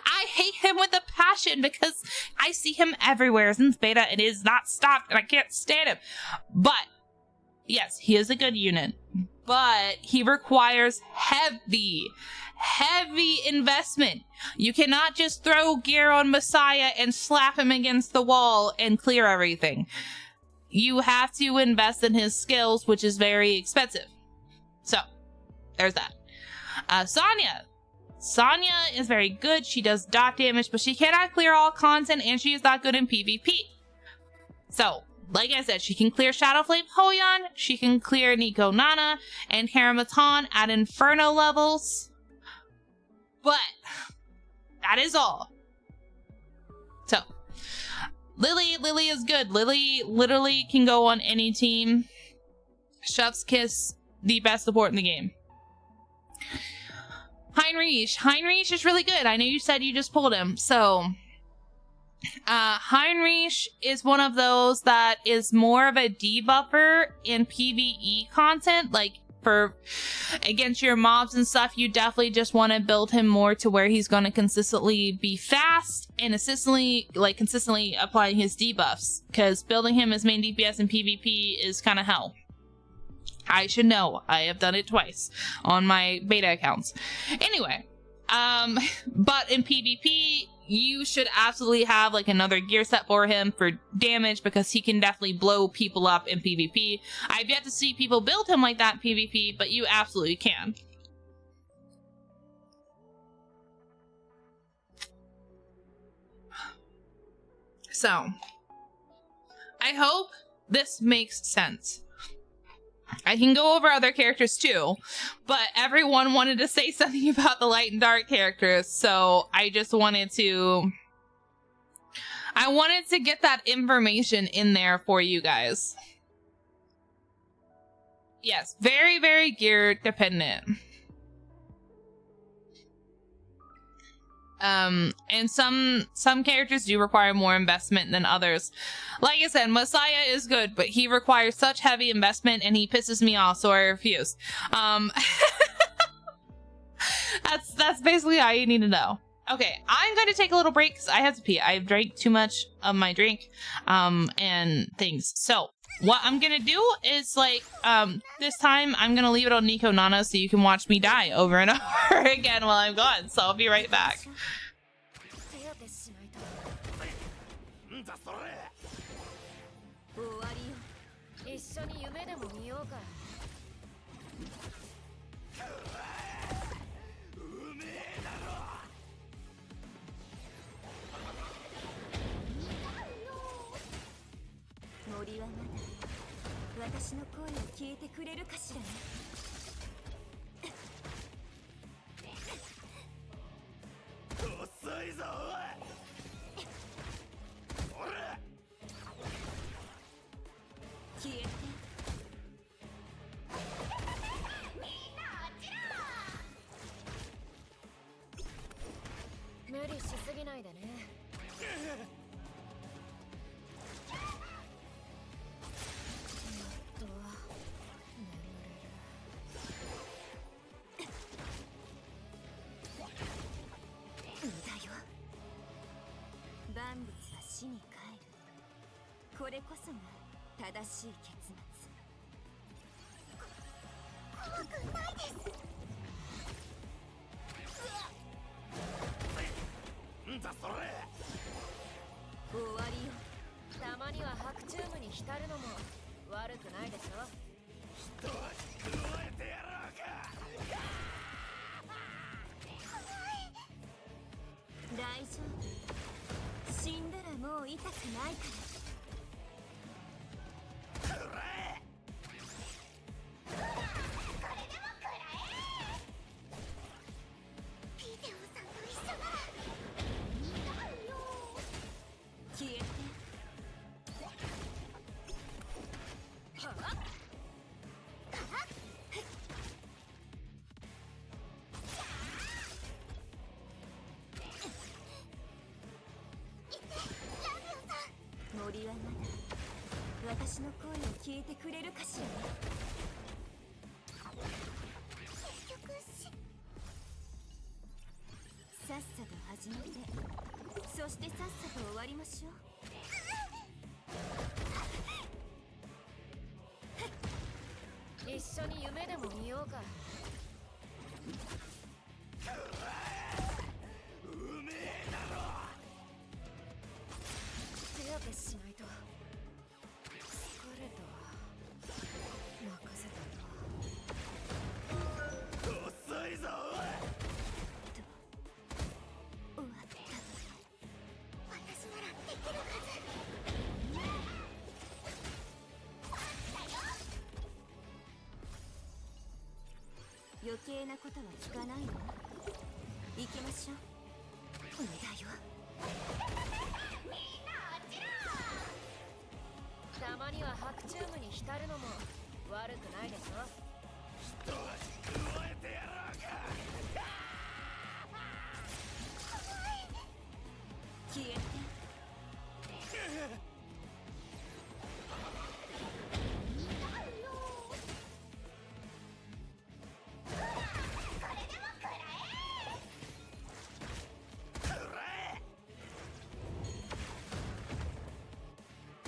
I hate him with a passion because I see him everywhere since beta and it is not stopped and I can't stand him. But yes, he is a good unit, but he requires heavy investment. You cannot just throw gear on Messiah and slap him against the wall and clear everything. You have to invest in his skills, which is very expensive. So, there's that. Sonya is very good. She does dot damage, but she cannot clear all content, and she is not good in PvP. So, like I said, she can clear Shadowflame Hoyon, she can clear Nico Nana, and Haramaton at Inferno levels. But, that is all. So, Lily is good. Lily literally can go on any team. Chef's Kiss, the best support in the game. Heinrich is really good. I know you said you just pulled him. So, Heinrich is one of those that is more of a debuffer in PvE content. Like, for against your mobs and stuff, you definitely just want to build him more to where he's going to consistently be fast and consistently applying his debuffs. Because building him as main DPS in PvP is kind of hell. I should know. I have done it twice on my beta accounts. Anyway, but in PvP, you should absolutely have like another gear set for him for damage, because he can definitely blow people up in PvP. I've yet to see people build him like that in PvP, but you absolutely can. So, I hope this makes sense. I can go over other characters too, but everyone wanted to say something about the light and dark characters, so I just wanted to... I wanted to get that information in there for you guys. Yes, very, very gear dependent. And some characters do require more investment than others. Like I said, Messiah is good, but he requires such heavy investment and he pisses me off, so I refuse. That's basically all you need to know. Okay, I'm going to take a little break because I have to pee. I've drank too much of my drink, and things. So, what I'm going to do is, like, this time I'm going to leave it on Nico Nana so you can watch me die over and over again while I'm gone. So, I'll be right back. 余計なことは聞かないの。行きましょう。無駄よ。みんな落ちろ。たまには白チュームに浸るのも悪くないでしょ。一足加えてやろうか。消えて。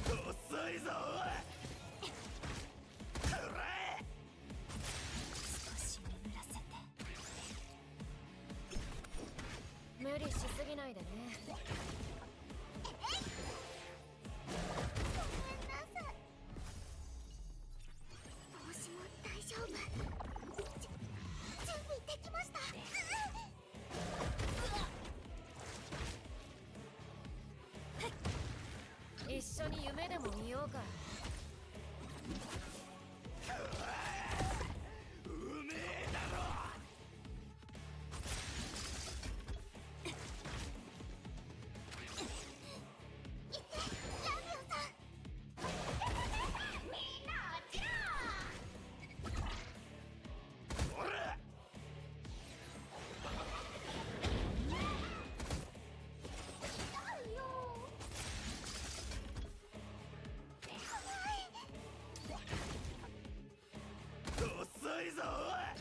遅いぞおい。くらえ。少し眠らせて。無理しすぎないでね。ごめんなさい。帽子も大丈夫。準備できました。一緒に夢でも見ようか。うめえだろ。ラビオさん。みんな落ちろ。ほら。痛いよ。遅いぞおい。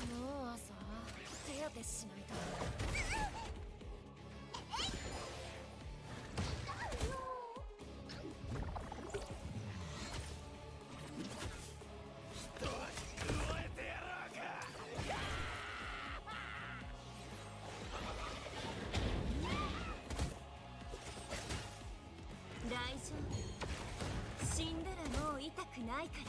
もう朝手当てしないと。一足加えてやろうか。大丈夫。死んだらもう痛くないから。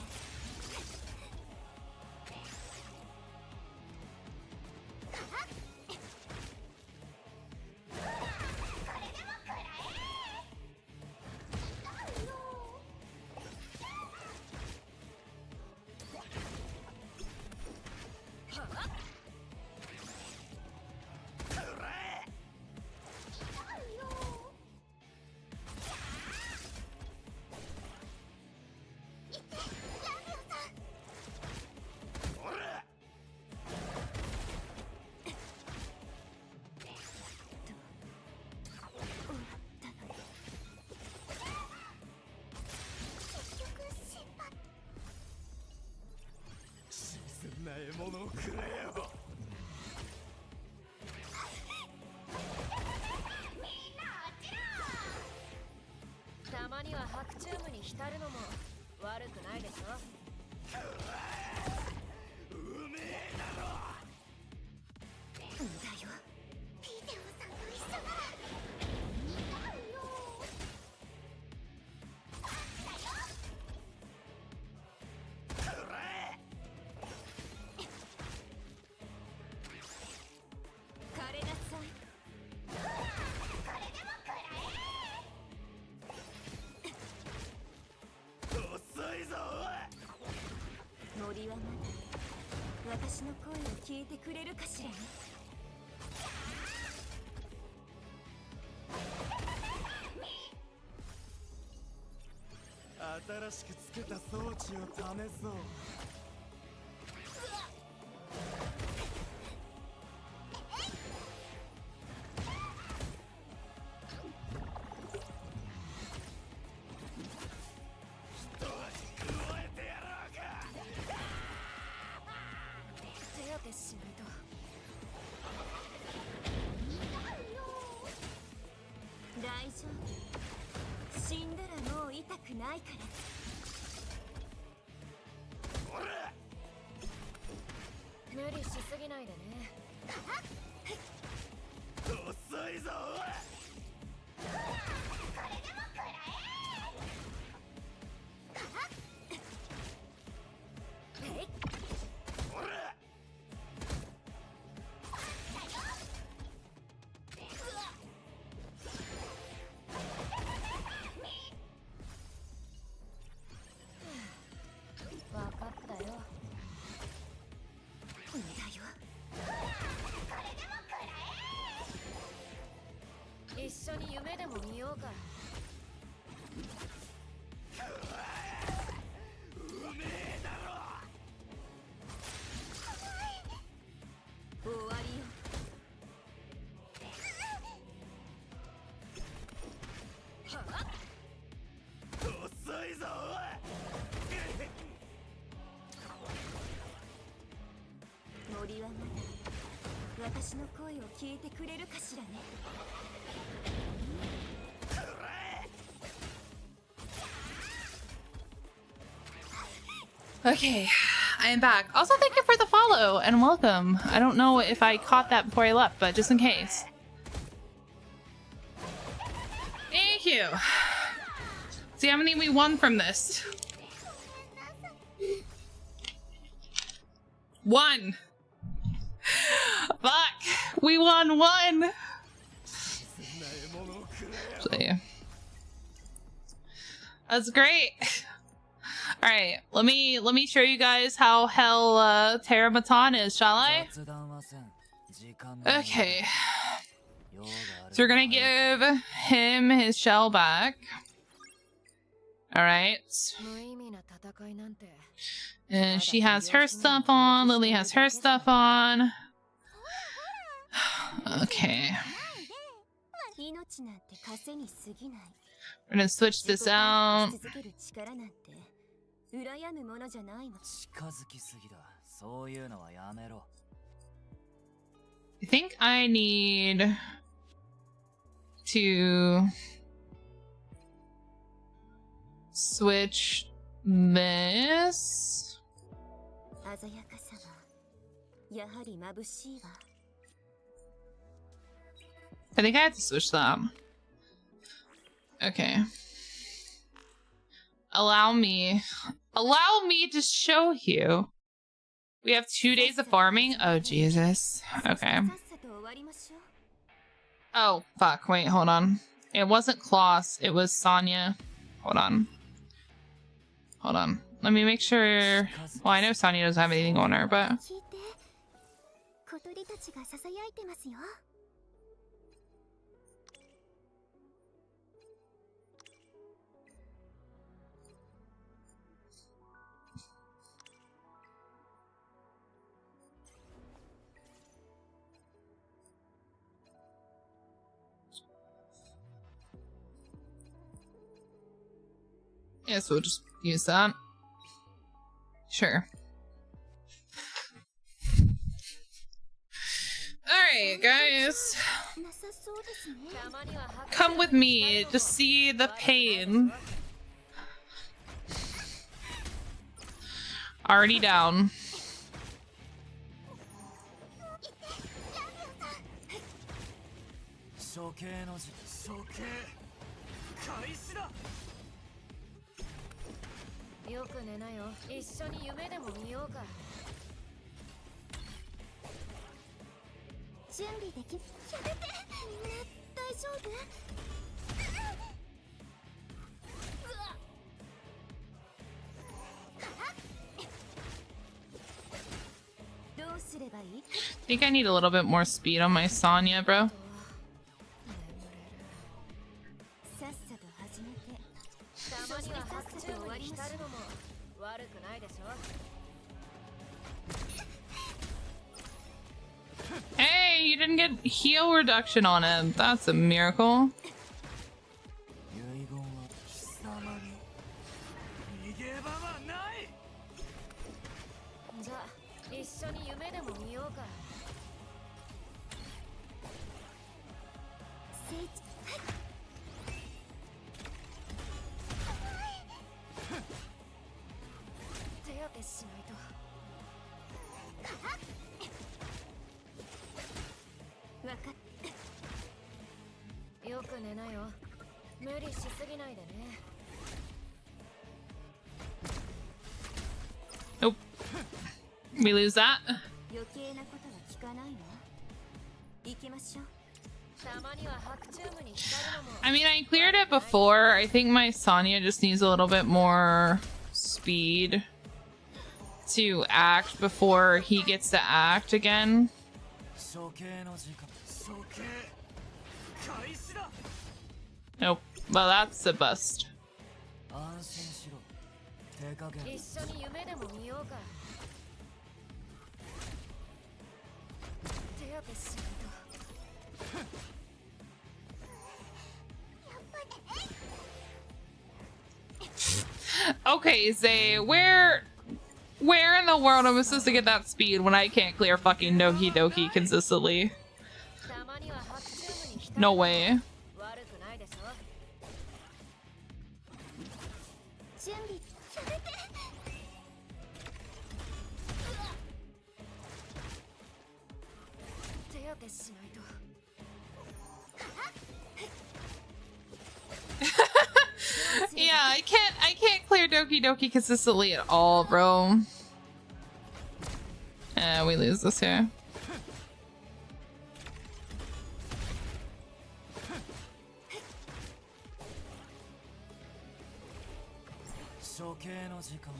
くらえ。ほら。結局失敗。新鮮な獲物をくれよ。みんな落ちろ。たまには白チュームに浸るのも悪くないでしょ。うめえだろ。無駄よ。ピーテオさんと一緒なら。痛いよ。あったよ。くらえ。枯れなさい。これでも食らえ。遅いぞおい。森はまだ私の声を聞いてくれるかしらね。新しくつけた装置を試そう。一足加えてやろうか。手当てしないと。大丈夫。死んだらもう痛くないから。ほら。無理しすぎないでね。遅いぞおい。これでも食らえ。えい。ほら。うわっ。も見ようか。終わりよ。遅いぞ森はまだ私の声を聞いてくれるかしらね。Okay, I am back. Also, thank you for the follow and welcome. I don't know if I caught that before I left, but just in case. Thank you. See how many we won from this. 1. Fuck. We won 1. So, yeah. That's great. All right, let me show you guys how hell Terramatan is, shall I? Okay. So we're gonna give him his shell back. All right. And she has her stuff on. Lily has her stuff on. Okay. We're gonna switch this out. 羨むものじゃないもん。近づきすぎだ。そういうのはやめろ。I think I need to switch this. 鮮やかさはやはり眩しいわ。I think I have to switch that. Okay. Allow me to show you. We have 2 days of farming. Oh, Jesus. Okay. Oh, fuck. Wait, hold on. It wasn't Klaus. It was Sonya. Hold on. Hold on. Let me make sure. Well, I know Sonya doesn't have anything on her, but... Yes, we'll just use that. Sure. Alright, guys. Come with me to see the pain. Already down. I think I need a little bit more speed on my Sonya, bro. Hey, you didn't get heal reduction on him. That's a miracle. Nope. We lose that. I mean, I cleared it before. I think my Sonya just needs a little bit more speed to act before he gets to act again. Nope. Well, that's a bust. 安心しろ。手加減。一緒に夢でも見ようか。手当てしないと。 Okay, Zay, where in the world am I supposed to get that speed when I can't clear fucking Doki Doki consistently? たまには白チームに浸る No way. 悪くないでしょ。準備されて。手当てしないと。 Yeah, I can't clear Doki Doki consistently at all, bro. We lose this here. 処刑の時間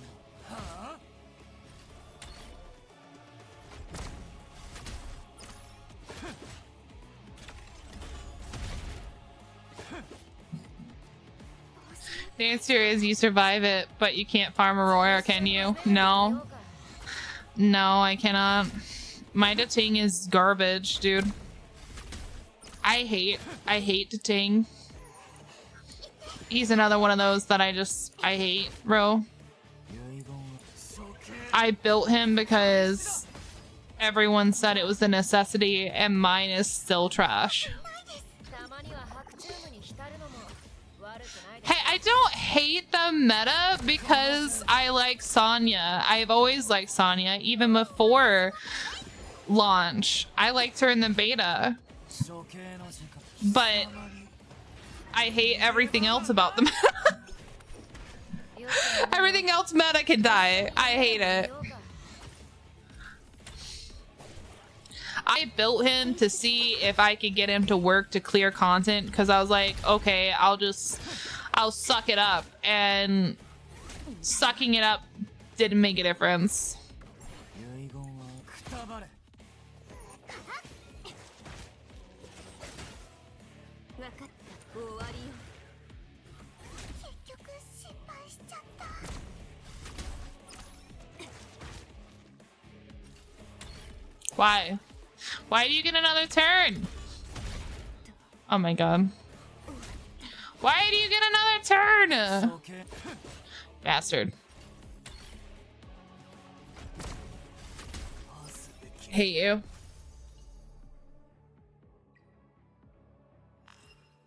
だ。はあ。 The answer is you survive it, but you can't farm Aurora, can you? No. No, I cannot. My Ting is garbage, dude. I hate Ting. He's another one of those that I hate, bro. I built him because everyone said it was a necessity, and mine is still trash. たまには白チームに浸るのも悪くないでしょ。 Hey, I don't hate the meta because I like Sonya. I've always liked Sonya, even before launch. I liked her in the beta. 処刑の時間。 But I hate everything else about the meta. Everything else meta can die. I hate it. I built him to see if I could get him to work to clear content because I was like, okay, I'll suck it up, and sucking it up didn't make a difference. 遺言はくたばれ。 わかった。終わりよ。結局失敗しちゃった。 Why? Why do you get another turn? Oh my god. Why do you get another turn? 処刑。 Bastard. Hate you.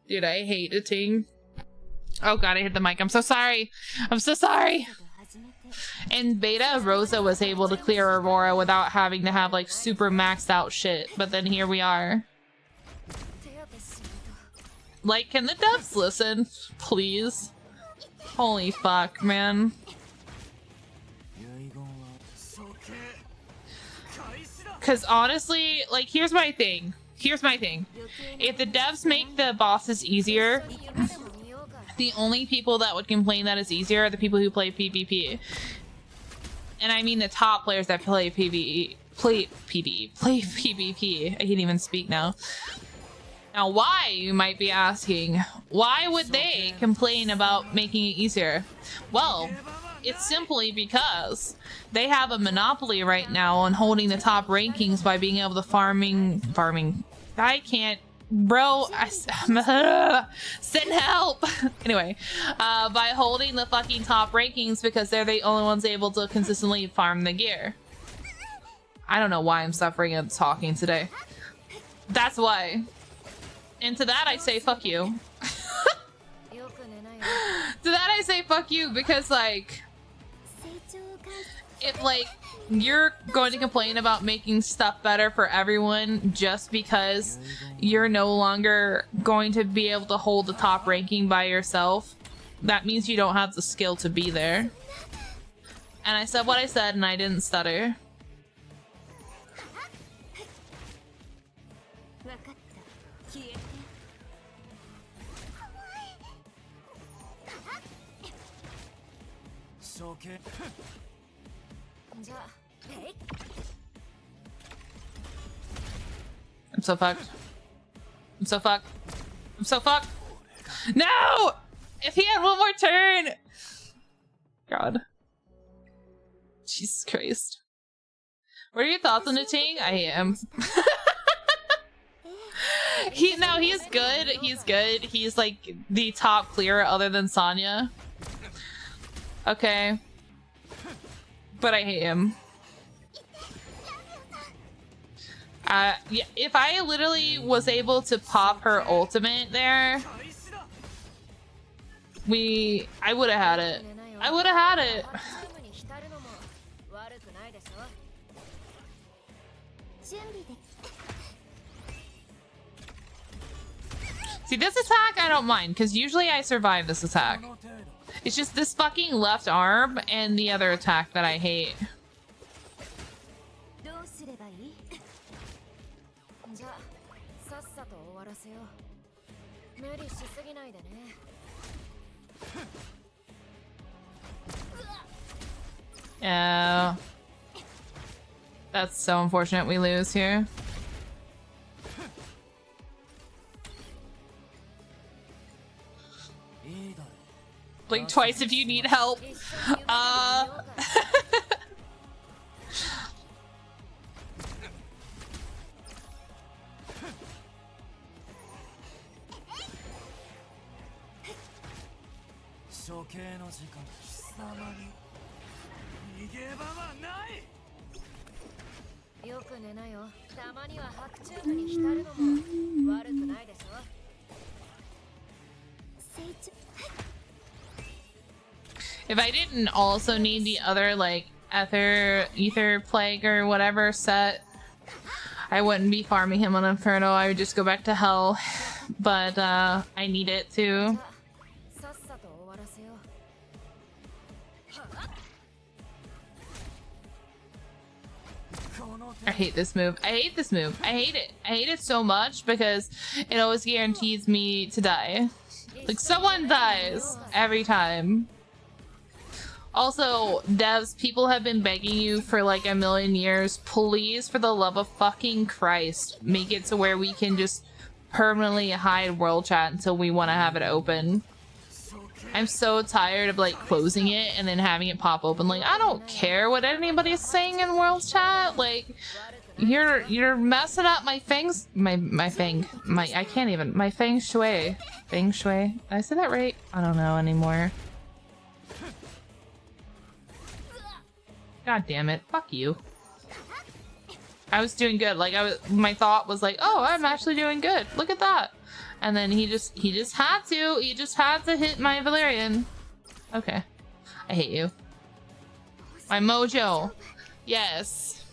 Dude, I hate the Ting. Oh god, I hit the mic. I'm so sorry. I'm so sorry. In beta, Rosa was able to clear Aurora without having to have like super maxed out shit. But then here we are. 手当てしないと。 Like, can the devs listen? Please. Holy fuck, man. 遺言は処刑。開始だ。 Because honestly, like, here's my thing. Here's my thing. If the devs make the bosses easier, 夢でも見ようか。 the only people that would complain that it's easier are the people who play PvP. And I mean the top players that play PvE. Play PvP. I can't even speak now. Now, why, you might be asking? Why would they complain about making it easier? Well, it's simply because they have a monopoly right now on holding the top rankings by being able to farming. I can't, bro. Send help. Anyway, by holding the fucking top rankings because they're the only ones able to consistently farm the gear. I don't know why I'm suffering and talking today. That's why. And to that I say fuck you. よく寝ないよ。 To that I say fuck you because like, 成長が if like you're going to complain about making stuff better for everyone just because you're no longer going to be able to hold the top ranking by yourself, that means you don't have the skill to be there. And I said what I said and I didn't stutter. わかった。消えて。処刑。じゃあ、えい。 I'm so fucked. I'm so fucked. I'm so fucked. No! If he had one more turn! God. Jesus Christ. What are your thoughts on the Ting? I am. He's good. He's good. He's like the top clearer other than Sonya. Okay. But I hate him. Yeah, if I literally was able to pop her ultimate there, I would have had it. I would have had it. See, this attack I don't mind, because usually I survive this attack. It's just this fucking left arm and the other attack that I hate. Yeah. That's so unfortunate we lose here. Blink twice if you need help. If I didn't also need the other, like, ether plague or whatever set, I wouldn't be farming him on Inferno. I would just go back to hell. But, I need it too. I hate this move. I hate this move. I hate it. I hate it so much because it always guarantees me to die. Like, someone dies every time. Also, devs, people have been begging you for like a million years. Please, for the love of fucking Christ, make it to where we can just permanently hide world chat until we want to have it open. I'm so tired of like closing it and then having it pop open. Like, I don't care what anybody's saying in world chat. Like, you're messing up my fangs. My I can't even. My feng shui. Feng shui. Did I say that right? I don't know anymore. God damn it. Fuck you. I was doing good. Like, my thought was like, oh, I'm actually doing good. Look at that. And then he just had to. He just had to hit my Valerian. Okay. I hate you. My mojo. Yes.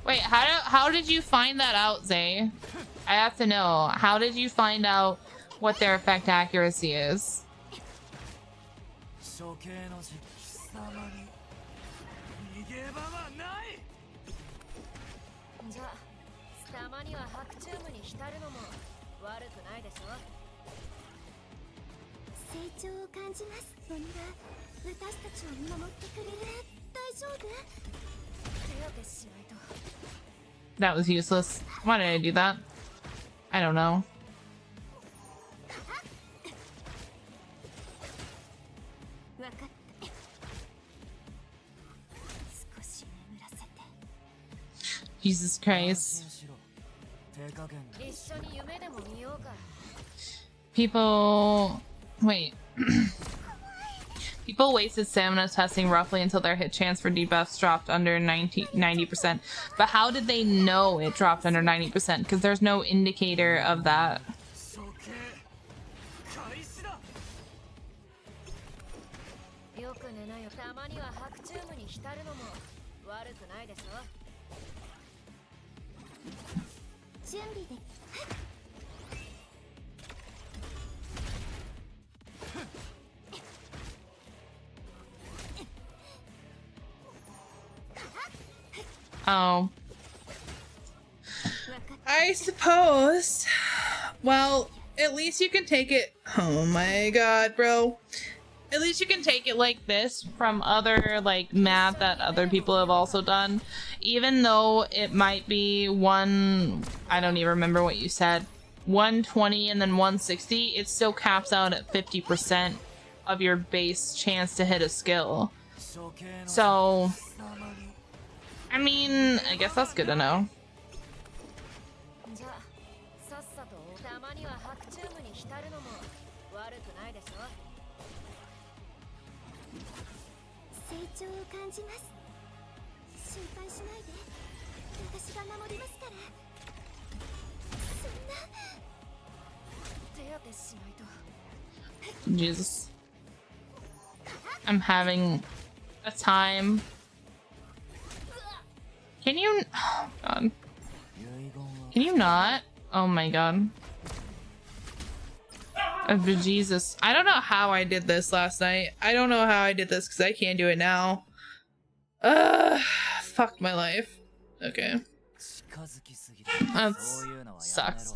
Wait, how did you find that out, Zay? I have to know. How did you find out what their effect accuracy is? That was useless. Why did I do that? I don't know. Jesus Christ. People... Wait. People wasted stamina testing roughly until their hit chance for debuffs dropped under 90%. But how did they know it dropped under 90%? Because there's no indicator of that. Oh. I suppose. Well, at least you can take it. Oh my god, bro. At least you can take it like this from other like math that other people have also done. Even though it might be I don't even remember what you said, 120 and then 160, it still caps out at 50% of your base chance to hit a skill. So, I mean, I guess that's good to know. じゃあさっさとたまには白チュームに浸るのも悪くないでしょ。成長を感じます。心配しないで。私が守りますから。そんな。手当てしないと。 Jesus. I'm having a time. Can you? Oh, God. Can you not? Oh my God. But Jesus. I don't know how I did this last night. I don't know how I did this because I can't do it now. Fuck my life. Okay. That sucks.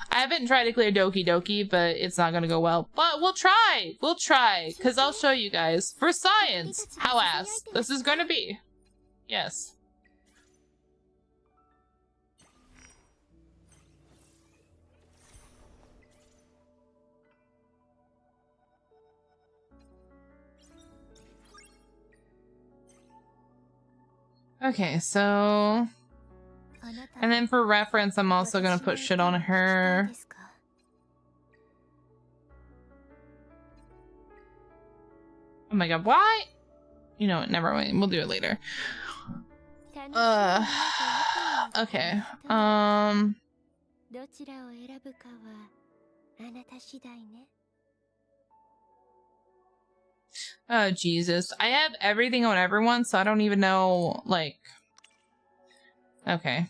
I haven't tried to clear Doki Doki, but it's not gonna go well. But we'll try! We'll try! Because I'll show you guys, for science, how ass this is gonna be. Yes. Okay, so... And then for reference, I'm also gonna put shit on her. Oh my God, why? You know what, never mind, we'll do it later. Okay, どちらを選ぶかはあなた次第ね。 Oh, Jesus. I have everything on everyone, so I don't even know, like... Okay.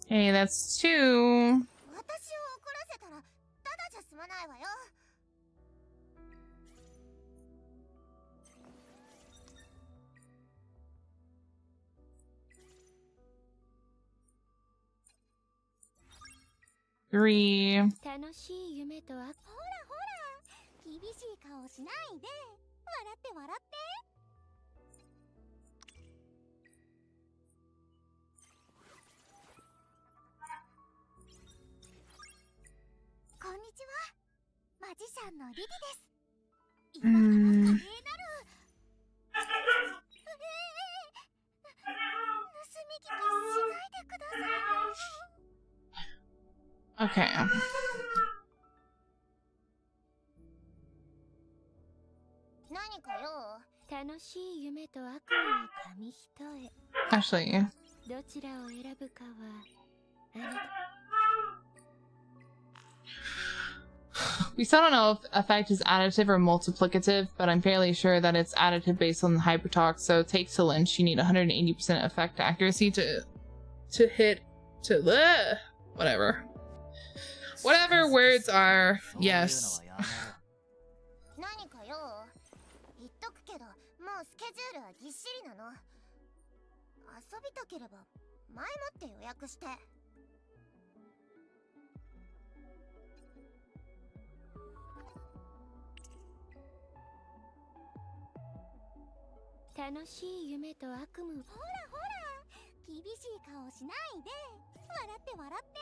Hey, that's 2. 私を怒らせたらただじゃ済まないわよ。3. 楽しい夢とはほらほら厳しい顔しないで笑って笑って。こんにちは。マジシャンのリリです。今から華麗なる。盗み聞きしないでください。Okay. 何かよ。楽しい夢と悪夢は紙一重。 Actually... どちらを選ぶかはあなた。 We still don't know if effect is additive or multiplicative, but I'm fairly sure that it's additive based on the hypertalk, so take to Lynch, you need 180% effect accuracy to hit to whatever. Whatever words are, yes. 何かよ。言っとくけど、もうスケジュールはぎっしりなの。遊びたければ前もって予約して。 楽しい夢と悪夢。ほらほら厳しい顔しないで笑って笑って。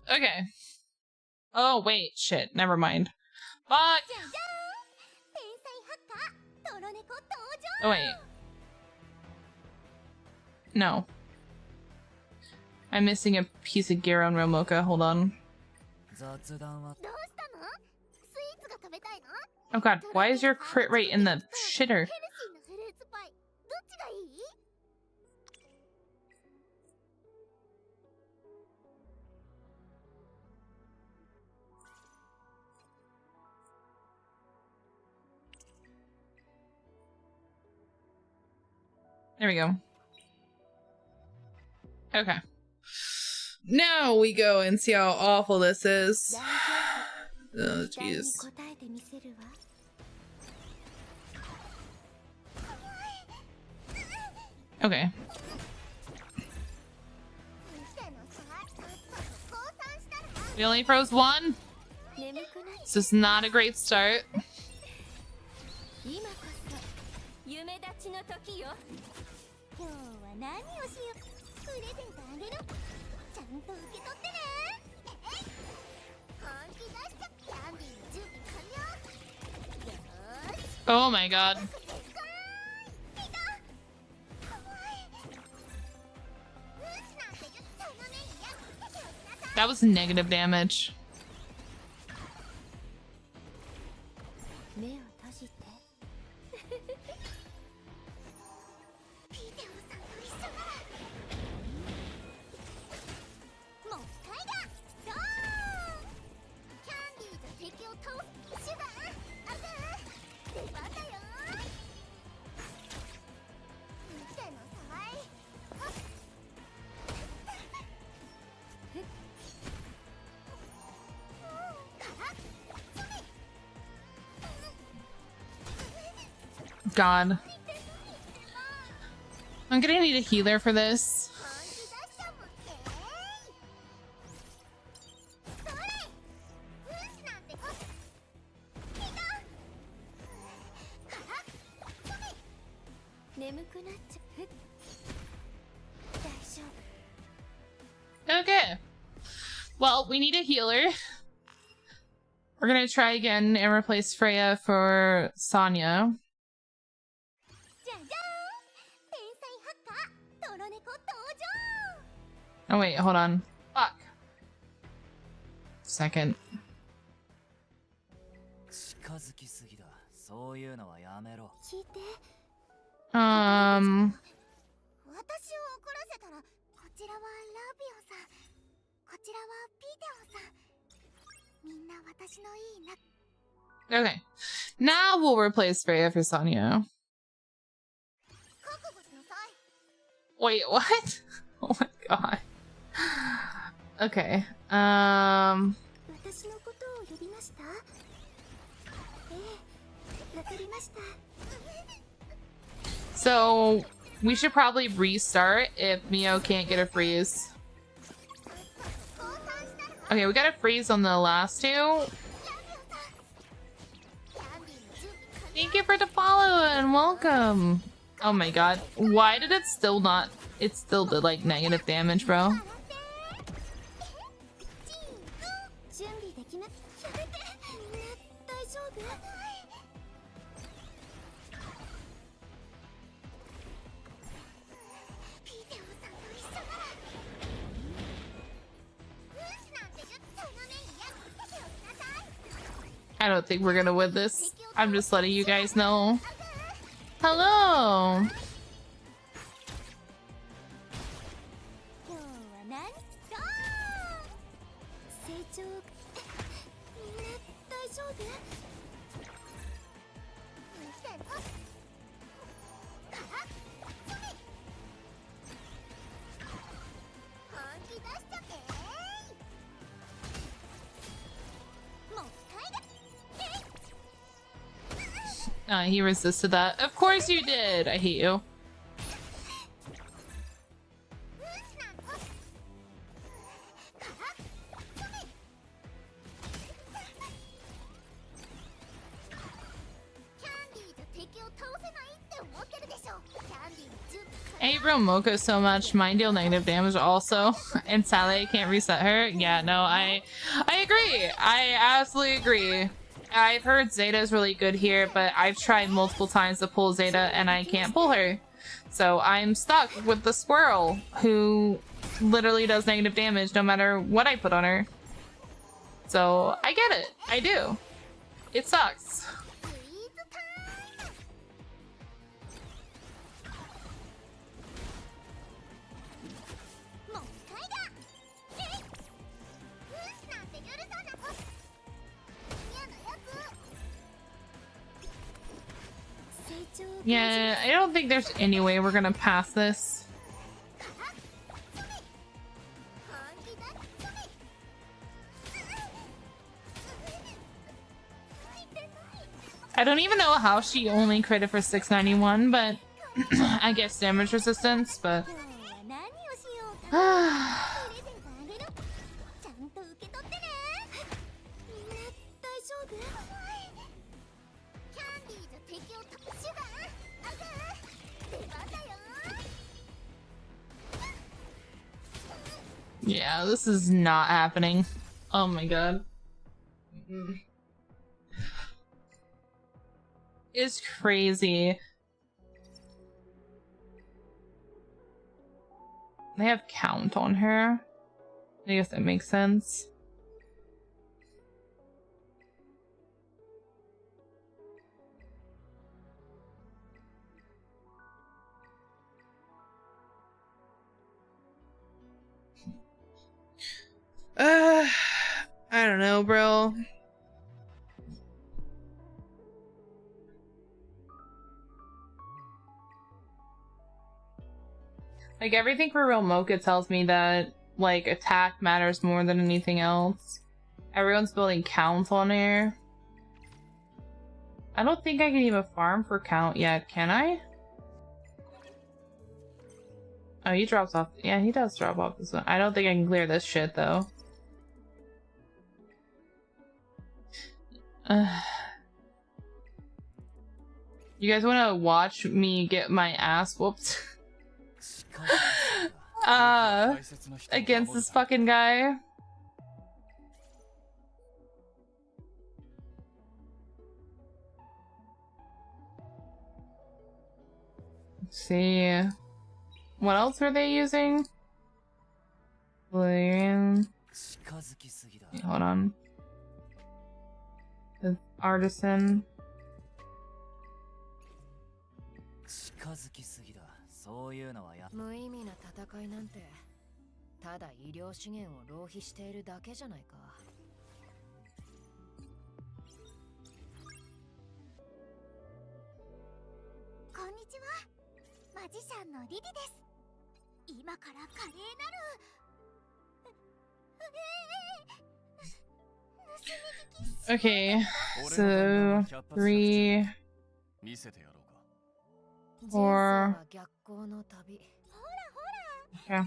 Okay. Oh, wait, shit, never mind. Fuck! Oh, wait. No. I'm missing a piece of gear on Romoka, hold on. Oh god, why is your crit rate in the shitter? There we go. Okay. Now we go and see how awful this is. Oh, 期待に jeez. 応えてみせるわ Okay. We only froze one. 眠くなっ This is not a great start. 今こそ夢立ちの時よ今日は何をしようプレゼントあげるちゃんと受け取ってね本気出しちゃキャンディーの準備完了よーし Oh my god. 見た怖いブースなんて言ったのねいや手をしなさい That was negative damage. 目を閉じてピテオさんと一緒ならもったいだドーンキャンディーと敵を倒す手段あぐー出番だよ見てのさいはっGod. I'm gonna need a healer for this. 本気出しちゃもってそれブースなんてこ見たからそれ眠くなっちゃう大丈夫 Okay. Well, we need a healer. We're gonna try again and replace Freya for Sonya. じゃじゃーん天才ハッカートロネコ登場 Oh wait, hold on. Fuck. Second. 近づきすぎだ。そういうのはやめろ。聞いて Um. 私を怒らせたらこちらはラビオさんこちらはピテオさんみんな私のいいな Okay. Now we'll replace Freya for Sonya. 覚悟しなさい Wait, what? Oh my god. Okay. 私のことを呼びましたええわかりました So we should probably restart if Mio can't get a freeze. Okay, we got a freeze on the last two. Thank you for the follow and welcome. Oh my god. Why did it still not... It still did like negative damage, bro. 準備できまやめてみんな大丈夫ピテオさんと一緒ならブースなんて言ったのねいや手をしなさい I don't think we're gonna win this. I'm just letting you guys know. Hello! 今日は何ドーン成長みんな大丈夫見てろからそれ本気出しちゃってもったいだHe resisted that. Of course you did! I hate you. ブースなんとからそれキャンディーじゃ敵を倒せないって思ってるでしょキャンディーの準備 I hate Romoko so much. Mine deal negative damage also. And Sally can't reset her. Yeah, no, I agree. I absolutely agree. I've heard Zeta's really good here, but I've tried multiple times to pull Zeta and I can't pull her. So I'm stuck with the squirrel who literally does negative damage no matter what I put on her. So I get it. I do. It sucks. スイーツタイムもったいだえいブースなんて許さない嫌なやつ成長 Yeah, I don't think there's any way we're gonna pass this. I don't even know how she only critted for 691, but I guess damage resistance, but 今日は何をしようかな。プレゼントあげる。ちゃんと受け取ってね。みんな大丈夫？キャンディーズ敵をシュガー。あかん。出番だよ。yeah, this is not happening. Oh my god. It's crazy. They have count on her. I guess that makes sense. I don't know, bro. Like, everything for Real Mocha tells me that, like, attack matters more than anything else. Everyone's building count on her. I don't think I can even farm for count yet, can I? Oh, he drops off. Yeah, he does drop off this one. I don't think I can clear this shit, though. You guys want to watch me get my ass whooped? Against this fucking guy? Let's see. What else are they using? Valerian. Wait, hold on. The artisan. 近づきすぎだ。そういうのはや。無意味な戦いなんてただ医療資源を浪費しているだけじゃないか。こんにちは。マジシャンのリリです。今から華麗なる。Okay, so 3, 見せてやろうか。 4. 逆行の旅。 Okay.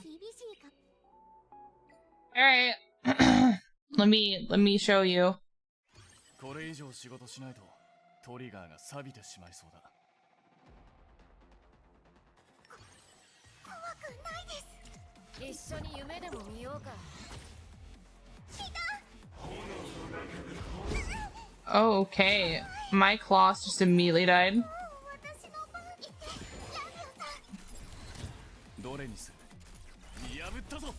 Alright. let me show you. これ以上仕事しないとトリガーが錆びてしまいそうだ。怖くないです。一緒に夢でも見ようか。 Oh, okay. My claws just immediately died. どれにする？見破ったぞ。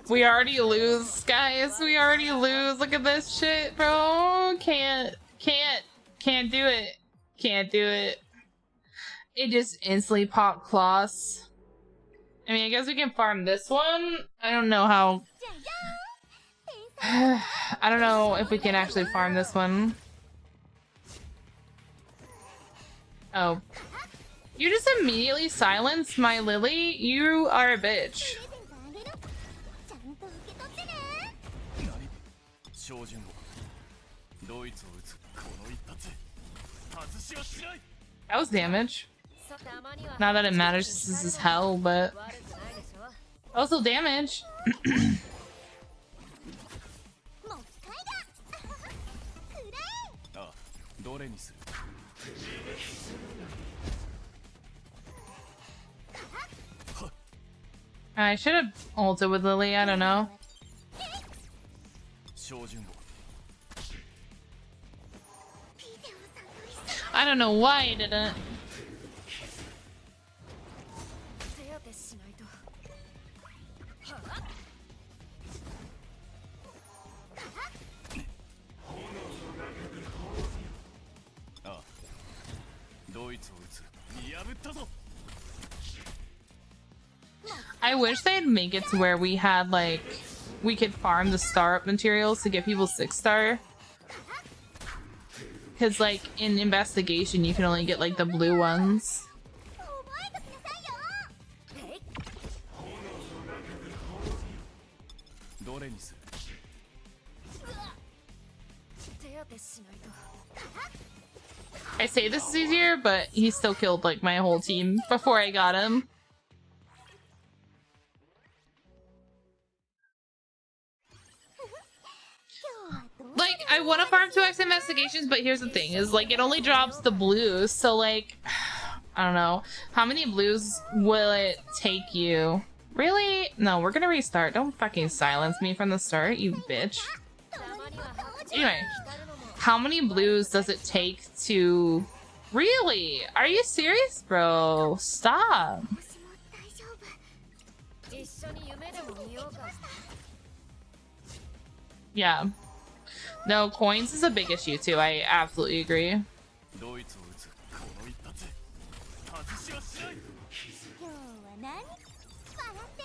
We already lose, guys. We already lose. Look at this shit, bro. Can't do it. Can't do it. It just instantly popped claws. I mean, I guess we can farm this one. I don't know how. I don't know if we can actually farm this one. Oh. You just immediately silenced my Lily? You are a bitch. 照準をドイツを撃つこの一発外しはしない。 That was damage. Not that it matters, this is hell, but also damage. I should have ulted with Lily, I don't know. I don't know why I didn't. I wish they'd make it to where we had, like, we could farm the star up materials to get people 6-star. Because, like, in investigation, you can only get, like, the blue ones. 覚えときなさいよ。えいどれにする？手当てしないと I say this is easier, but he still killed, like, my whole team before I got him. Like, I want to farm 2x investigations, but here's the thing, is, like, it only drops the blues, so, like, I don't know. How many blues will it take you? Really? No, we're gonna restart. Don't fucking silence me from the start, you bitch. たまには白昼 Anyway, に浸るのも how many blues does it take to... Really? Are you serious, bro? Stop. 私も大丈夫。一緒に夢でも見ようか Yeah. No, coins is a big issue too. I absolutely agree. ドイツを撃つこの一発。外しはしない。今日は何？笑って。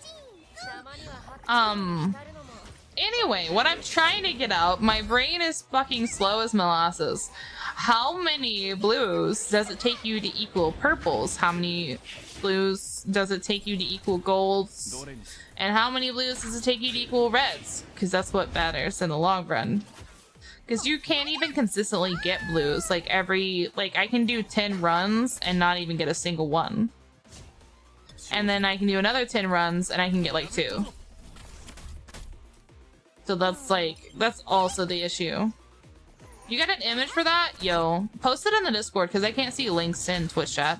チーズ。たまには白昼に浸るのも Anyway, what I'm trying to get out, my brain is fucking slow as molasses. How many blues does it take you to equal purples? How many blues does it take you to equal golds? どれにする？ And how many blues does it take you to equal reds? Because that's what matters in the long run. Because you can't even consistently get blues. Like I can do 10 runs and not even get a single one. And then I can do another 10 runs and I can get like 2. So that's also the issue. You got an image for that? Yo, post it in the Discord because I can't see links in Twitch chat.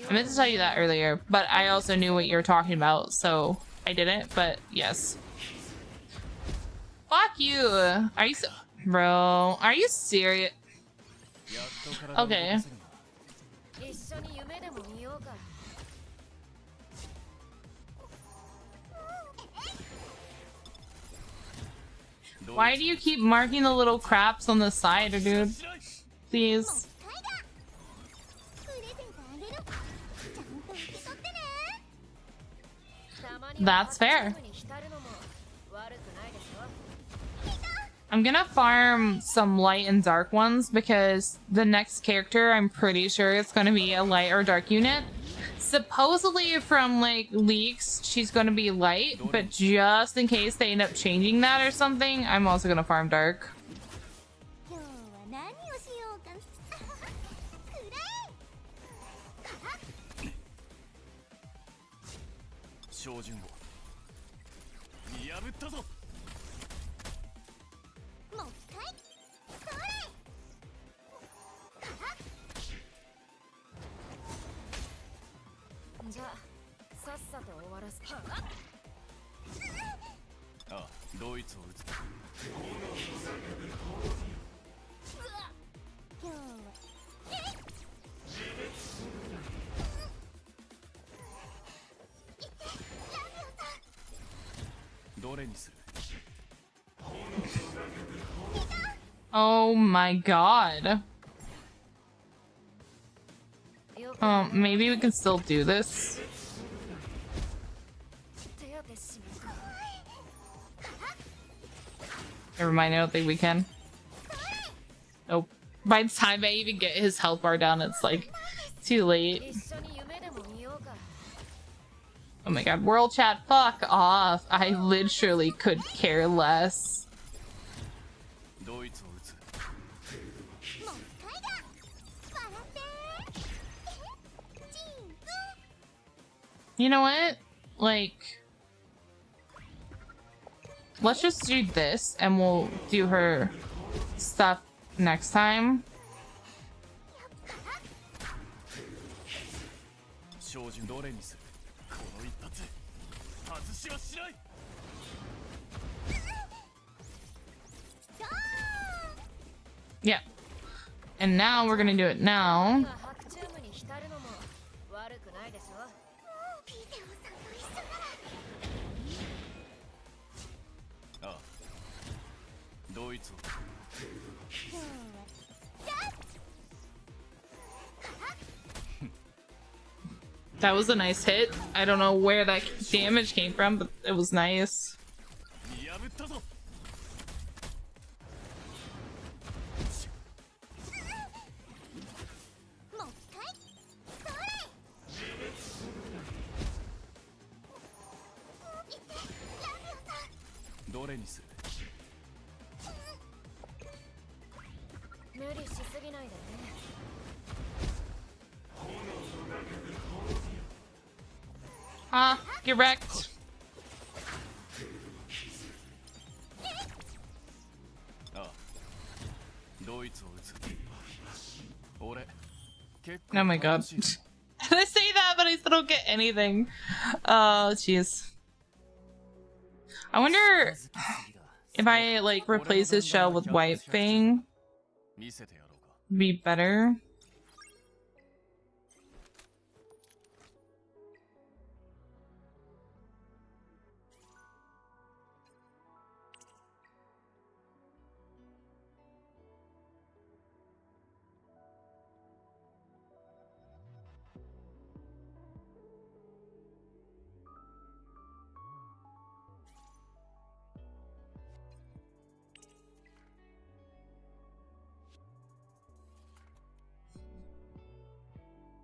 I meant to tell you that earlier, but I also knew what you were talking about, so I didn't, but yes. Fuck you! Are you bro, are you serious? やっと体を動かせるな。 一緒に夢でも見ようか Why do you keep marking the little craps on the side, dude? Please. プレゼントあげる。ちゃんと受け取ってね。たまには That's fair. 白昼に浸るのも悪くないでしょ I'm gonna farm some light and dark ones because the next character, I'm pretty sure it's gonna be a light or dark unit. Supposedly from like leaks, she's gonna be light, but just in case they end up changing that or something, I'm also gonna farm dark. 今日は何をしようか。くれ。照準を見破ったぞ。もう一回。それ。じゃあさっさと終わらすかああ、ドイツを撃つ。今日は。どれにする？ Oh my god. Maybe we can still do this. 手当てしないと Never mind, I don't think we can. Nope. By the time I even get his health bar down, it's like too late. 一緒に夢でも見ようか Oh my god, world chat, fuck off. I literally could care less. ドイツを撃つ。もう一回だ。笑って。チーズ。 You know what? Like, let's just do this and we'll do her stuff next time. 照準どれにする？この一発。外しはしない。 Yeah. And now we're gonna do it now. 今白チュームに浸るのも悪くないでしょピーテオさんと一緒なら。ああ、ドイツを。今日は。That was a nice hit. I don't know where that damage came from, but it was nice. 見破ったぞ。どれにする？無理しすぎないでね。 Get wrecked. ああ、ドイツを撃つ。俺、結 Oh my 構 god. 楽しい。 I say that, but I still don't get anything. Oh, jeez. I wonder if I like replace his shell with White Fang, 見せてやろうか。 be better.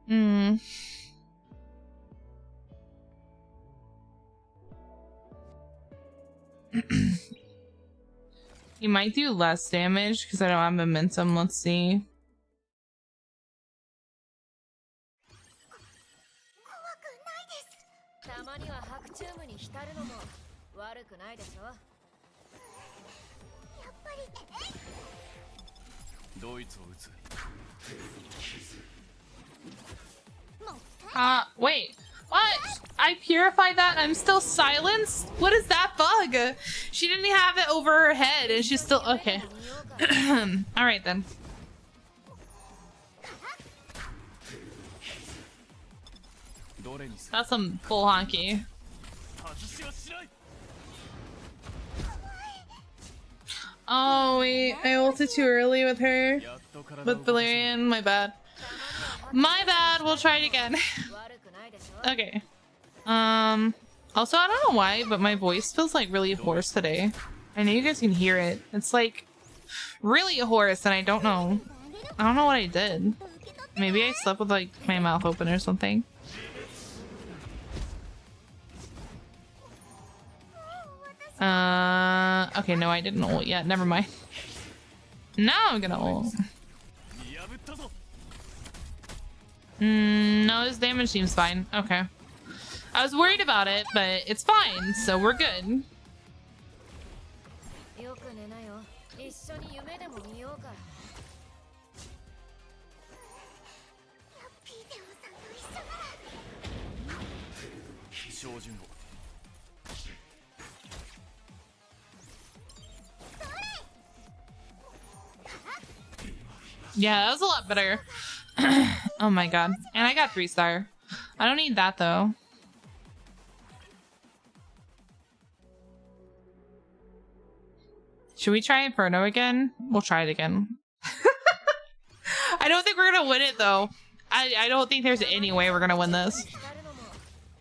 Hmm. He might do less damage because I don't have momentum. Let's see. たまには白チュームに浸るのも悪くないでしょ。やっぱりドイツを撃つ。 Wait. What? I purified that and I'm still silenced? What is that bug? She didn't have it over her head and she's still... Okay. Alright then. どれにする？ That's some full honky. 外しはしない。 Oh wait, I ulted too early with her. やっと体を With Valerian, my bad. My bad, we'll try it again. 悪くないでしょ。 Okay. Also, I don't know why, but my voice feels like really hoarse today. I know you guys can hear it. It's like really hoarse and I don't know. I don't know what I did. Maybe I slept with like my mouth open or something. Okay, no, I didn't ult yet. Never mind. Now I'm gonna ult. 破ったぞ。 No, his damage seems fine. Okay. I was worried about it, but it's fine, so we're good. よく寝なよ。一緒に夢でも見ようか。ピーテオさんと一緒なら照準を。 Yeah, that was a lot better. Oh my god. And I got 3-star. I don't need that though. Should we try Inferno again? We'll try it again. I don't think we're gonna win it though. I don't think there's any way we're gonna win this. 浸るのも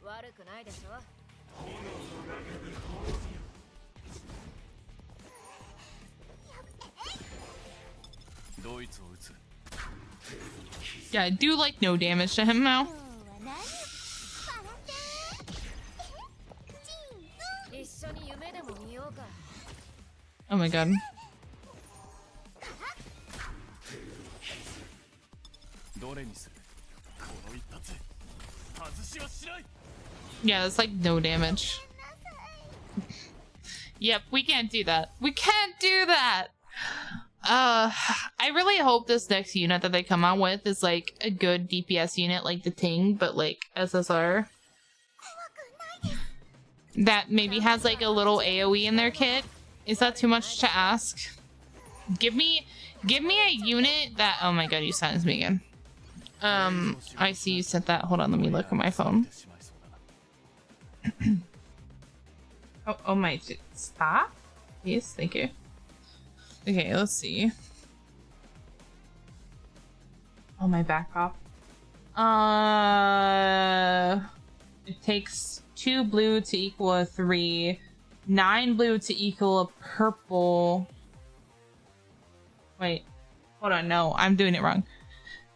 悪くないでしょ。 ドイツを撃つ。 Yeah, I do like no damage to him now. 一緒に夢でも見ようか。 Oh my god. どれにする？この一発。外しはしない。 Yeah, that's like no damage. Yep, we can't do that. We can't do that! I really hope this next unit that they come out with is like a good DPS unit like the Ting, but like SSR. That maybe has like a little AoE in their kit. Is that too much to ask? Give me a unit that... Oh my god, you silenced me again. I see you sent that. Hold on, let me look at my phone. Oh my... Stop? Please, thank you. Okay, let's see. Oh, my back pop. It takes 2 blue to equal a 3, 9 blue to equal a purple. Wait, hold on, no, I'm doing it wrong.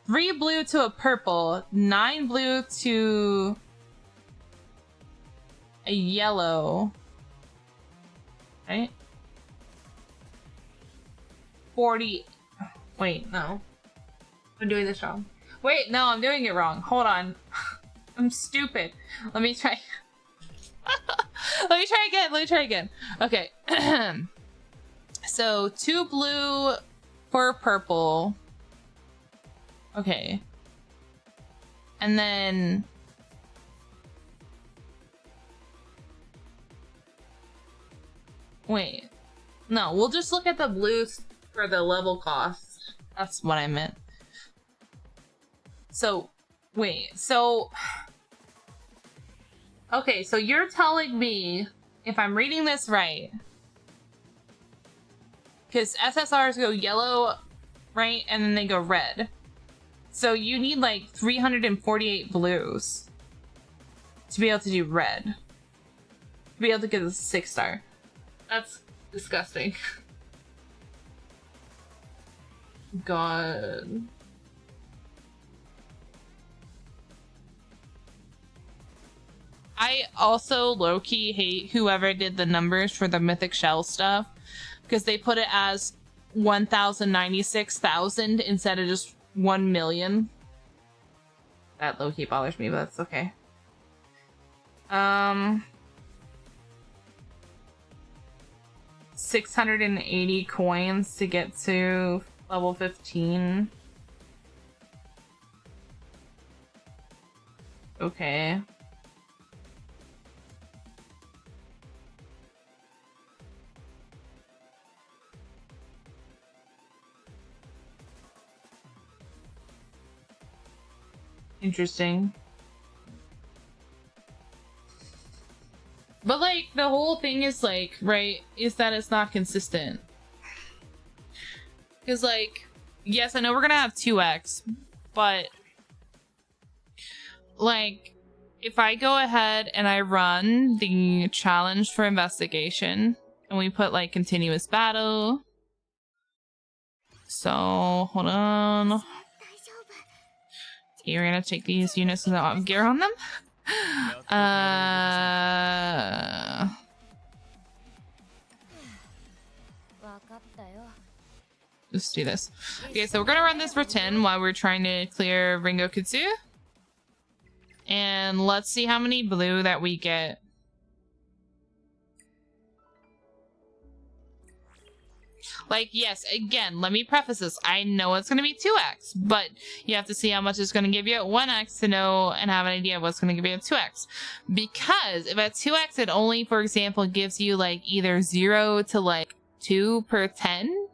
3 blue to a purple, 9 blue to a yellow. Right? 40. Wait, no. I'm doing this wrong. Wait, no, I'm doing it wrong. Hold on. I'm stupid. Let me try. Let me try again. Okay. So 2 blue, 4 purple. Okay. And then wait. No, we'll just look at the blues for the level cost. That's what I meant. So, wait. So okay, so you're telling me, if I'm reading this right, because SSRs go yellow, right? And then they go red. So you need like 348 blues to be able to do red. To be able to get a 6-star. That's disgusting. God. I also low-key hate whoever did the numbers for the mythic shell stuff, because they put it as 1,096,000 instead of just 1 million. That low-key bothers me, but that's okay. 680 coins to get to level 15. Okay. Interesting. But like the whole thing is like, right, is that it's not consistent. Because like, yes, I know we're gonna have 2x, but like if I go ahead and I run the challenge for investigation and we put like continuous battle. So hold on. You're gonna take these units without gear on them. Let's do this. Okay, so we're gonna run this for 10 while we're trying to clear Ringo Kutsu. And let's see how many blue that we get. Like, yes, again, let me preface this. I know it's going to be 2x, but you have to see how much it's going to give you at 1x to know and have an idea of what's going to give you at 2x. Because if at 2x, it only, for example, gives you, like, either 0 to, like, 2 per 10,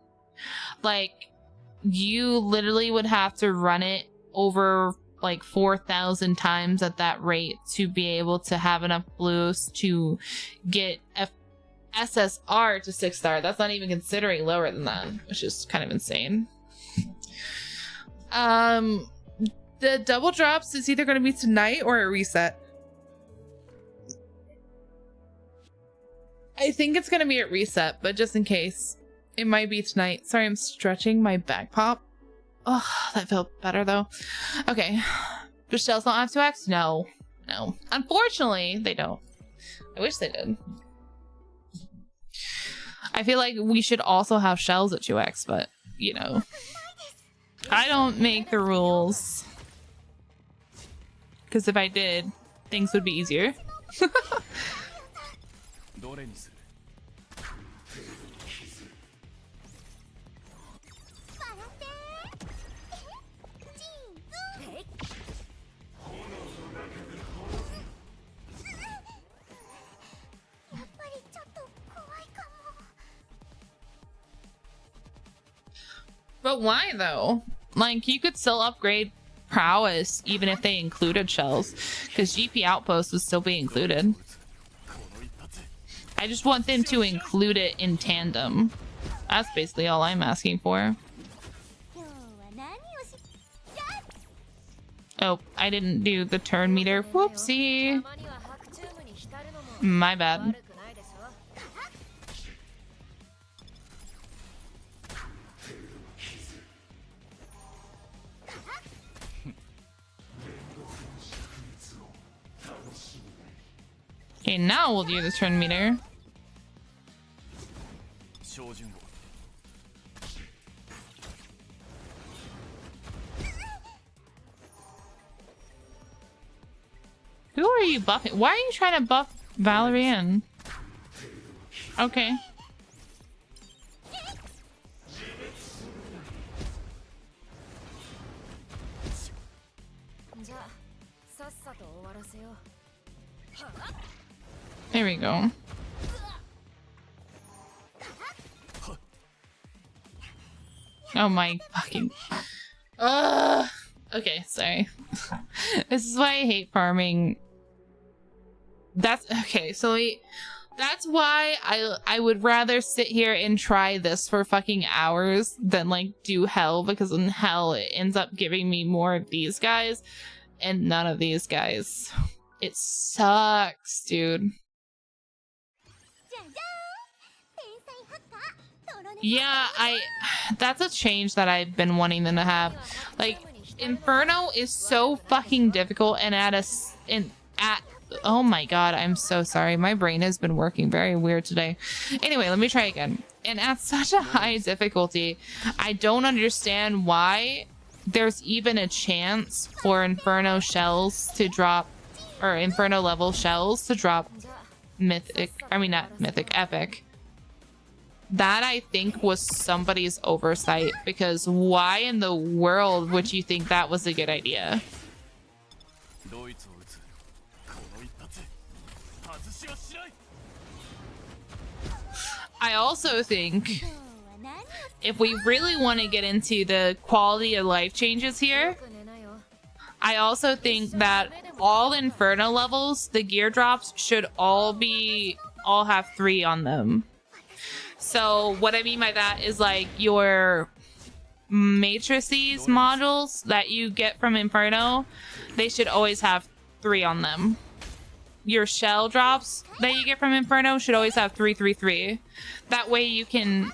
like, you literally would have to run it over, like, 4,000 times at that rate to be able to have enough blues to get a SSR to 6-star. That's not even considering lower than that, which is kind of insane. The double drops is either going to be tonight or a reset. I think it's going to be at reset, but just in case, it might be tonight. Sorry, I'm stretching my back pop. Oh, that felt better though. Okay. Do shells not have 2x? No. No. Unfortunately, they don't. I wish they did. I feel like we should also have shells at 2x, but, you know. I don't make the rules. Because if I did, things would be easier. But why though? Like, you could still upgrade prowess even if they included shells, because GP Outpost would still be included. I just want them to include it in tandem. That's basically all I'm asking for. Oh, I didn't do the turn meter. Whoopsie. My bad. Okay, now we'll do the turn meter. 照準を。 Who are you buffing? Why are you trying to buff Valerian? Okay. じゃあさっさと終わらせよう。 There we go. Oh my fucking. Okay, sorry. This is why I hate farming. That's okay. So that's why I would rather sit here and try this for fucking hours than like do hell, because in hell it ends up giving me more of these guys and none of these guys. It sucks, dude. Yeah, that's a change that I've been wanting them to have. Like, Inferno is so fucking difficult, and oh my god, I'm so sorry. My brain has been working very weird today. Anyway, let me try again. And at such a high difficulty, I don't understand why there's even a chance for Inferno shells to drop, or Inferno level shells to drop mythic, I mean not mythic, epic. That, I think, was somebody's oversight, because why in the world would you think that was a good idea? I also think if we really want to get into the quality of life changes here, I also think that all Inferno levels, the gear drops should all have 3 on them. So what I mean by that is like your matrices modules that you get from Inferno, they should always have 3 on them. Your shell drops that you get from Inferno should always have 3, 3, 3. That way you can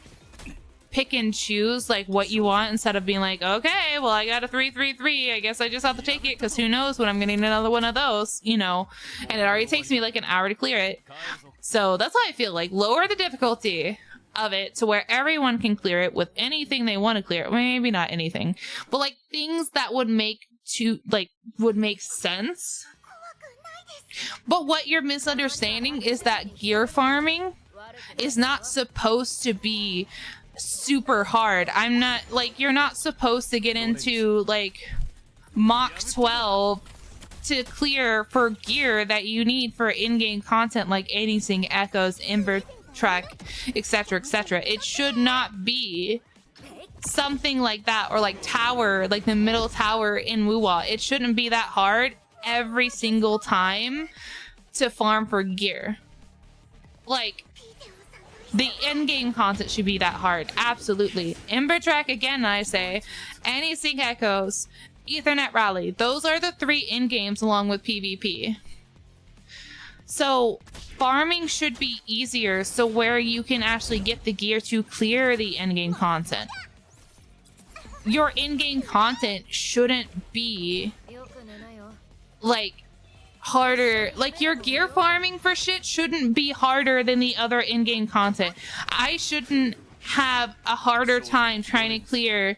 pick and choose like what you want instead of being like, okay, well I got a 3, 3, 3. I guess I just have to take it because who knows when I'm getting another one of those, you know? And it already takes me like an hour to clear it. So that's how I feel. Like, lower the difficulty of it to where everyone can clear it with anything they want to clear. Well, maybe not anything, but like things that would make sense. But what you're misunderstanding is that gear farming is not supposed to be super hard. I'm not like, you're not supposed to get into like Mach 12 to clear for gear that you need for in-game content like anything, echoes, Ember track, etc, etc. It should not be something like that, or like tower, like the middle tower in Wuwa. It shouldn't be that hard every single time to farm for gear. Like, the in-game content should be that hard. Absolutely. Ember track, again, I say, any-sync echoes, Ethernet rally. Those are the 3 in-games along with PvP. So farming should be easier, so where you can actually get the gear to clear the in-game content. Your in-game content shouldn't be like harder, like your gear farming for shit shouldn't be harder than the other in-game content. I shouldn't have a harder time trying to clear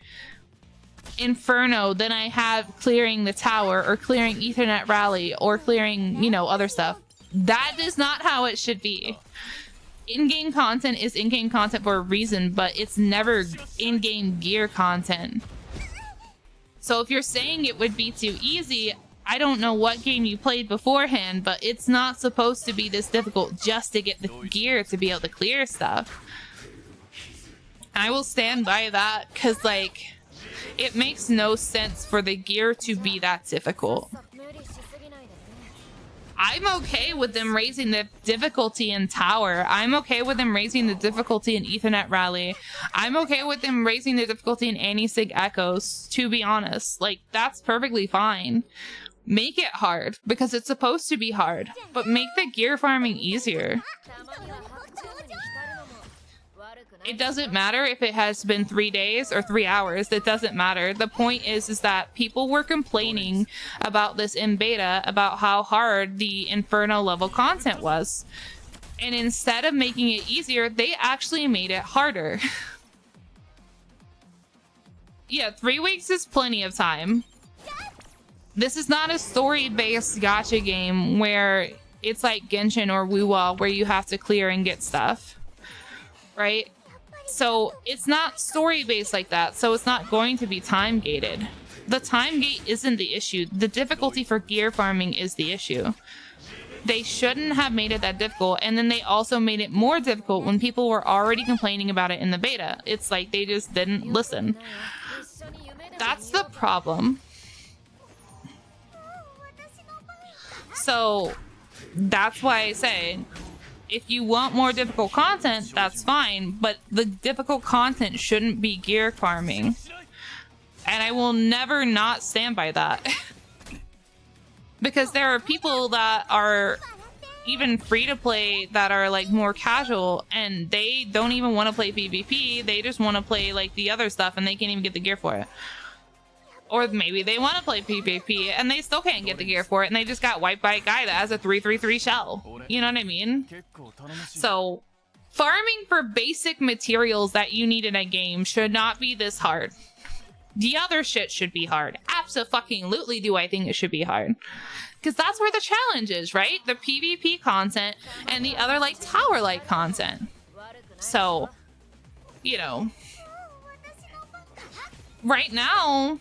Inferno than I have clearing the tower or clearing Ethernet rally or clearing, you know, other stuff. That is not how it should be. In-game content is in-game content for a reason, but it's never in-game gear content. So if you're saying it would be too easy, I don't know what game you played beforehand, but it's not supposed to be this difficult just to get the gear to be able to clear stuff. I will stand by that, because like, it makes no sense for the gear to be that difficult. I'm okay with them raising the difficulty in tower. I'm okay with them raising the difficulty in Ethernet rally. I'm okay with them raising the difficulty in anti-sig echoes, to be honest. Like, that's perfectly fine. Make it hard, because it's supposed to be hard, but make the gear farming easier. It doesn't matter if it has been 3 days or 3 hours. It doesn't matter. The point is that people were complaining about this in beta, about how hard the Inferno level content was. And instead of making it easier, they actually made it harder. Yeah, 3 weeks is plenty of time. This is not a story-based gacha game where it's like Genshin or Wuwa where you have to clear and get stuff, right? So it's not story-based like that, so it's not going to be time-gated. The time gate isn't the issue. The difficulty for gear farming is the issue. They shouldn't have made it that difficult, and then they also made it more difficult when people were already complaining about it in the beta. It's like they just didn't listen. That's the problem. So that's why I say, if you want more difficult content, that's fine, but the difficult content shouldn't be gear farming. And I will never not stand by that. Because there are people that are even free to play that are like more casual, and they don't even want to play PvP. They just want to play like the other stuff, and they can't even get the gear for it. Or maybe they want to play PvP and they still can't get the gear for it, and they just got wiped by a guy that has a 333 shell. You know what I mean? So farming for basic materials that you need in a game should not be this hard. The other shit should be hard. Abso-fucking-lutely do I think it should be hard. Because that's where the challenge is, right? The PvP content and the other like tower-like content. So, you know, right now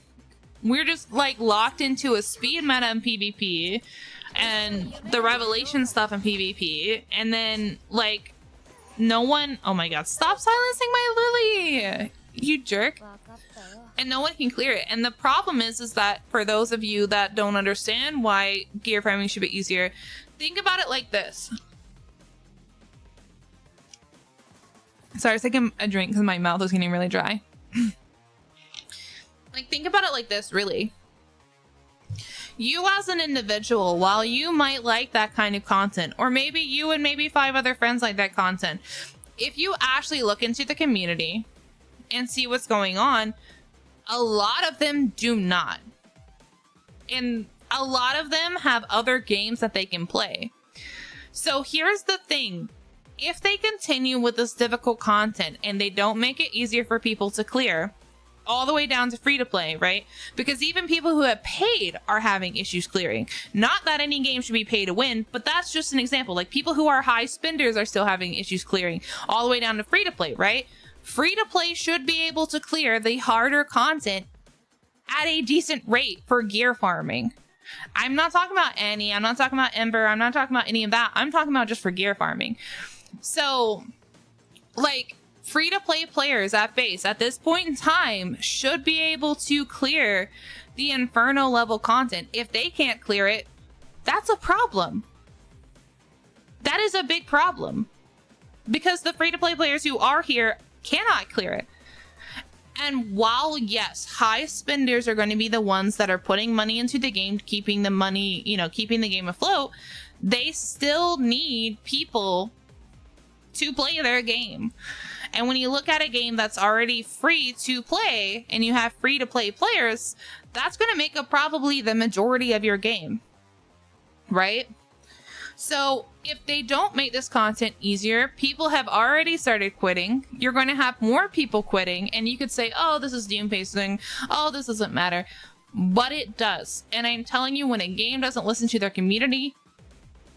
we're just like locked into a speed meta in PvP and the revelation stuff in PvP, and then like no one, oh my god, stop silencing my Lily, you jerk. And no one can clear it. And the problem is that for those of you that don't understand why gear farming should be easier, think about it like this. Sorry, I was taking a drink because my mouth was getting really dry. Like, think about it like this, really. You as an individual, while you might like that kind of content, or maybe you and maybe 5 other friends like that content, if you actually look into the community and see what's going on, a lot of them do not. And a lot of them have other games that they can play. So here's the thing. If they continue with this difficult content and they don't make it easier for people to clear, all the way down to free to play, right? Because even people who have paid are having issues clearing. Not that any game should be pay to win, but that's just an example. Like, people who are high spenders are still having issues clearing, all the way down to free to play, right? Free to play should be able to clear the harder content at a decent rate for gear farming. I'm not talking about Annie, I'm not talking about Ember, I'm not talking about any of that. I'm talking about just for gear farming. So, like, free-to-play players at base at this point in time should be able to clear the Inferno level content. If they can't clear it, that's a problem. That is a big problem. Because the free-to-play players who are here cannot clear it. And while, yes, high spenders are going to be the ones that are putting money into the game, keeping the money, you know, keeping the game afloat, they still need people to play their game. And when you look at a game that's already free to play and you have free to play players, that's going to make up probably the majority of your game, right? So if they don't make this content easier, people have already started quitting. You're going to have more people quitting, and you could say, oh, this is doom pacing. Oh, this doesn't matter. But it does. And I'm telling you, when a game doesn't listen to their community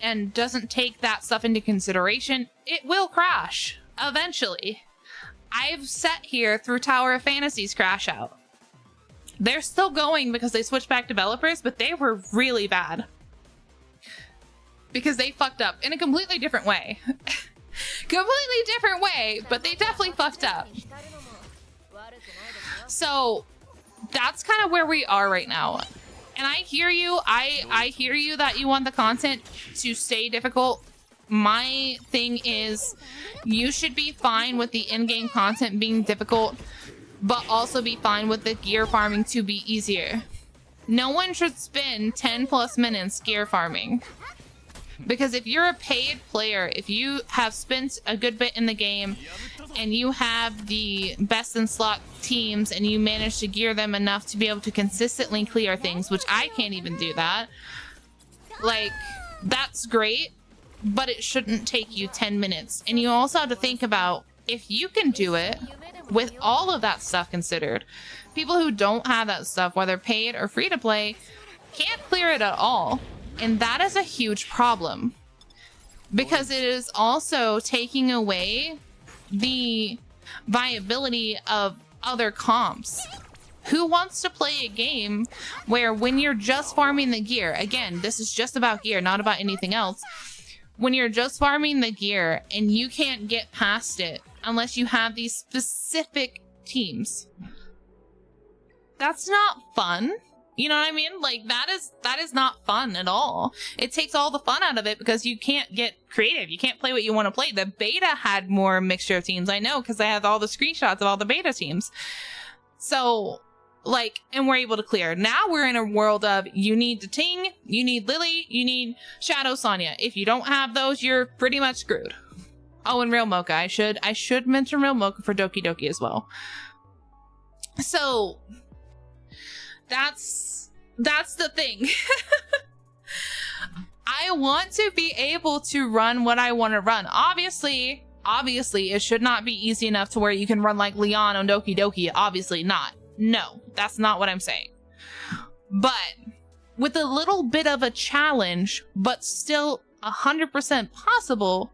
and doesn't take that stuff into consideration, it will crash. Eventually. I've sat here through Tower of Fantasy's crash out. They're still going because they switched back developers, but they were really bad. Because they fucked up in a completely different way. Completely different way, but they definitely fucked up. So that's kind of where we are right now. And I hear you. I hear you that you want the content to stay difficult. My thing is, you should be fine with the in-game content being difficult, but also be fine with the gear farming to be easier. No one should spend 10 plus minutes gear farming. Because if you're a paid player, if you have spent a good bit in the game and you have the best in slot teams and you manage to gear them enough to be able to consistently clear things, which I can't even do that, like, that's great. but it shouldn't take you 10 minutes. And you also have to think about if you can do it with all of that stuff considered. People who don't have that stuff, whether paid or free to play, can't clear it at all. And that is a huge problem because it is also taking away the viability of other comps. Who wants to play a game where when you're just farming the gear, again, this is just about gear, not about anything else. When you're just farming the gear and you can't get past it unless you have these specific teams. That's not fun. You know what I mean? Like that is not fun at all. It takes all the fun out of it because you can't get creative. You can't play what you want to play. The beta had more mixture of teams. I know because I have all the screenshots of all the beta teams. So like, and we're able to clear. Now we're in a world of you need the Ting, you need Lily, you need Shadow Sonya. If you don't have those, you're pretty much screwed. Oh, and Real Mocha. I should mention Real Mocha for Doki Doki as well. So that's the thing. I want to be able to run what I want to run. Obviously, it should not be easy enough to where you can run like Leon on Doki Doki. Obviously not. No, that's not what I'm saying. But with a little bit of a challenge, but still 100% possible,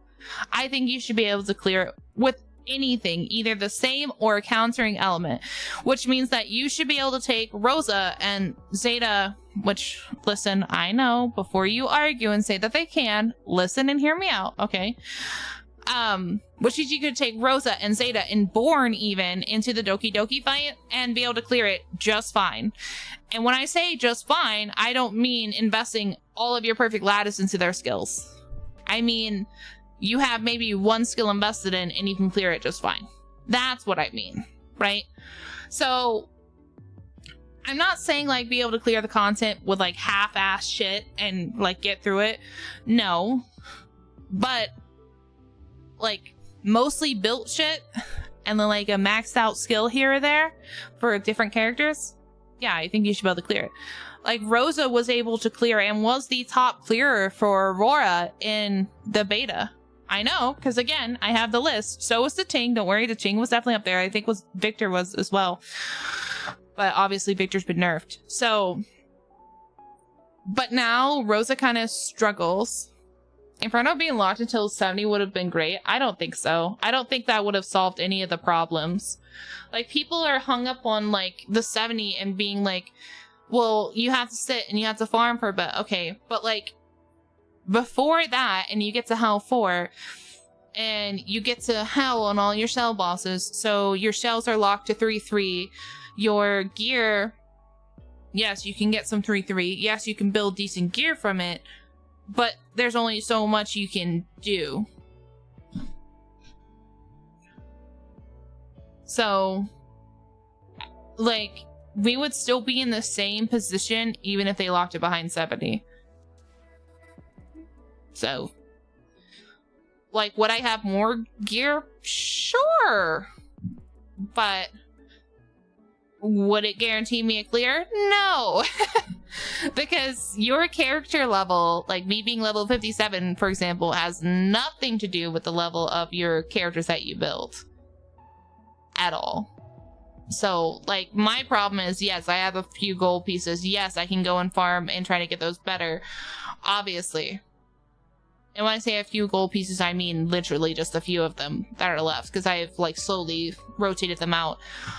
I think you should be able to clear it with anything, either the same or a countering element, which means that you should be able to take Rosa and Zeta, which, listen, I know, before you argue and say that they can, listen and hear me out, okay? Which is you could take Rosa and Zeta and Born even into the Doki Doki fight and be able to clear it just fine. And when I say just fine, I don't mean investing all of your perfect lattice into their skills. I mean, you have maybe one skill invested in and you can clear it just fine. That's what I mean, right? So I'm not saying like be able to clear the content with like half-ass shit and like get through it. No, but like mostly built shit and then like a maxed out skill here or there for different characters. Yeah, I think you should be able to clear it. Like Rosa was able to clear and was the top clearer for Aurora in the beta. I know, because again, I have the list. So was the Ting. Don't worry, the Ting was definitely up there. I think Victor was as well. But obviously Victor's been nerfed. So, but now Rosa kind of struggles. Inferno being locked until 70 would have been great. I don't think so. I don't think that would have solved any of the problems. Like, people are hung up on, like, the 70 and being like, well, you have to sit and you have to farm for a bit. Okay, but, like, before that, and you get to Hell 4, and you get to Hell on all your shell bosses, so your shells are locked to 3-3. Your gear, yes, you can get some 3-3. Yes, you can build decent gear from it, but there's only so much you can do. So, like, we would still be in the same position even if they locked it behind 70. So, like, would I have more gear? Sure. But would it guarantee me a clear? No. Because your character level, like me being level 57, for example, has nothing to do with the level of your characters that you build. At all. So, like, my problem is, yes, I have a few gold pieces. Yes, I can go and farm and try to get those better. Obviously. And when I say a few gold pieces, I mean literally just a few of them that are left. Because I've, like, slowly rotated them out.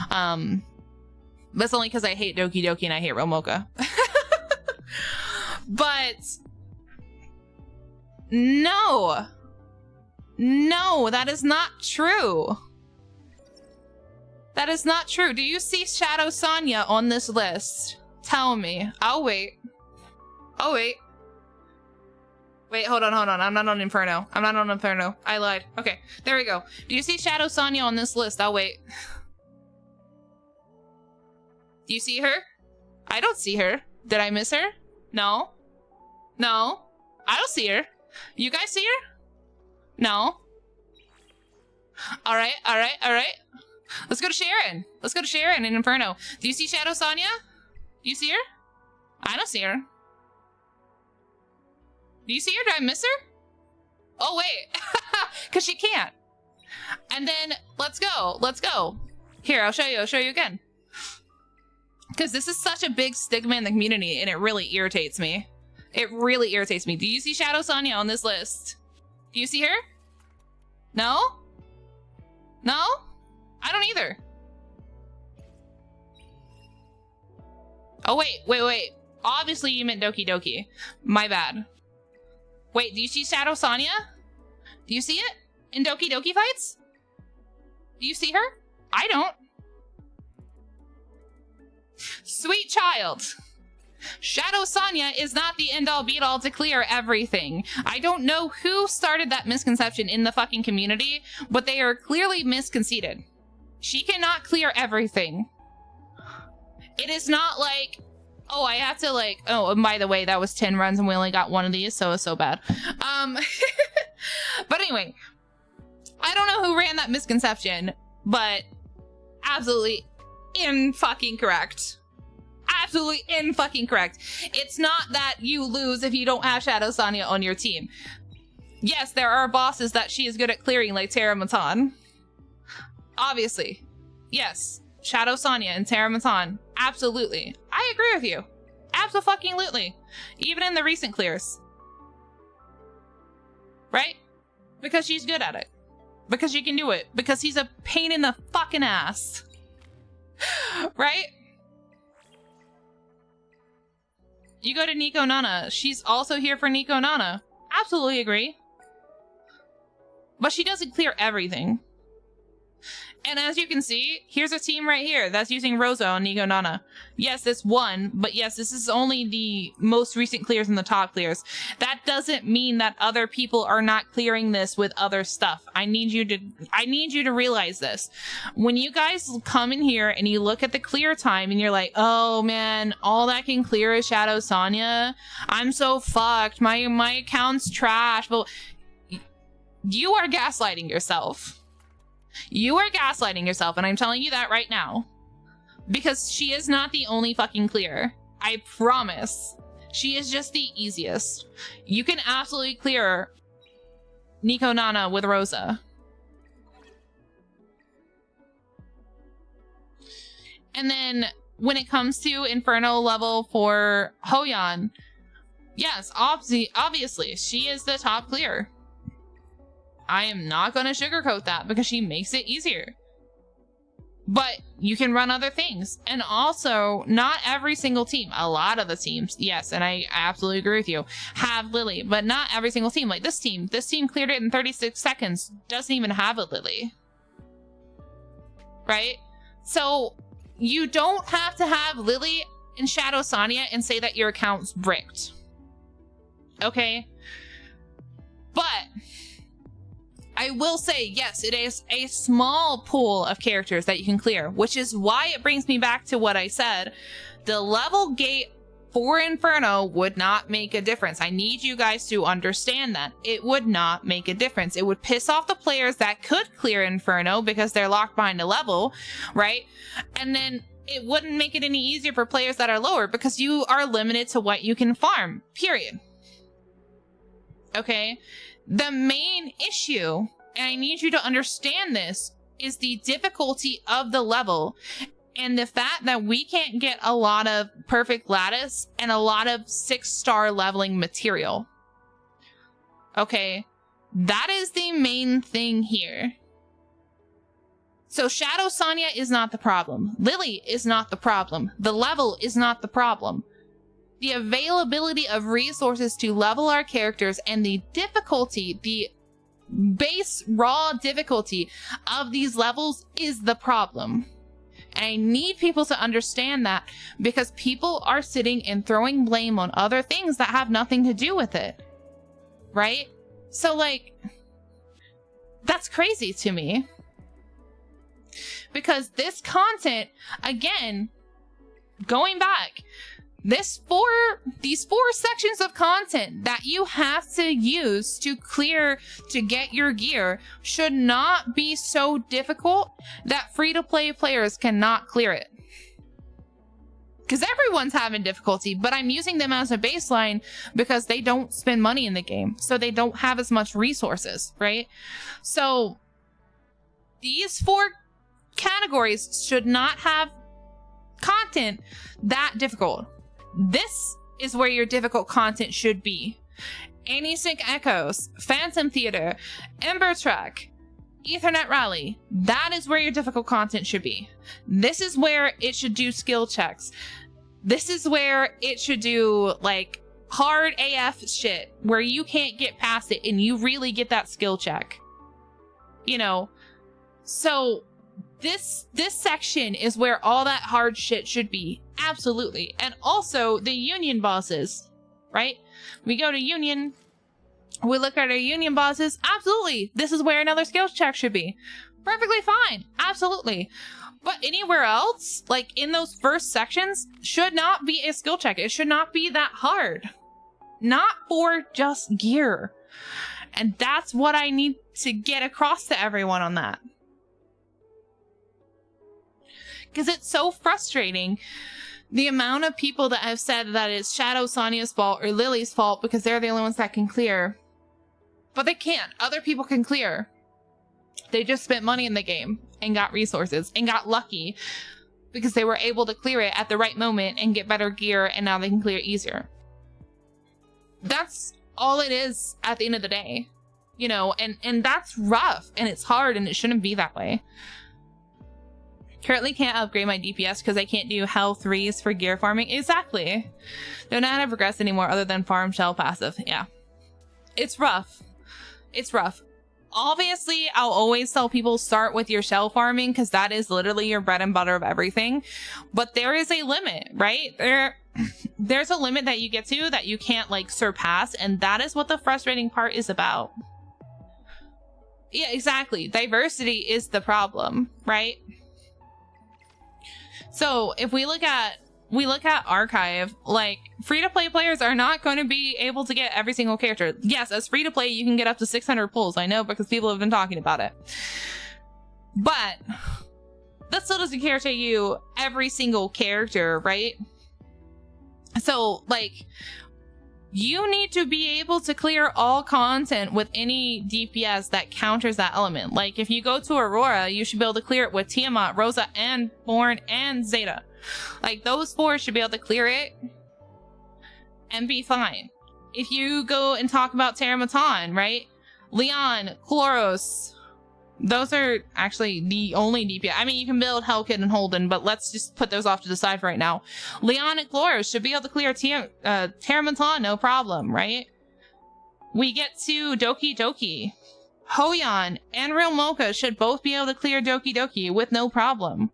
That's only because I hate Doki Doki and I hate Real Mocha. But no, that is not true. That is not true. Do you see Shadow Sonya on this list? Tell me. I'll wait. Oh, wait. Wait, hold on. I'm not on Inferno. I lied. Okay, there we go. Do you see Shadow Sonya on this list? I'll wait. Do you see her? I don't see her. Did I miss her? No. No. I don't see her. You guys see her? No. Alright. Let's go to Sharon. Let's go to Sharon in Inferno. Do you see Shadow Sonya? Do you see her? I don't see her. Do you see her? Did I miss her? Oh, wait. Because she can't. And then, let's go. Let's go. Here, I'll show you again. Because this is such a big stigma in the community, and it really irritates me. It really irritates me. Do you see Shadow Sonya on this list? Do you see her? No? No? I don't either. Oh, wait. Obviously, you meant Doki Doki. My bad. Wait, do you see Shadow Sonya? Do you see it? In Doki Doki fights? Do you see her? I don't. Sweet child. Shadow Sonya is not the end-all be-all to clear everything. I don't know who started that misconception in the fucking community, but they are clearly misconceived. She cannot clear everything. It is not like, oh, I have to like, oh, and by the way, that was 10 runs and we only got one of these, so it's so bad. But anyway, I don't know who ran that misconception, but absolutely fucking correct. Absolutely fucking correct. It's not that you lose if you don't have Shadow Sonya on your team. Yes, there are bosses that she is good at clearing, like Terra Matan. Obviously. Yes. Shadow Sonya and Terra Matan. Absolutely. I agree with you. Absolutely. Even in the recent clears. Right? Because she's good at it. Because she can do it. Because he's a pain in the fucking ass. Right? You go to Nico Nana. She's also here for Nico Nana. Absolutely agree. But she doesn't clear everything. And as you can see, here's a team right here that's using Rosa on Nico Nana. Yes, this one, but yes, this is only the most recent clears and the top clears. That doesn't mean that other people are not clearing this with other stuff. I need you to realize this. When you guys come in here and you look at the clear time and you're like, oh man, all that can clear is Shadow Sonya. I'm so fucked. My account's trash. Well, you are gaslighting yourself. You are gaslighting yourself, and I'm telling you that right now. Because she is not the only fucking clear. I promise. She is just the easiest. You can absolutely clear Nico Nana with Rosa. And then when it comes to Inferno level for Hoyan, yes, obviously, she is the top clear. I am not going to sugarcoat that because she makes it easier. But you can run other things. And also, not every single team, a lot of the teams, yes, and I absolutely agree with you, have Lily, but not every single team. Like this team cleared it in 36 seconds, doesn't even have a Lily. Right? So you don't have to have Lily and Shadow Sonya and say that your account's bricked. Okay? But I will say, yes, it is a small pool of characters that you can clear, which is why it brings me back to what I said. The level gate for Inferno would not make a difference. I need you guys to understand that. It would not make a difference. It would piss off the players that could clear Inferno because they're locked behind a level, right? And then it wouldn't make it any easier for players that are lower because you are limited to what you can farm, period. Okay? The main issue, and I need you to understand this, is the difficulty of the level and the fact that we can't get a lot of perfect lattice and a lot of 6-star leveling material. Okay, that is the main thing here. So Shadow Sonya is not the problem. Lily is not the problem. The level is not the problem. The availability of resources to level our characters and the difficulty, the base raw difficulty of these levels is the problem. And I need people to understand that because people are sitting and throwing blame on other things that have nothing to do with it. Right? So like, that's crazy to me. Because this content, again, going back, these four sections of content that you have to use to clear, to get your gear, should not be so difficult that free-to-play players cannot clear it. Because everyone's having difficulty, but I'm using them as a baseline because they don't spend money in the game. So they don't have as much resources, right? So these 4 categories should not have content that difficult. This is where your difficult content should be. Anti-sync echoes, Phantom Theater, Ember Track, Ethernet Rally. That is where your difficult content should be. This is where it should do skill checks. This is where it should do like hard AF shit where you can't get past it and you really get that skill check. You know, so this section is where all that hard shit should be. Absolutely. And also the union bosses, right? We go to union, we look at our union bosses. Absolutely. This is where another skills check should be. Perfectly fine. Absolutely. But anywhere else, like in those first sections, should not be a skill check. It should not be that hard. Not for just gear. And that's what I need to get across to everyone on that. Because it's so frustrating, the amount of people that have said that it's Shadow Sonia's fault or Lily's fault because they're the only ones that can clear. But they can't. Other people can clear. They just spent money in the game and got resources and got lucky because they were able to clear it at the right moment and get better gear, and now they can clear easier. That's all it is at the end of the day. You know, and that's rough and it's hard and it shouldn't be that way. Currently can't upgrade my DPS because I can't do Hell 3s for gear farming. Exactly. Don't know how to progress anymore other than farm shell passive. Yeah. It's rough. It's rough. Obviously, I'll always tell people start with your shell farming because that is literally your bread and butter of everything. But there is a limit, right? There's a limit that you get to that you can't like surpass, and that is what the frustrating part is about. Yeah, exactly. Diversity is the problem, right? So if we look at archive, like free-to-play players are not going to be able to get every single character. Yes, as free-to-play you can get up to 600 pulls. I know because people have been talking about it. But that still doesn't guarantee you every single character, right? So like you need to be able to clear all content with any DPS that counters that element. Like if you go to Aurora, you should be able to clear it with Tiamat, Rosa, and Born, and Zeta. Like those 4 should be able to clear it and be fine. If you go and talk about Terramatan, right? Leon, Chloros, those are actually the only DPS. I mean, you can build Hellkit and Holden, but let's just put those off to the side for right now. Leon and Chloros should be able to clear Terramatan, no problem, right? We get to Doki Doki. Hoyan and Real Mocha should both be able to clear Doki Doki with no problem.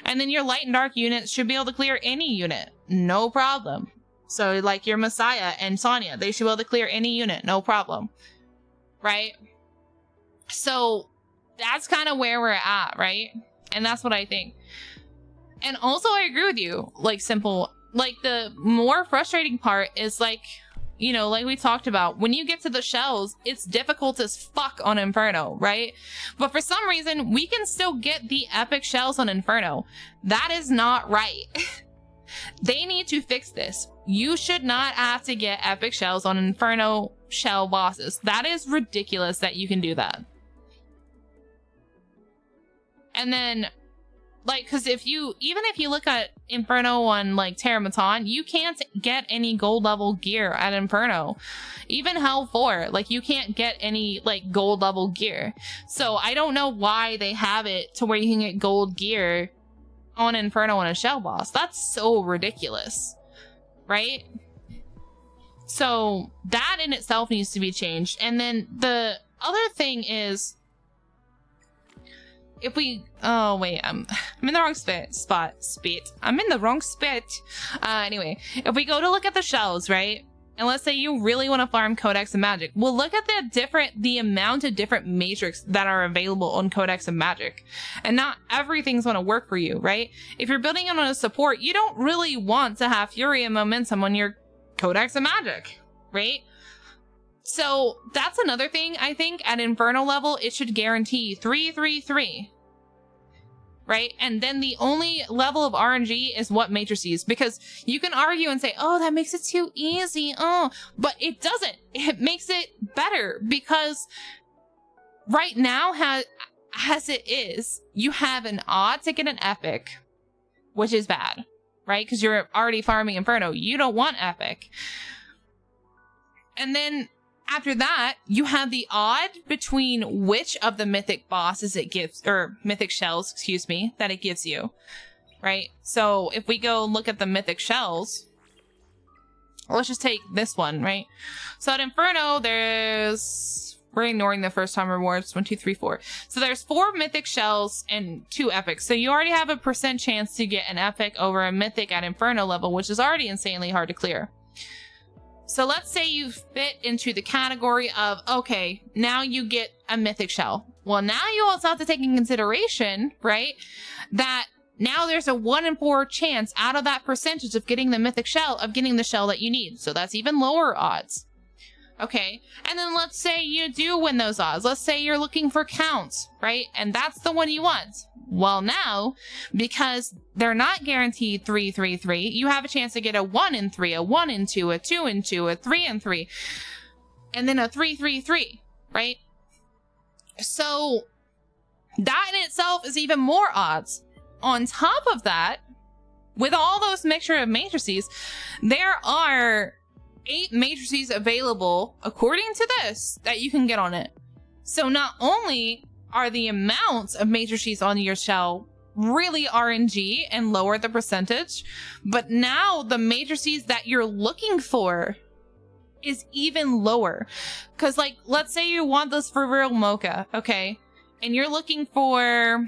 And then your light and dark units should be able to clear any unit, no problem. So like your Messiah and Sonya, they should be able to clear any unit, no problem. Right? So that's kind of where we're at, right? And that's what I think. And also I agree with you, like simple, like the more frustrating part is like, you know, like we talked about, when you get to the shells, it's difficult as fuck on Inferno, right? But for some reason, we can still get the epic shells on Inferno. That is not right. They need to fix this. You should not have to get epic shells on Inferno shell bosses. That is ridiculous that you can do that. And then, like, because even if you look at Inferno on, like, Terramatan, you can't get any gold level gear at Inferno. Even Hell 4, like, you can't get any, like, gold level gear. So I don't know why they have it to where you can get gold gear on Inferno on a shell boss. That's so ridiculous, right? So that in itself needs to be changed. And then the other thing is, if we, oh wait, I'm in the wrong I'm in the wrong spot. Anyway, if we go to look at the shells, right? And let's say you really want to farm Codex and Magic. Well, look at the amount of different matrix that are available on Codex and Magic. And not everything's going to work for you, right? If you're building it on a support, you don't really want to have Fury and Momentum on your Codex and Magic, right? So that's another thing. I think at Inferno level, it should guarantee 3-3-3. right? And then the only level of RNG is what matrices, because you can argue and say, oh, that makes it too easy. Oh, but it doesn't. It makes it better, because right now, as it is, you have an odd to get an epic, which is bad, right? Because you're already farming Inferno. You don't want epic. And then after that, you have the odd between which of the mythic bosses it gives, or mythic shells, excuse me, that it gives you, right? So if we go look at the mythic shells, let's just take this one, right? So at Inferno, we're ignoring the first time rewards, 1, 2, 3, 4. So there's 4 mythic shells and 2 epics. So you already have a % chance to get an epic over a mythic at Inferno level, which is already insanely hard to clear. So let's say you fit into the category of, okay, now you get a mythic shell. Well, now you also have to take in consideration, right, that now there's a 1 in 4 chance out of that percentage of getting the mythic shell of getting the shell that you need. So that's even lower odds. Okay, and then let's say you do win those odds. Let's say you're looking for counts, right? And that's the one you want. Well, now, because they're not guaranteed 3, 3, 3, you have a chance to get a 1 in 3, a 1 in 2, a 2 in 2, a 3 in 3, and then a 3, 3, 3, right? So that in itself is even more odds. On top of that, with all those mixture of matrices, there are 8 matrices available, according to this, that you can get on it. So not only are the amounts of matrices on your shell really RNG and lower the percentage, but now the matrices that you're looking for is even lower. Because, like, let's say you want this for real mocha, okay? And you're looking for...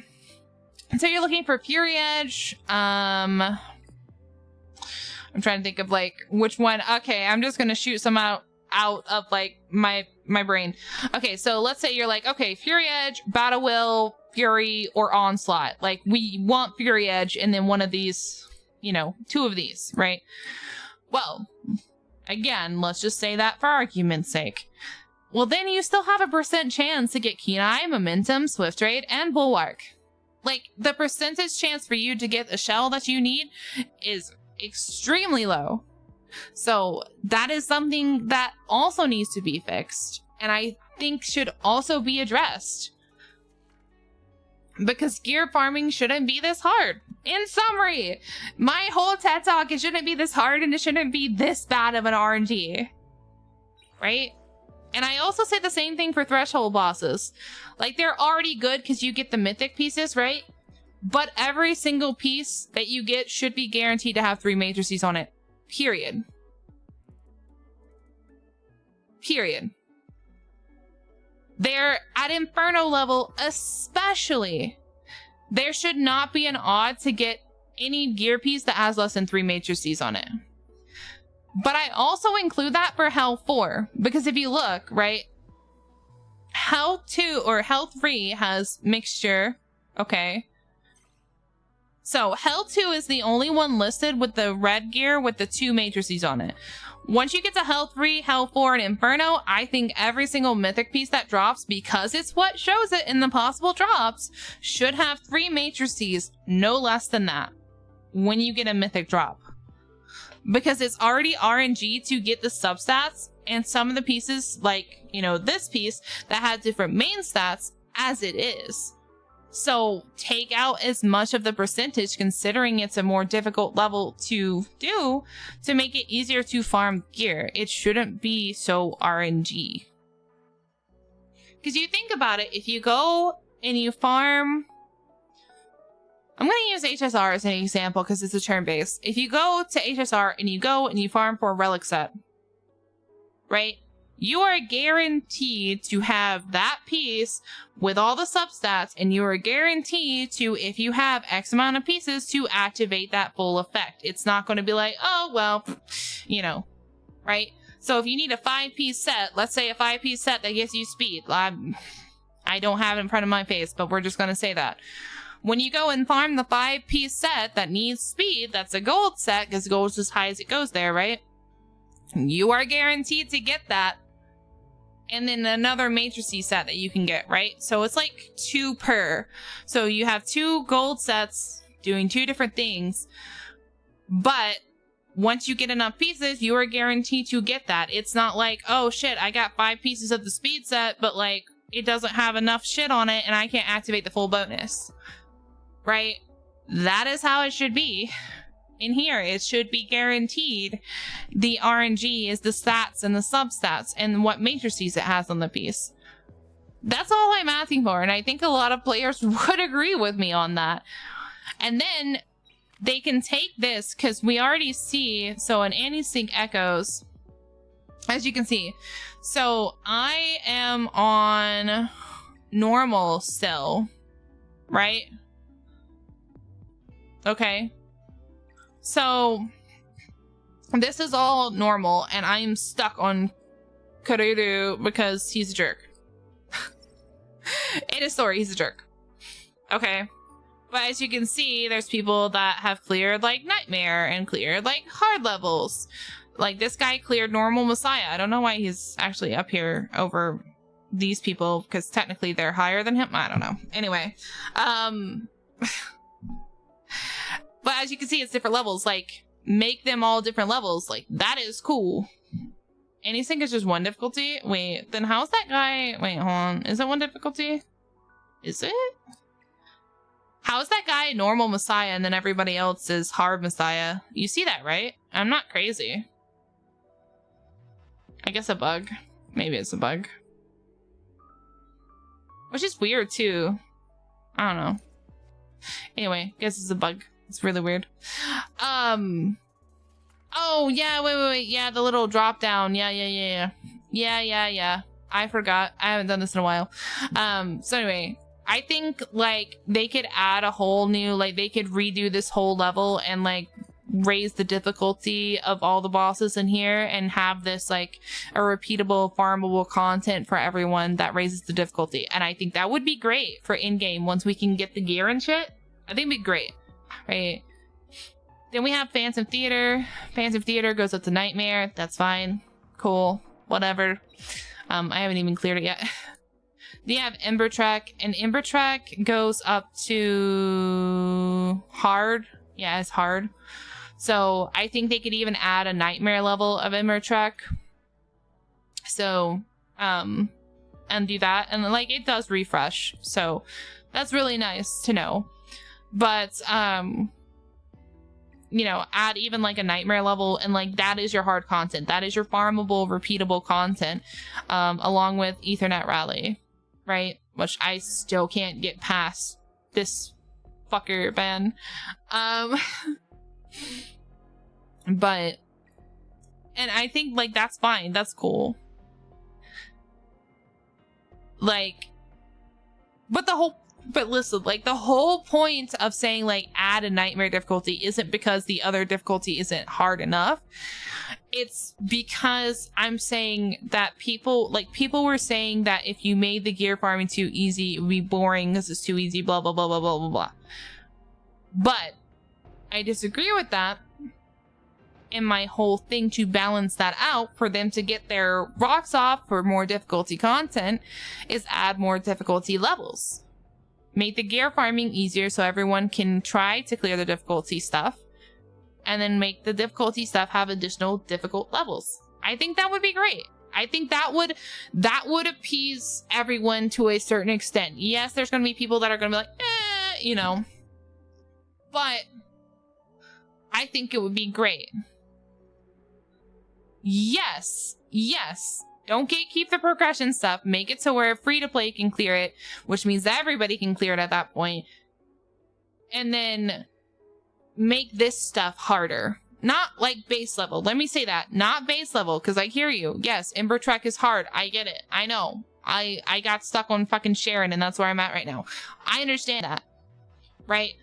So you're looking for Fury Edge, I'm trying to think of, like, which one. Okay, I'm just gonna shoot some out of, like, my brain. Okay, so let's say you're like, okay, Fury Edge, Battle Will, Fury, or Onslaught. Like, we want Fury Edge and then one of these, you know, 2 of these, right? Well, again, let's just say that for argument's sake. Well, then you still have a % chance to get Keen Eye, Momentum, Swift Raid, and Bulwark. Like, the percentage chance for you to get the shell that you need is extremely low. So that is something that also needs to be fixed, and I think should also be addressed, because gear farming shouldn't be this hard. In summary, my whole TED talk, it shouldn't be this hard and it shouldn't be this bad of an RNG, right? And I also say the same thing for threshold bosses. Like, they're already good because you get the mythic pieces, right? But every single piece that you get should be guaranteed to have 3 matrices on it. Period. Period. They're at Inferno level especially. There should not be an odd to get any gear piece that has less than 3 matrices on it. But I also include that for Hell 4. Because if you look, right, Hell 2 or Hell 3 has mixture, okay? So Hell 2 is the only one listed with the red gear with the 2 matrices on it. Once you get to Hell 3, Hell 4, and Inferno, I think every single mythic piece that drops, because it's what shows it in the possible drops, should have 3 matrices, no less than that, when you get a mythic drop. Because it's already RNG to get the substats, and some of the pieces, like, you know, this piece, that has different main stats as it is. So take out as much of the percentage, considering it's a more difficult level to do, to make it easier to farm gear. It shouldn't be so RNG. Because you think about it, if you go and you farm... I'm going to use HSR as an example because it's a turn-based. If you go to HSR and you farm for a relic set, right? You are guaranteed to have that piece with all the substats, and you are guaranteed to, if you have X amount of pieces, to activate that full effect. It's not going to be like, oh, well, you know, right? So if you need a 5-piece set, let's say a 5-piece set that gives you speed. I don't have it in front of my face, but we're just going to say that. When you go and farm the 5-piece set that needs speed, that's a gold set, because gold's as high as it goes there, right? You are guaranteed to get that. and then another matrices set that you can get, right? So it's like 2 per. So you have 2 gold sets doing 2 different things, but once you get enough pieces, you are guaranteed to get that. It's not like, oh shit, I got 5 pieces of the speed set, but like it doesn't have enough shit on it and I can't activate the full bonus, right? That is how it should be. In here, it should be guaranteed. The RNG is the stats and the substats and what matrices it has on the piece. That's all I'm asking for, and I think a lot of players would agree with me on that. And then they can take this, because we already see, so in anti-sync echoes, as you can see, so I am on normal still, right? Okay. So this is all normal, and I'm stuck on Kururu because he's a jerk. It is sorry, he's a jerk. Okay. But as you can see, there's people that have cleared like Nightmare and cleared like hard levels. Like this guy cleared normal Messiah. I don't know why he's actually up here over these people, because technically they're higher than him. I don't know. Anyway. But as you can see, it's different levels. Like, make them all different levels. Like, that is cool. Anything is just 1 difficulty? Wait, then how's that guy? Wait, hold on. Is it 1 difficulty? Is it? How's that guy normal Messiah and then everybody else is hard Messiah? You see that, right? I'm not crazy. I guess a bug. Maybe it's a bug. Which is weird, too. I don't know. Anyway, guess it's a bug. It's really weird. Oh, yeah, wait. Yeah, the little drop down. Yeah. I forgot. I haven't done this in a while. So anyway, I think, like, they could add a whole new, like, they could redo this whole level and, like, raise the difficulty of all the bosses in here and have this, like, a repeatable, farmable content for everyone that raises the difficulty. And I think that would be great for in-game once we can get the gear and shit. I think it'd be great. Right. Then we have Phantom Theater. Phantom Theater goes up to Nightmare. That's fine. Cool. Whatever. I haven't even cleared it yet. Then you have Ember Track, and Ember Track goes up to hard. Yeah, it's hard. So I think they could even add a Nightmare level of Ember Track. So, and do that. And like, it does refresh. So that's really nice to know. But, you know, add even like a Nightmare level, and like that is your hard content. That is your farmable, repeatable content, along with Ethernet Rally, right? Which I still can't get past this fucker, man. But, and I think like that's fine. That's cool. Like, but listen, like the whole point of saying like add a Nightmare difficulty isn't because the other difficulty isn't hard enough. It's because I'm saying that people were saying that if you made the gear farming too easy, it would be boring because it's too easy, blah, blah, blah, blah, blah, blah, blah. But I disagree with that. And my whole thing to balance that out for them to get their rocks off for more difficulty content is add more difficulty levels. Make the gear farming easier so everyone can try to clear the difficulty stuff, and then make the difficulty stuff have additional difficult levels. I think that would be great. I think that would appease everyone to a certain extent. Yes, there's going to be people that are going to be like, you know, but I think it would be great. Yes. Don't gatekeep the progression stuff. Make it so where free-to-play can clear it, which means that everybody can clear it at that point. And then make this stuff harder. Not like base level. Let me say that. Not base level, because I hear you. Yes, Ember Trek is hard. I get it. I know. I got stuck on fucking Sharon, and that's where I'm at right now. I understand that. Right?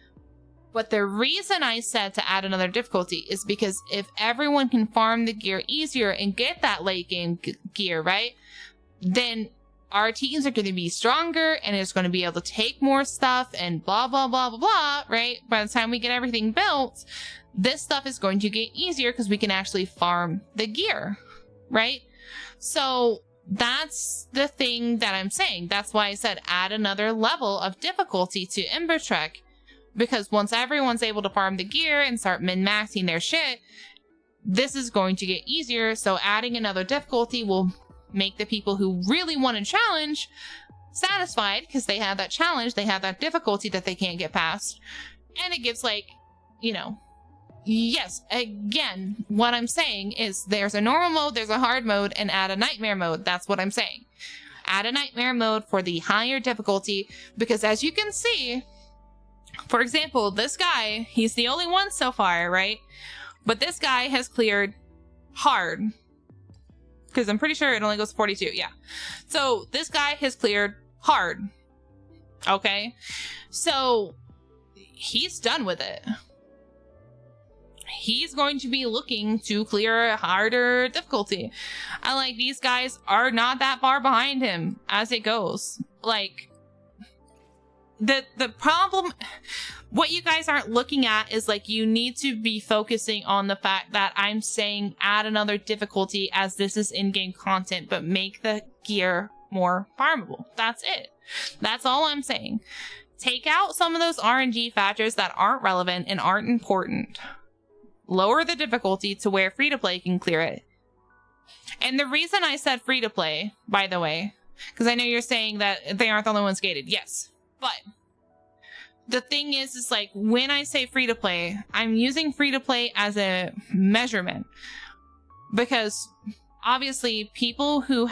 But the reason I said to add another difficulty is because if everyone can farm the gear easier and get that late game gear, right? Then our teams are going to be stronger and it's going to be able to take more stuff and blah, blah, blah, blah, blah, right? By the time we get everything built, this stuff is going to get easier because we can actually farm the gear, right? So That's the thing that I'm saying. That's why I said add another level of difficulty to Ember Trek. Because once everyone's able to farm the gear and start min-maxing their shit, this is going to get easier. So adding another difficulty will make the people who really want a challenge satisfied, because they have that challenge, they have that difficulty that they can't get past. And it gives, like, you know, yes, again, what I'm saying is there's a normal mode, there's a hard mode, and add a nightmare mode. That's what I'm saying. Add a nightmare mode for the higher difficulty, because as you can see, for example, this guy, he's the only one so far, right? But this guy has cleared hard, because I'm pretty sure it only goes 42. Yeah. So this guy has cleared hard. Okay. So he's done with it. He's going to be looking to clear a harder difficulty. I like, these guys are not that far behind him as it goes. Like, the problem, what you guys aren't looking at is, like, you need to be focusing on the fact that I'm saying add another difficulty as this is in-game content, but make the gear more farmable. That's it. That's all I'm saying. Take out some of those RNG factors that aren't relevant and aren't important. Lower the difficulty to where free-to-play can clear it. And the reason I said free-to-play, by the way, because I know you're saying that they aren't the only ones gated. Yes. But the thing is like, when I say free-to-play, I'm using free-to-play as a measurement. Because obviously people who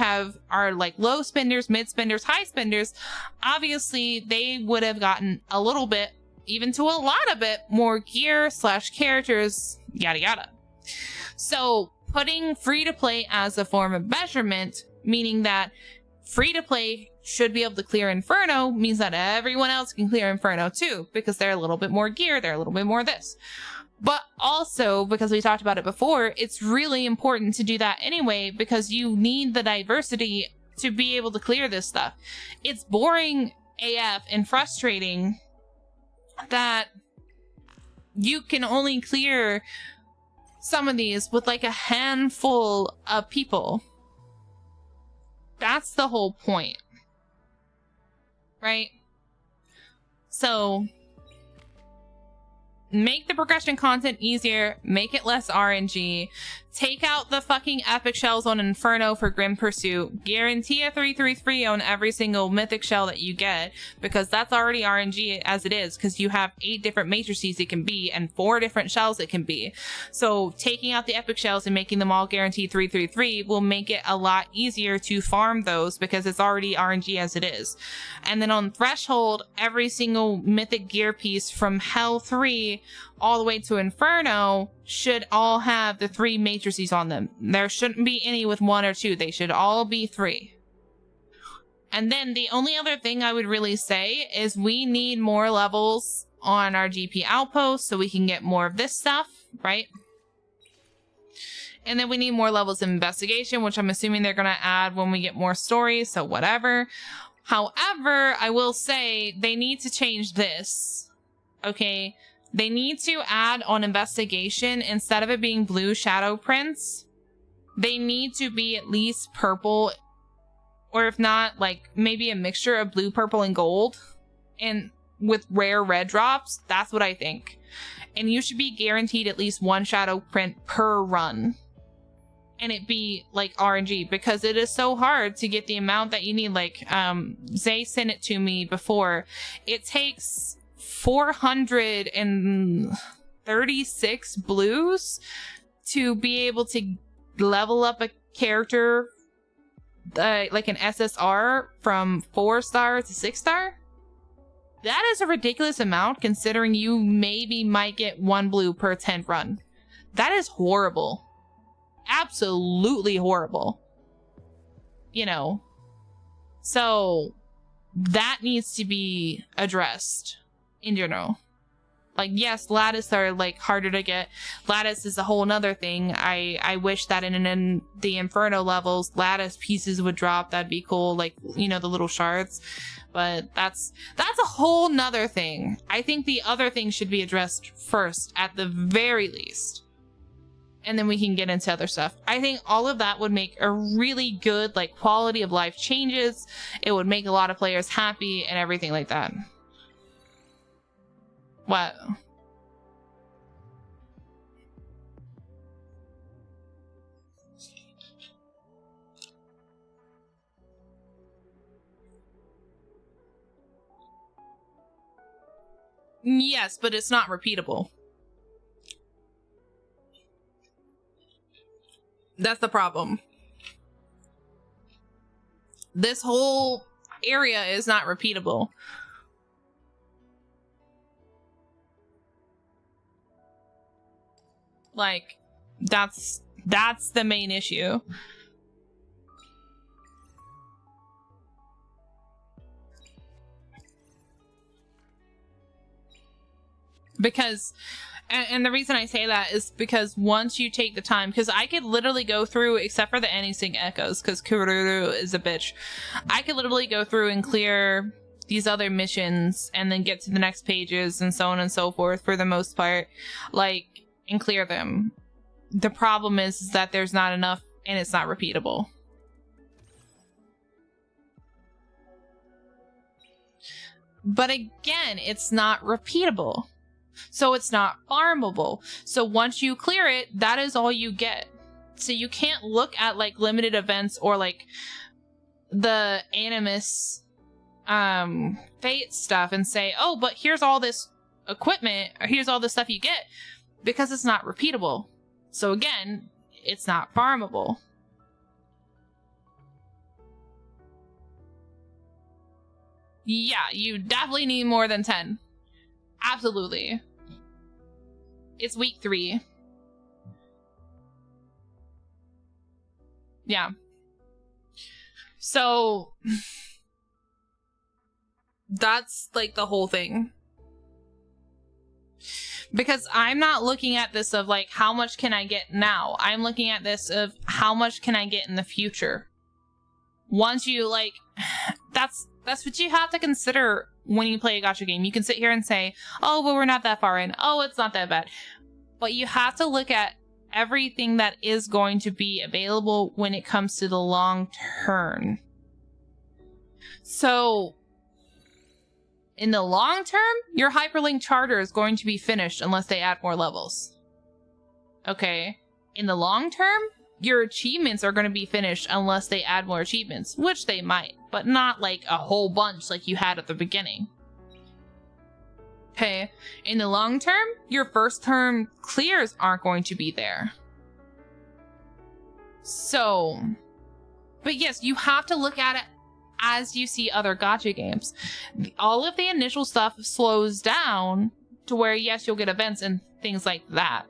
are like low spenders, mid spenders, high spenders, obviously they would have gotten a little bit, even to a lot of it, more gear / characters, yada yada. So putting free-to-play as a form of measurement, meaning that free-to-play should be able to clear Inferno, means that everyone else can clear Inferno too, because they're a little bit more gear, they're a little bit more this. But also, because we talked about it before, it's really important to do that anyway, because you need the diversity to be able to clear this stuff. It's boring AF and frustrating that you can only clear some of these with like a handful of people. That's the whole point, right? So make the progression content easier, make it less RNG, take out the fucking epic shells on Inferno for Grim Pursuit, guarantee a 333 on every single mythic shell that you get, because that's already RNG as it is, because you have 8 different matrices it can be and 4 different shells it can be. So taking out the epic shells and making them all guaranteed 333 will make it a lot easier to farm those, because it's already RNG as it is. And then on Threshold, every single mythic gear piece from Hell 3 all the way to Inferno should all have the 3 matrices on them. There shouldn't be any with 1 or 2. They should all be 3. And then the only other thing I would really say is we need more levels on our GP outpost so we can get more of this stuff, right? And then we need more levels of investigation, which I'm assuming they're going to add when we get more stories, so whatever. However, I will say they need to change this, okay? They need to add on investigation, instead of it being blue shadow prints, they need to be at least purple, or if not, like maybe a mixture of blue, purple, and gold, and with rare red drops. That's what I think. And you should be guaranteed at least 1 shadow print per run. And it be like RNG, because it is so hard to get the amount that you need. Like, Zay sent it to me before. It takes 436 blues to be able to level up a character like an SSR from 4-star to 6-star. That is a ridiculous amount, considering you maybe might get 1 blue per 10th run. That is horrible. Absolutely horrible. You know, so that needs to be addressed in general. Like, yes, lattice are like harder to get. Lattice is a whole nother thing. I wish that in the Inferno levels, lattice pieces would drop. That'd be cool. Like, you know, the little shards. But that's a whole nother thing. I think the other thing should be addressed first, at the very least. and then we can get into other stuff. I think all of that would make a really good, like, quality of life changes. It would make a lot of players happy and everything like that. What? Yes, but it's not repeatable. That's the problem. This whole area is not repeatable. Like, that's the main issue. Because, and the reason I say that is because once you take the time, because I could literally go through, except for the Anysync Echoes, because Kururu is a bitch, I could literally go through and clear these other missions and then get to the next pages and so on and so forth for the most part, like, and clear them. The problem is that there's not enough and it's not repeatable. But again, it's not repeatable. So it's not farmable. So once you clear it, that is all you get. So you can't look at like limited events or like the Animus Fate stuff and say, oh, but here's all this equipment, or here's all the stuff you get, because it's not repeatable. So again, it's not farmable. Yeah, you definitely need more than 10. Absolutely. It's week 3. Yeah. So that's like the whole thing. Because I'm not looking at this of like, how much can I get now? I'm looking at this of how much can I get in the future? Once you like, that's what you have to consider when you play a gacha game. You can sit here and say, oh, but we're not that far in. Oh, it's not that bad. But you have to look at everything that is going to be available when it comes to the long term. So in the long term, your hyperlink charter is going to be finished unless they add more levels. Okay. In the long term, your achievements are going to be finished unless they add more achievements, which they might, but not like a whole bunch like you had at the beginning. Okay. In the long term, your first term clears aren't going to be there. So, but yes, you have to look at it as you see other gacha games. All of the initial stuff slows down to where, yes, you'll get events and things like that.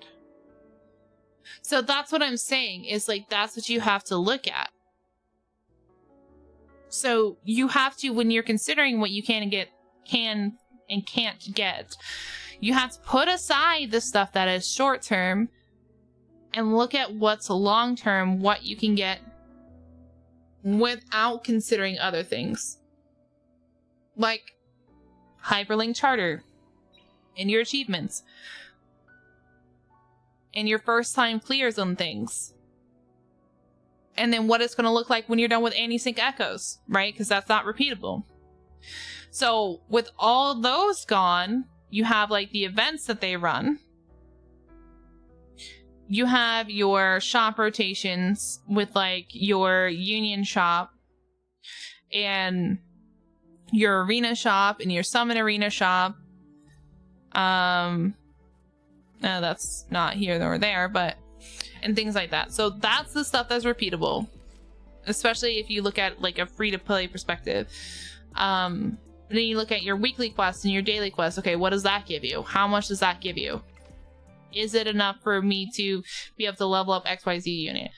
So that's what I'm saying, is like, that's what you have to look at. So you have to, when you're considering what you can and can't get, you have to put aside the stuff that is short term and look at what's long term, what you can get without considering other things. Like hyperlink charter and your achievements and your first time clears on things. And then what it's going to look like when you're done with Anysync Echoes, right? Because that's not repeatable. So with all those gone, you have like the events that they run. You have your shop rotations with like your union shop and your arena shop and your summon arena shop. No, that's not here nor there, but and things like that. So that's the stuff that's repeatable, especially if you look at like a free to play perspective. Then you look at your weekly quests and your daily quests. Okay, what does that give you? How much does that give you? Is it enough for me to be able to level up XYZ unit?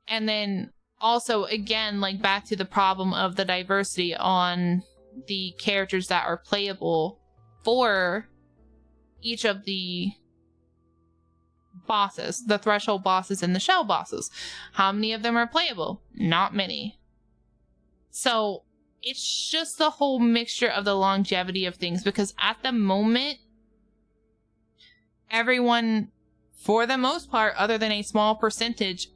And then also, again, like back to the problem of the diversity on the characters that are playable for each of the bosses, the threshold bosses and the shell bosses. How many of them are playable? Not many. So it's just the whole mixture of the longevity of things, because at the moment, everyone for the most part, other than a small percentage,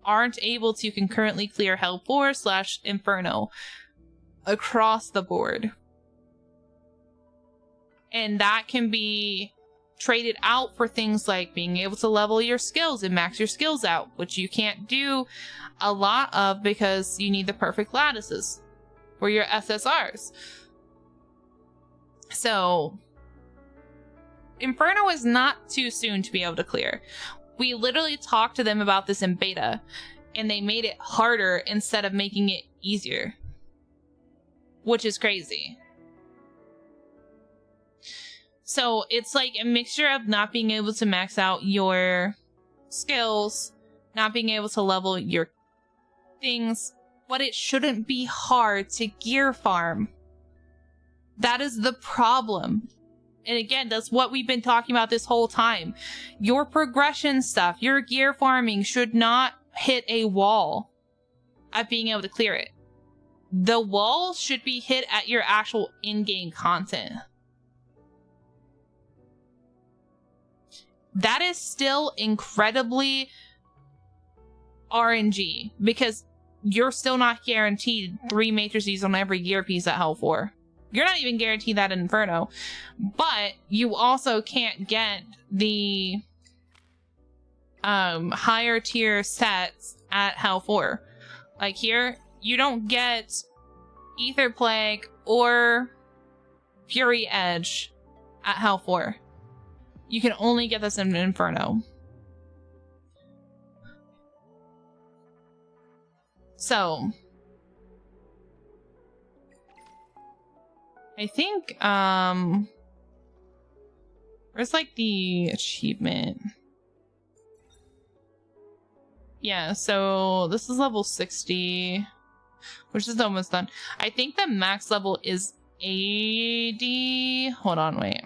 aren't able to concurrently clear Hell 4/Inferno across the board. And that can be traded out for things like being able to level your skills and max your skills out, which you can't do a lot of because you need the perfect lattices for your SSRs. So Inferno is not too soon to be able to clear. We literally talked to them about this in beta, and they made it harder instead of making it easier, which is crazy. So it's like a mixture of not being able to max out your skills, not being able to level your things, but it shouldn't be hard to gear farm. That is the problem. And again, that's what we've been talking about this whole time. Your progression stuff, your gear farming should not hit a wall at being able to clear it. The wall should be hit at your actual in-game content. That is still incredibly RNG, because you're still not guaranteed 3 matrices on every gear piece at Hell 4. You're not even guaranteed that in Inferno. But you also can't get the higher tier sets at Hell 4. Like here, you don't get Ether Plague or Fury Edge at Hell 4. You can only get this in Inferno. So I think where's like the achievement? Yeah, so this is level 60, which is almost done. I think the max level is 80. Hold on, wait.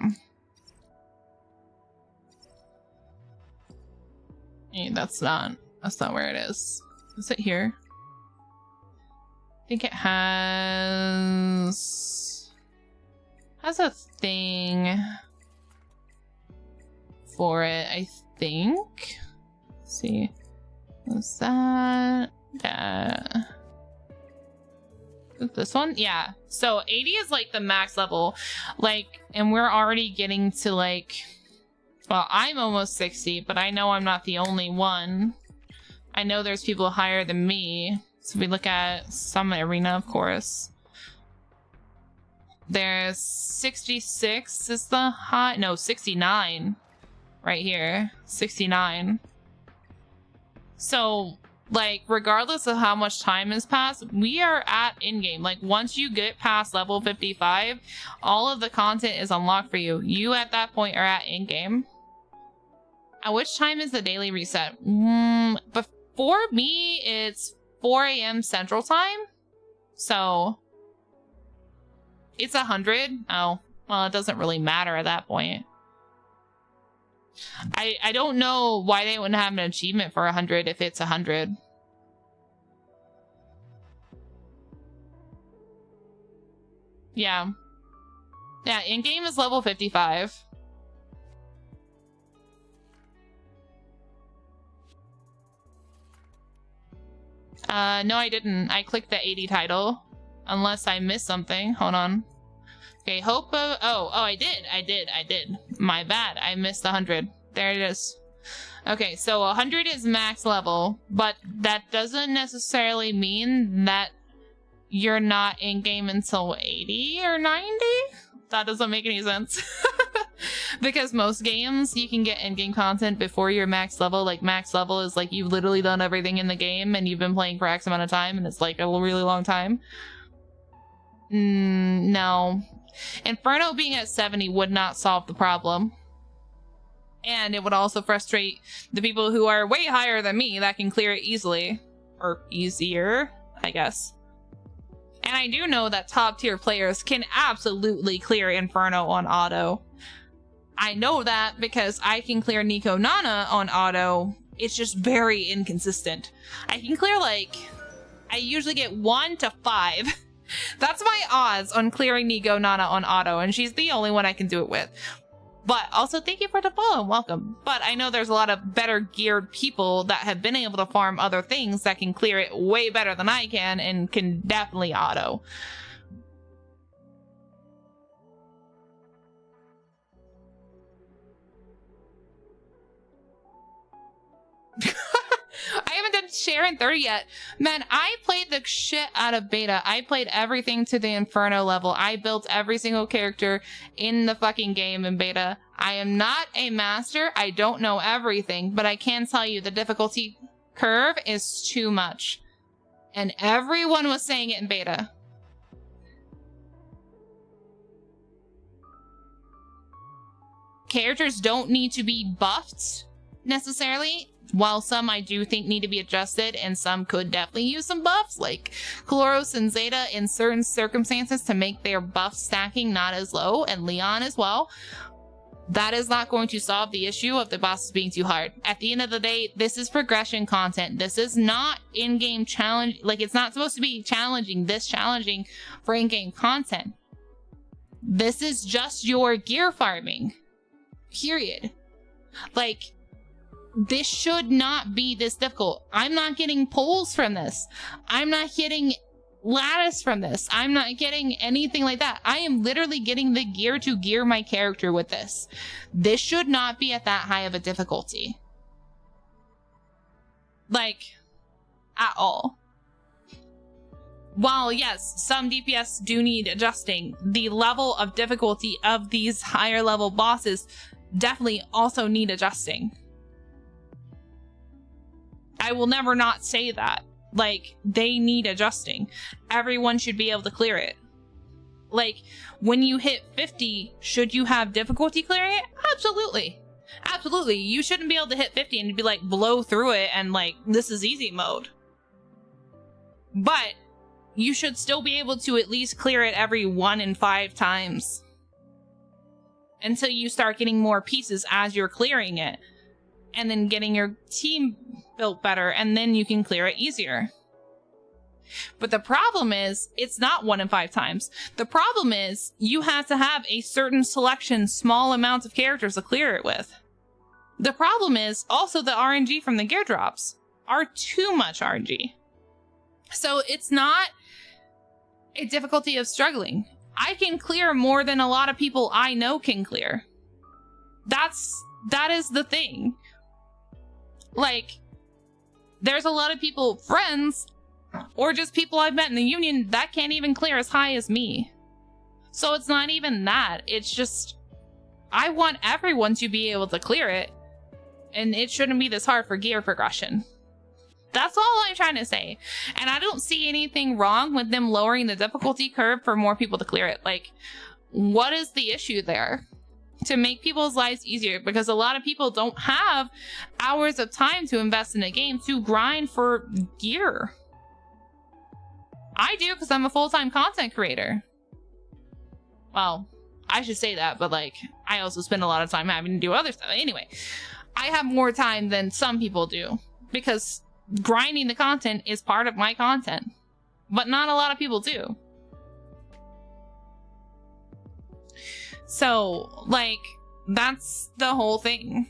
Hey, that's not where it is. Is it here? I think it has a thing for it, I think. Let's see. What's that? This one? Yeah. So 80 is like the max level. Like, and we're already getting to like, well, I'm almost 60, but I know I'm not the only one. I know there's people higher than me. So if we look at Summit Arena, of course. There's 66 is the high. No, 69. Right here. 69. So, like, regardless of how much time has passed, we are at in-game. Like, once you get past level 55, all of the content is unlocked for you. You, at that point, are at in-game. At which time is the daily reset? But for me, it's 4 a.m. Central Time. So it's 100. Oh, well, it doesn't really matter at that point. I don't know why they wouldn't have an achievement for 100 if it's 100. Yeah. Yeah, in-game is level 55. No, I didn't. I clicked the 80 title. Unless I missed something. Hold on. Okay, hope of... Oh, I did. My bad. I missed 100. There it is. Okay, so 100 is max level, but that doesn't necessarily mean that you're not in-game until 80 or 90? That doesn't make any sense. Because most games, you can get in-game content before your max level. Like, max level is like you've literally done everything in the game and you've been playing for X amount of time and it's like a really long time. No. Inferno being at 70 would not solve the problem. And it would also frustrate the people who are way higher than me that can clear it easily. Or easier, I guess. And I do know that top tier players can absolutely clear Inferno on auto. I know that because I can clear Nico Nana on auto. It's just very inconsistent. I can clear like, I usually get 1 to 5. That's my odds on clearing Nico Nana on auto, and she's the only one I can do it with. But also thank you for the follow and welcome. But I know there's a lot of better geared people that have been able to farm other things that can clear it way better than I can and can definitely auto. I haven't done Sharon 30 yet. Man, I played the shit out of beta. I played everything to the Inferno level. I built every single character in the fucking game in beta. I am not a master. I don't know everything, but I can tell you the difficulty curve is too much. And everyone was saying it in beta. Characters don't need to be buffed necessarily. While some I do think need to be adjusted, and some could definitely use some buffs, like Chloros and Zeta in certain circumstances to make their buff stacking not as low, and Leon as well. That is not going to solve the issue of the bosses being too hard. At the end of the day, this is progression content. This is not in-game challenge. Like, it's not supposed to be challenging for in-game content. This is just your gear farming. Period. Like, this should not be this difficult. I'm not getting poles from this. I'm not getting lattice from this. I'm not getting anything like that. I am literally getting the gear to gear my character with this. This should not be at that high of a difficulty. Like, at all. While, yes, some DPS do need adjusting, the level of difficulty of these higher level bosses definitely also need adjusting. I will never not say that. Like, they need adjusting. Everyone should be able to clear it. Like, when you hit 50, should you have difficulty clearing it? Absolutely. Absolutely. You shouldn't be able to hit 50 and be like, blow through it and like, this is easy mode. But you should still be able to at least clear it every 1 in 5 times. Until you start getting more pieces as you're clearing it. And then getting your team built better, and then you can clear it easier. But the problem is, it's not 1 in 5 times. The problem is, you have to have a certain selection, small amounts of characters to clear it with. The problem is, also the RNG from the gear drops are too much RNG. So it's not a difficulty of struggling. I can clear more than a lot of people I know can clear. That is the thing. Like, there's a lot of people, friends, or just people I've met in the union that can't even clear as high as me. So it's not even that. It's just, I want everyone to be able to clear it. And it shouldn't be this hard for gear progression. That's all I'm trying to say. And I don't see anything wrong with them lowering the difficulty curve for more people to clear it. Like, what is the issue there? To make people's lives easier, because a lot of people don't have hours of time to invest in a game to grind for gear. I do, because I'm a full-time content creator. Well, I should say that, but like, I also spend a lot of time having to do other stuff. Anyway, I have more time than some people do, because grinding the content is part of my content, but not a lot of people do. So, like, that's the whole thing.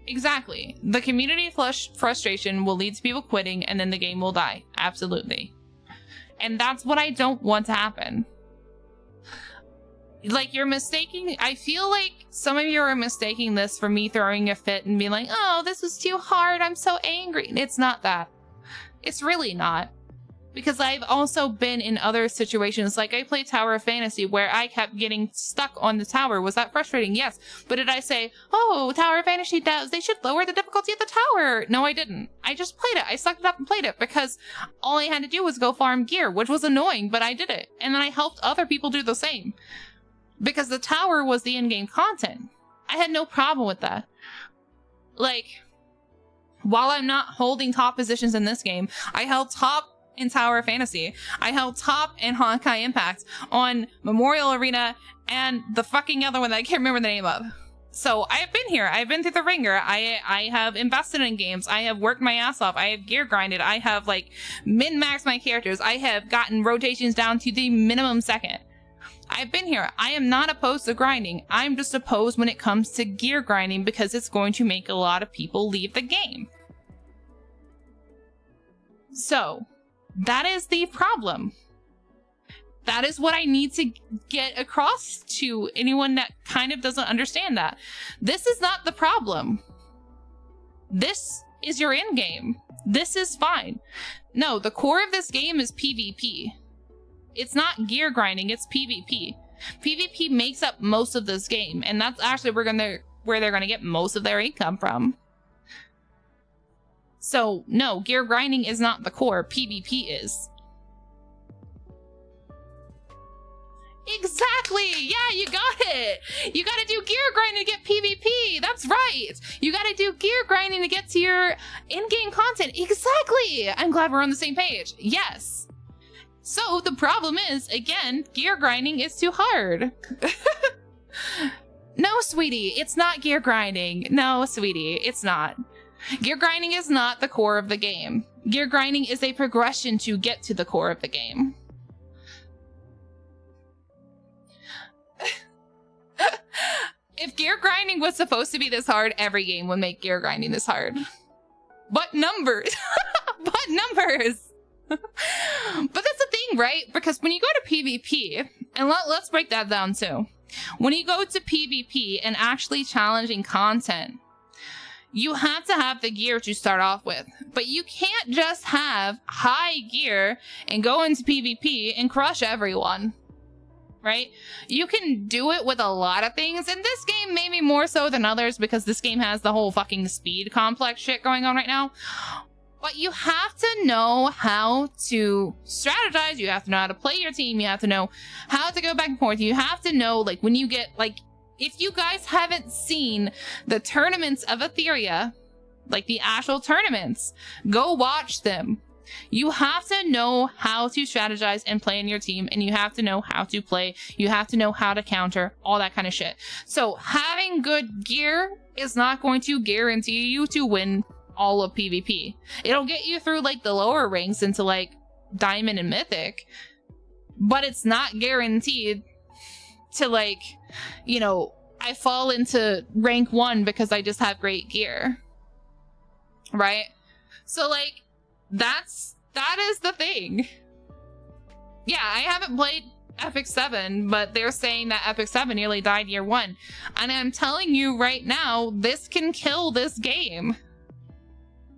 Exactly. The community frustration will lead to people quitting, and then the game will die. Absolutely. And that's what I don't want to happen. Like, you're mistaking... I feel like some of you are mistaking this for me throwing a fit and being like, oh, this is too hard, I'm so angry. It's not that. It's really not. Because I've also been in other situations, like I played Tower of Fantasy, where I kept getting stuck on the tower. Was that frustrating? Yes. But did I say, oh, Tower of Fantasy does, they should lower the difficulty of the tower? No, I didn't. I just played it. I sucked it up and played it, because all I had to do was go farm gear, which was annoying, but I did it. And then I helped other people do the same. Because the tower was the in-game content. I had no problem with that. Like, while I'm not holding top positions in this game, I held top in Tower of Fantasy. I held top in Honkai Impact, on Memorial Arena, and the fucking other one that I can't remember the name of. So I've been here. I've been through the ringer. I have invested in games. I have worked my ass off. I have gear grinded. I have like min-maxed my characters. I have gotten rotations down to the minimum second. I've been here. I am not opposed to grinding. I'm just opposed when it comes to gear grinding because it's going to make a lot of people leave the game. So that is the problem. That is what I need to get across to anyone that kind of doesn't understand that. This is not the problem. This is your end game. This is fine. No, the core of this game is PvP. It's not gear grinding, it's PvP. PvP makes up most of this game, and that's actually where they're gonna get most of their income from. So, no, gear grinding is not the core, PvP is. Exactly! Yeah, you got it! You gotta do gear grinding to get PvP! That's right! You gotta do gear grinding to get to your in-game content. Exactly! I'm glad we're on the same page. Yes. So the problem is, again, gear grinding is too hard. No, sweetie, it's not gear grinding. No, sweetie, it's not. Gear grinding is not the core of the game. Gear grinding is a progression to get to the core of the game. If gear grinding was supposed to be this hard, every game would make gear grinding this hard. But numbers! But numbers! But that's the thing, right? Because when you go to PvP, and let's break that down too. When you go to PvP and actually challenging content, you have to have the gear to start off with. But you can't just have high gear and go into PvP and crush everyone. Right? You can do it with a lot of things, and this game maybe more so than others because this game has the whole fucking speed complex shit going on right now. But you have to know how to strategize, you have to know how to play your team, you have to know how to go back and forth, you have to know, like, when you get, like, if you guys haven't seen the tournaments of Etheria, like the actual tournaments, go watch them. You have to know how to strategize and play in your team, and you have to know how to play, you have to know how to counter, all that kind of shit. So having good gear is not going to guarantee you to win all of PvP. It'll get you through like the lower ranks into like Diamond and Mythic, but it's not guaranteed to, like, you know, I fall into rank 1 because I just have great gear. Right? So like, that is the thing. Yeah, I haven't played Epic 7, but they're saying that Epic 7 nearly died year 1. And I'm telling you right now, this can kill this game.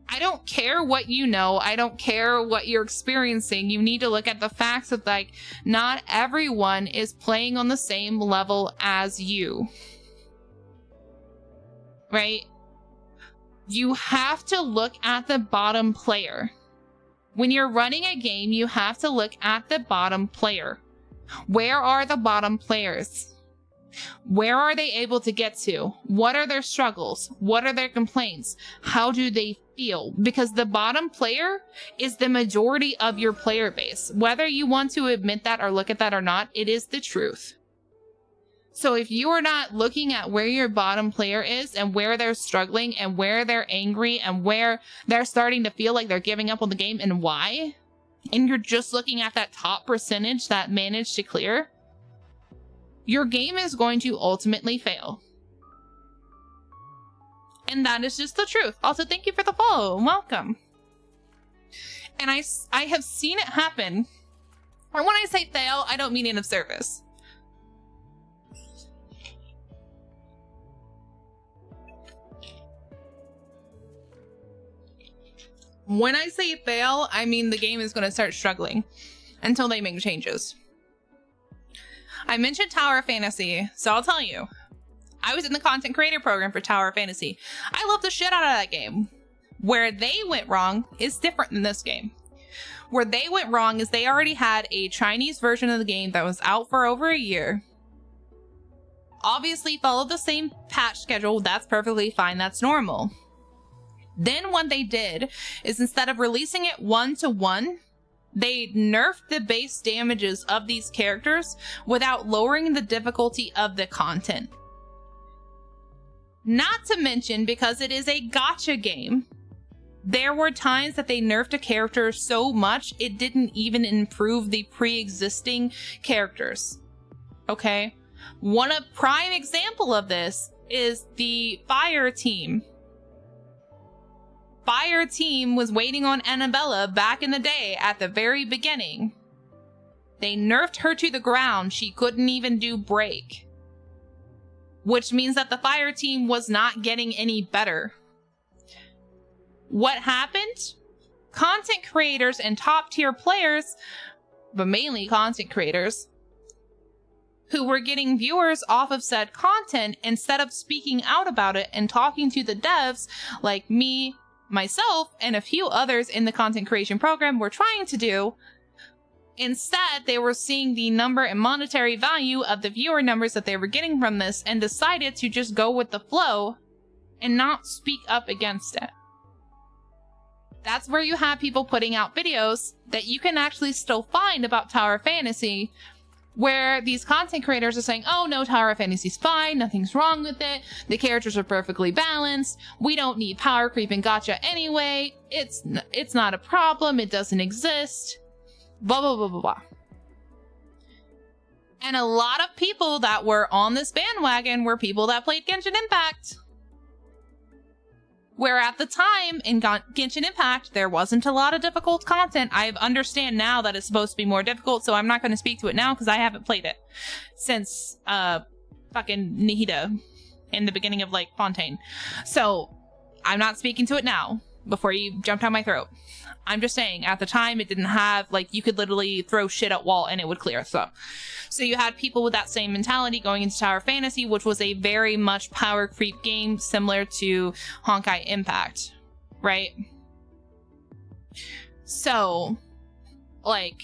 I don't care what you know. I don't care what you're experiencing. You need to look at the facts of, like, not everyone is playing on the same level as you. Right? You have to look at the bottom player. When you're running a game, you have to look at the bottom player. Where are the bottom players? Where are they able to get to? What are their struggles? What are their complaints? How do they feel? Because the bottom player is the majority of your player base. Whether you want to admit that or look at that or not, it is the truth. So if you are not looking at where your bottom player is and where they're struggling and where they're angry and where they're starting to feel like they're giving up on the game and why, and you're just looking at that top percentage that managed to clear, your game is going to ultimately fail. And that is just the truth. Also, thank you for the follow. Welcome. And I have seen it happen. Or when I say fail, I don't mean end of service. When I say fail, I mean the game is going to start struggling until they make changes. I mentioned Tower of Fantasy, so I'll tell you. I was in the content creator program for Tower of Fantasy. I love the shit out of that game. Where they went wrong is different than this game. Where they went wrong is they already had a Chinese version of the game that was out for over a year. Obviously followed the same patch schedule. That's perfectly fine. That's normal. Then what they did is instead of releasing it 1-to-1, they nerfed the base damages of these characters without lowering the difficulty of the content. Not to mention, because it is a gacha game, there were times that they nerfed a character so much it didn't even improve the pre-existing characters. Okay? One prime example of this is the Fire Team. Fire Team was waiting on Annabella back in the day at the very beginning. They nerfed her to the ground. She couldn't even do break. Which means that the Fire Team was not getting any better. What happened? Content creators and top tier players, but mainly content creators, who were getting viewers off of said content, instead of speaking out about it and talking to the devs like me, myself, and a few others in the content creation program were trying to do, instead they were seeing the number and monetary value of the viewer numbers that they were getting from this and decided to just go with the flow and not speak up against it. That's where you have people putting out videos that you can actually still find about Tower Fantasy, where these content creators are saying, oh no, Tower Fantasy's fine, nothing's wrong with it, the characters are perfectly balanced, we don't need power creep and gacha anyway, it's not a problem, it doesn't exist, blah blah blah blah blah. And a lot of people that were on this bandwagon were people that played Genshin Impact. Where at the time in Genshin Impact, there wasn't a lot of difficult content. I understand now that it's supposed to be more difficult, so I'm not going to speak to it now because I haven't played it since fucking Nihida in the beginning of like Fontaine. So I'm not speaking to it now before you jump down my throat. I'm just saying at the time it didn't have, like, you could literally throw shit at wall and it would clear. So you had people with that same mentality going into Tower Fantasy, which was a very much power creep game similar to Honkai Impact, right? So, like,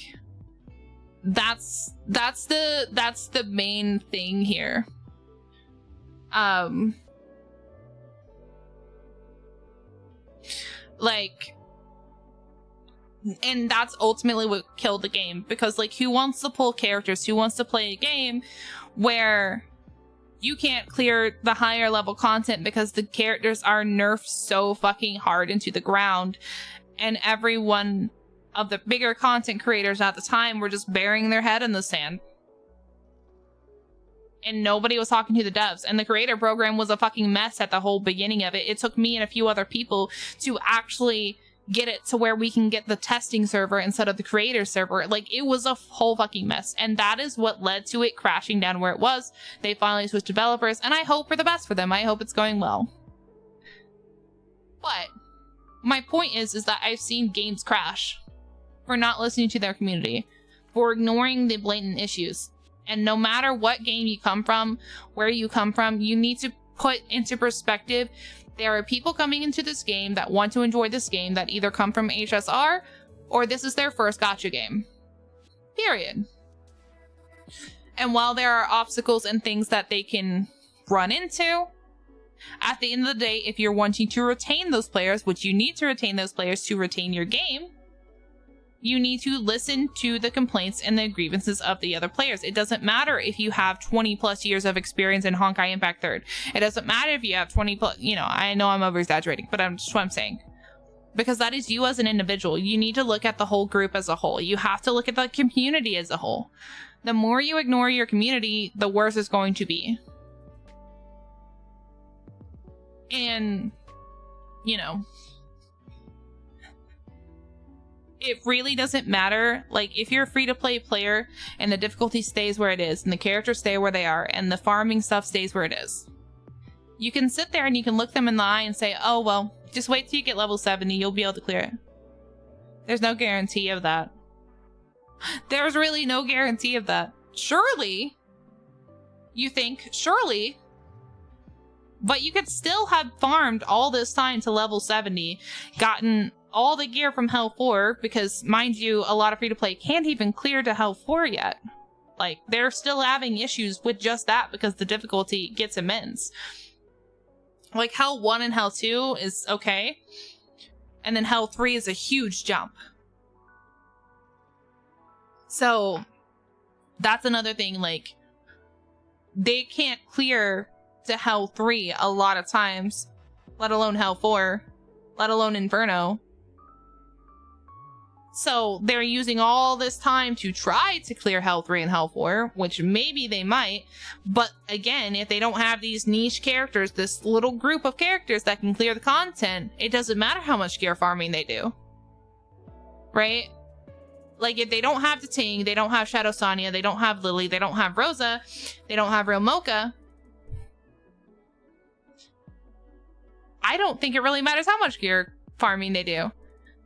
that's the main thing here. Like, and that's ultimately what killed the game, because like, who wants to pull characters, who wants to play a game where you can't clear the higher level content because the characters are nerfed so fucking hard into the ground, and every one of the bigger content creators at the time were just burying their head in the sand. And nobody was talking to the devs, and the creator program was a fucking mess at the whole beginning of it. It took me and a few other people to actually get it to where we can get the testing server instead of the creator server. Like, it was a whole fucking mess, and that is what led to it crashing down where it was. They finally switched developers, and I hope for the best for them. I hope it's going well. But my point is that I've seen games crash for not listening to their community, for ignoring the blatant issues. And no matter what game you come from, where you come from, you need to put into perspective, there are people coming into this game that want to enjoy this game that either come from HSR or this is their first gacha game. Period. And while there are obstacles and things that they can run into, at the end of the day, if you're wanting to retain those players, which you need to retain those players to retain your game, you need to listen to the complaints and the grievances of the other players. It doesn't matter if you have 20 plus years of experience in Honkai Impact 3rd. It doesn't matter if you have 20 plus, you know, I know I'm over exaggerating, but I'm just what I'm saying. Because that is you as an individual. You need to look at the whole group as a whole. You have to look at the community as a whole. The more you ignore your community, the worse it's going to be. And, you know, it really doesn't matter. Like, if you're a free-to-play player and the difficulty stays where it is and the characters stay where they are and the farming stuff stays where it is, you can sit there and you can look them in the eye and say, oh, well, just wait till you get level 70, you'll be able to clear it. There's no guarantee of that. There's really no guarantee of that. Surely, you think, surely, but you could still have farmed all this time to level 70, gotten all the gear from Hell 4, because, mind you, a lot of free-to-play can't even clear to Hell 4 yet. Like, they're still having issues with just that because the difficulty gets immense. Like, Hell 1 and Hell 2 is okay, and then Hell 3 is a huge jump. So, that's another thing, like, they can't clear to Hell 3 a lot of times, let alone Hell 4, let alone Inferno. So they're using all this time to try to clear Hell 3 and Hell 4, which maybe they might. But again, if they don't have these niche characters, this little group of characters that can clear the content, it doesn't matter how much gear farming they do. Right? Like, if they don't have the Ting, they don't have Shadow Sonya, they don't have Lily, they don't have Rosa, they don't have Real Mocha, I don't think it really matters how much gear farming they do.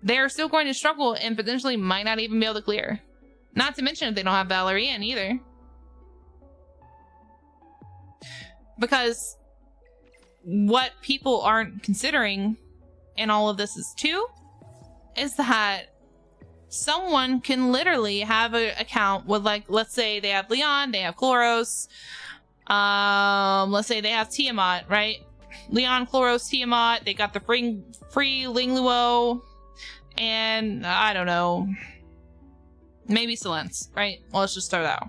They're still going to struggle and potentially might not even be able to clear. Not to mention if they don't have Valerian either. Because what people aren't considering in all of this is that someone can literally have an account with, like, let's say they have Leon, they have Chloros, let's say they have Tiamat, right? Leon, Chloros, Tiamat, they got the free Lingluo, and I don't know, maybe Silence, right? Well, let's just start out.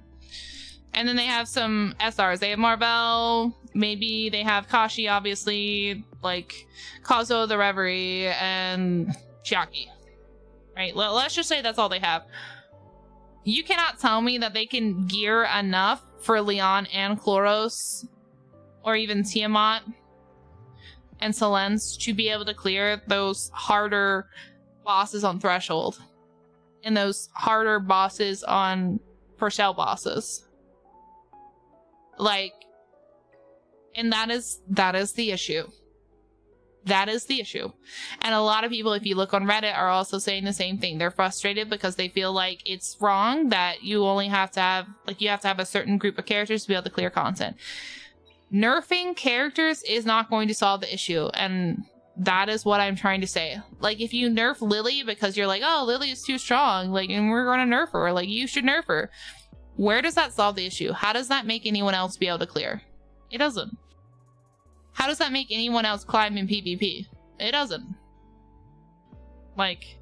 And then they have some SRs. They have Marvel, maybe they have Kashi, obviously, like Kazuo the Reverie, and Chiaki, right? Let's just say that's all they have. You cannot tell me that they can gear enough for Leon and Chloros, or even Tiamat and Silence, to be able to clear those harder bosses on Threshold and those harder bosses on Shell bosses. Like, and that is the issue. That is the issue. And a lot of people, if you look on Reddit, are also saying the same thing. They're frustrated because they feel like it's wrong that you only have to have, like, you have to have a certain group of characters to be able to clear content. Nerfing characters is not going to solve the issue, and that is what I'm trying to say. Like, if you nerf Lily because you're like, oh, Lily is too strong, like, and we're going to nerf her, like, you should nerf her. Where does that solve the issue? How does that make anyone else be able to clear? It doesn't. How does that make anyone else climb in PvP? It doesn't. Like,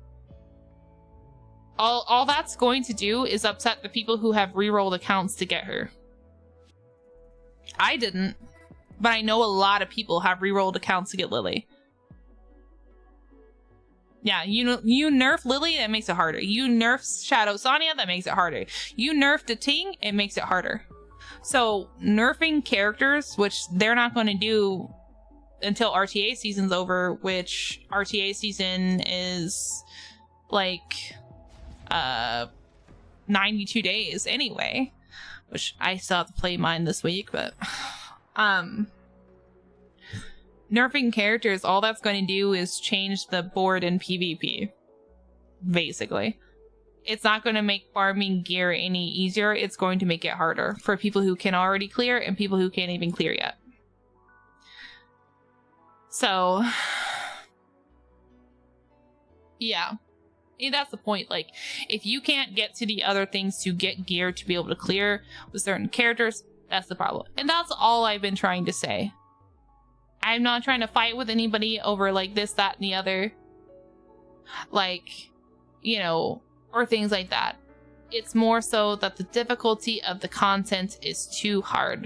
all that's going to do is upset the people who have rerolled accounts to get her. I didn't, but I know a lot of people have rerolled accounts to get Lily. Yeah, you nerf Lily, that makes it harder. You nerf Shadow Sonya, that makes it harder. You nerf the Ting, it makes it harder. So nerfing characters, which they're not going to do until RTA season's over, which RTA season is like 92 days anyway. Which I still have to play mine this week, but nerfing characters, all that's going to do is change the board in PvP, basically. It's not going to make farming gear any easier. It's going to make it harder for people who can already clear and people who can't even clear yet. So, yeah. That's the point. Like, if you can't get to the other things to get gear to be able to clear with certain characters, that's the problem. And that's all I've been trying to say. I'm not trying to fight with anybody over, like, this, that, and the other. Like, you know, or things like that. It's more so that the difficulty of the content is too hard.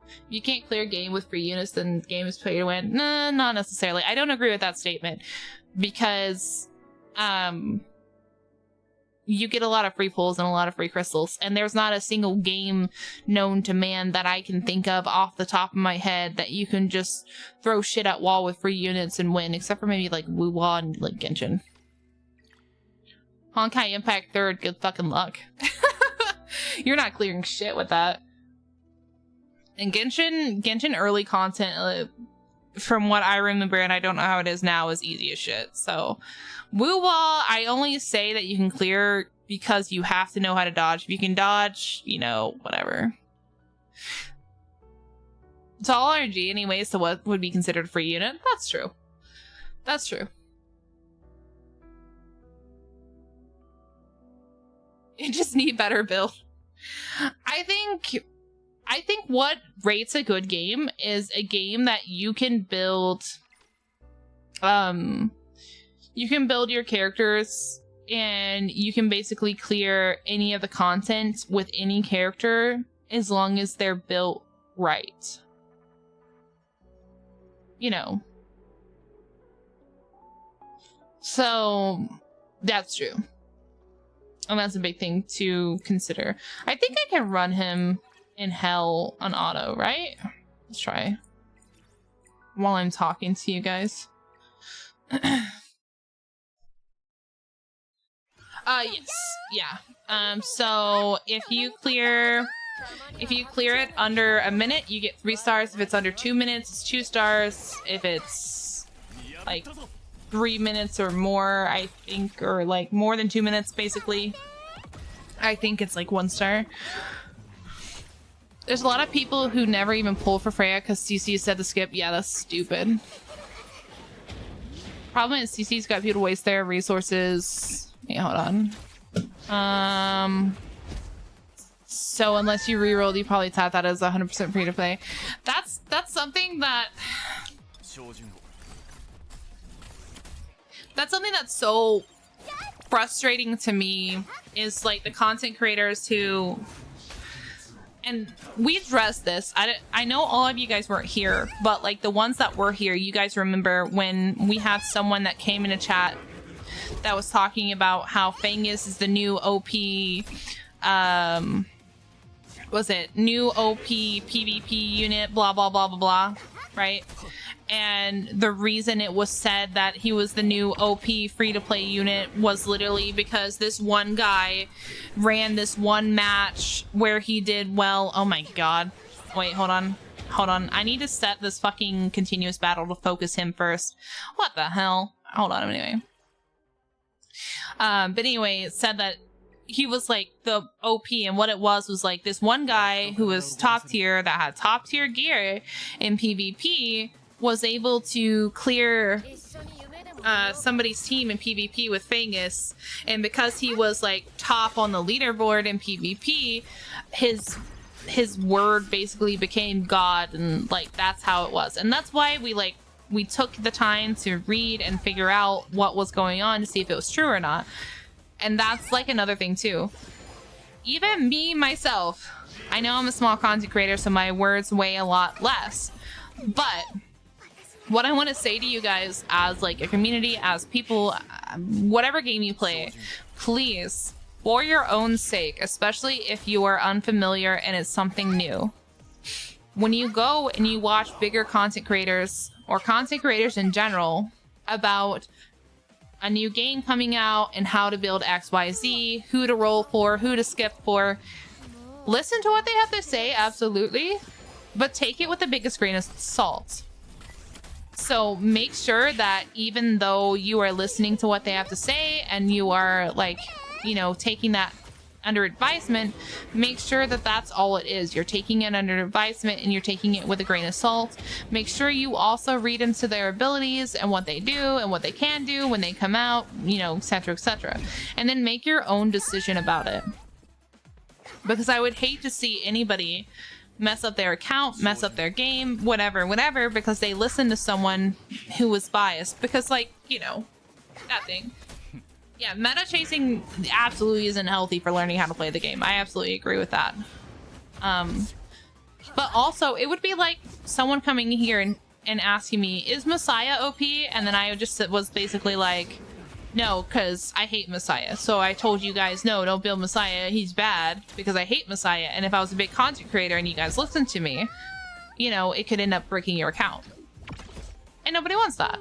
If you can't clear a game with free units, then the game is pay to win. No, not necessarily. I don't agree with that statement. Because you get a lot of free pulls and a lot of free crystals, and there's not a single game known to man that I can think of off the top of my head that you can just throw shit at wall with free units and win, except for maybe like Wuwa and like Genshin. Honkai Impact 3rd, good fucking luck. You're not clearing shit with that. And Genshin early content, from what I remember, and I don't know how it is now, is easy as shit. So, Wuwa, I only say that you can clear because you have to know how to dodge. If you can dodge, you know, whatever. It's all RNG anyways, so what would be considered a free unit? That's true. That's true. You just need better build. I think what rates a good game is a game that you can build your characters and you can basically clear any of the content with any character as long as they're built right. you know. So that's true. And that's a big thing to consider. I think I can run him in hell on auto, right? Let's try. While I'm talking to you guys. Yes. Yeah. So if you clear it under a minute, you get 3 stars. If it's under 2 minutes, it's 2 stars. If it's like 3 minutes or more, I think, or like more than 2 minutes, basically, I think it's like 1 star. There's a lot of people who never even pull for Freya because CC said to skip. Yeah, that's stupid. Problem is CC's got people to waste their resources. Wait, hold on. So unless you rerolled, you probably thought that as 100% free to play. That's something that... That's something that's so frustrating to me, is like the content creators who... And we addressed this. I know all of you guys weren't here, but like the ones that were here, you guys remember when we had someone that came in a chat that was talking about how Fangus is the new OP, was it new OP PvP unit, blah, blah, blah, blah, blah, right? And the reason it was said that he was the new OP free-to-play unit was literally because this one guy ran this one match where he did well. Oh my god. Wait, hold on. Hold on. I need to set this fucking continuous battle to focus him first. What the hell? Hold on anyway. But anyway, it said that he was like the OP, and what it was like this one guy who was top tier, that had top tier gear in PvP, was able to clear somebody's team in PvP with Fangus, and because he was like top on the leaderboard in PvP, his word basically became God, and like that's how it was. And that's why we took the time to read and figure out what was going on to see if it was true or not. And that's like another thing too. Even me myself, I know I'm a small content creator, so my words weigh a lot less, but what I want to say to you guys as like a community, as people, whatever game you play, please, for your own sake, especially if you are unfamiliar and it's something new, when you go and you watch bigger content creators or content creators in general about a new game coming out and how to build XYZ, who to roll for, who to skip for, listen to what they have to say, absolutely, but take it with the biggest grain of salt. So make sure that even though you are listening to what they have to say and you are like, you know, taking that under advisement, make sure that that's all it is. You're taking it under advisement and you're taking it with a grain of salt. Make sure you also read into their abilities and what they do and what they can do when they come out, you know, etc., etc. And then make your own decision about it. Because I would hate to see anybody mess up their account, mess up their game, whatever, because they listened to someone who was biased. Because, like, you know, that thing. Yeah, meta chasing absolutely isn't healthy for learning how to play the game. I absolutely agree with that. But also, it would be like someone coming here and asking me, is Messiah OP? And then I just was basically like, no, because I hate Messiah. So I told you guys, no, don't build Messiah. He's bad because I hate Messiah. And if I was a big content creator and you guys listened to me, you know, it could end up breaking your account. And nobody wants that.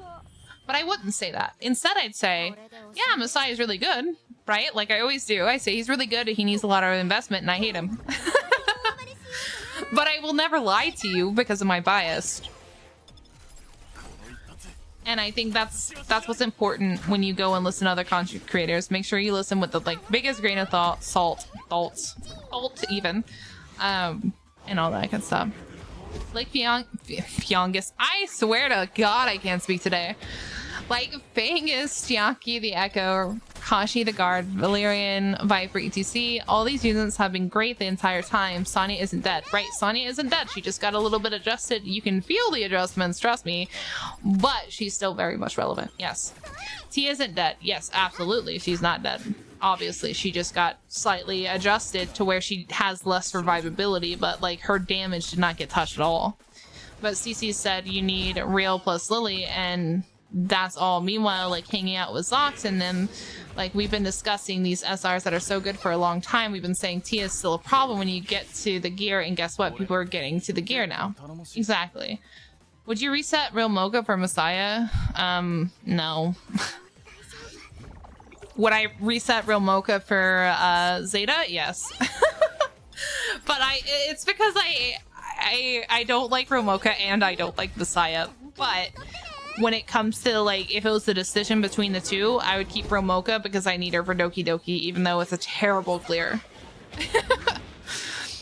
But I wouldn't say that. Instead, I'd say, yeah, Messiah is really good, right? Like I always do. I say he's really good, he needs a lot of investment, and I hate him. But I will never lie to you because of my bias. And I think that's what's important when you go and listen to other content creators. Make sure you listen with the like biggest grain of salt even, and all that good stuff. Like Fiongus, I swear to God I can't speak today. Like Fangus, Stiaki the Echo, Kashi the Guard, Valerian, Viper, etc. All these units have been great the entire time. Sonya isn't dead. Right, Sonya isn't dead. She just got a little bit adjusted. You can feel the adjustments, trust me. But she's still very much relevant. Yes. T isn't dead. Yes, absolutely. She's not dead. Obviously, she just got slightly adjusted to where she has less survivability, but like her damage did not get touched at all. But CC said you need Real plus Lily, and that's all. Meanwhile, like hanging out with Zox, and then like we've been discussing these SRs that are so good for a long time. We've been saying Tia is still a problem when you get to the gear, and guess what? People are getting to the gear now. Exactly. Would you reset Real Mocha for Messiah? No. Would I reset Real Mocha for Zeta? Yes. But it's because I don't like Real Mocha and I don't like Messiah. But when it comes to like, if it was the decision between the two, I would keep Real Mocha because I need her for Doki Doki, even though it's a terrible clear.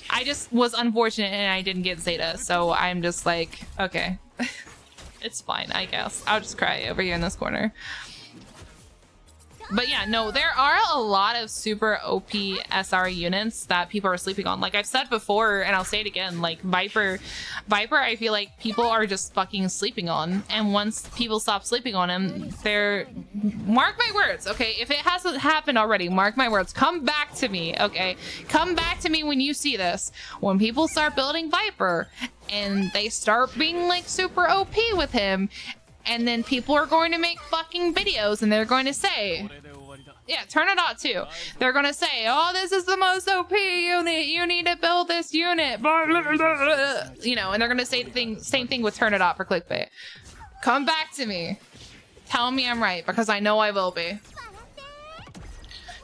I just was unfortunate and I didn't get Zeta, so I'm just like, okay. It's fine, I guess. I'll just cry over here in this corner. But yeah, no, there are a lot of super OP SR units that people are sleeping on. Like I've said before, and I'll say it again, like Viper, I feel like people are just fucking sleeping on. And once people stop sleeping on him, they're... Mark my words, okay? If it hasn't happened already, mark my words. Come back to me, okay? Come back to me when you see this. When people start building Viper, and they start being like super OP with him, and then people are going to make fucking videos and they're going to say, yeah, turn it on too. They're going to say, oh, this is the most OP unit. You need to build this unit. Blah, blah, blah, blah. You know, and they're going to say the same thing with turn it off for clickbait. Come back to me. Tell me I'm right, because I know I will be.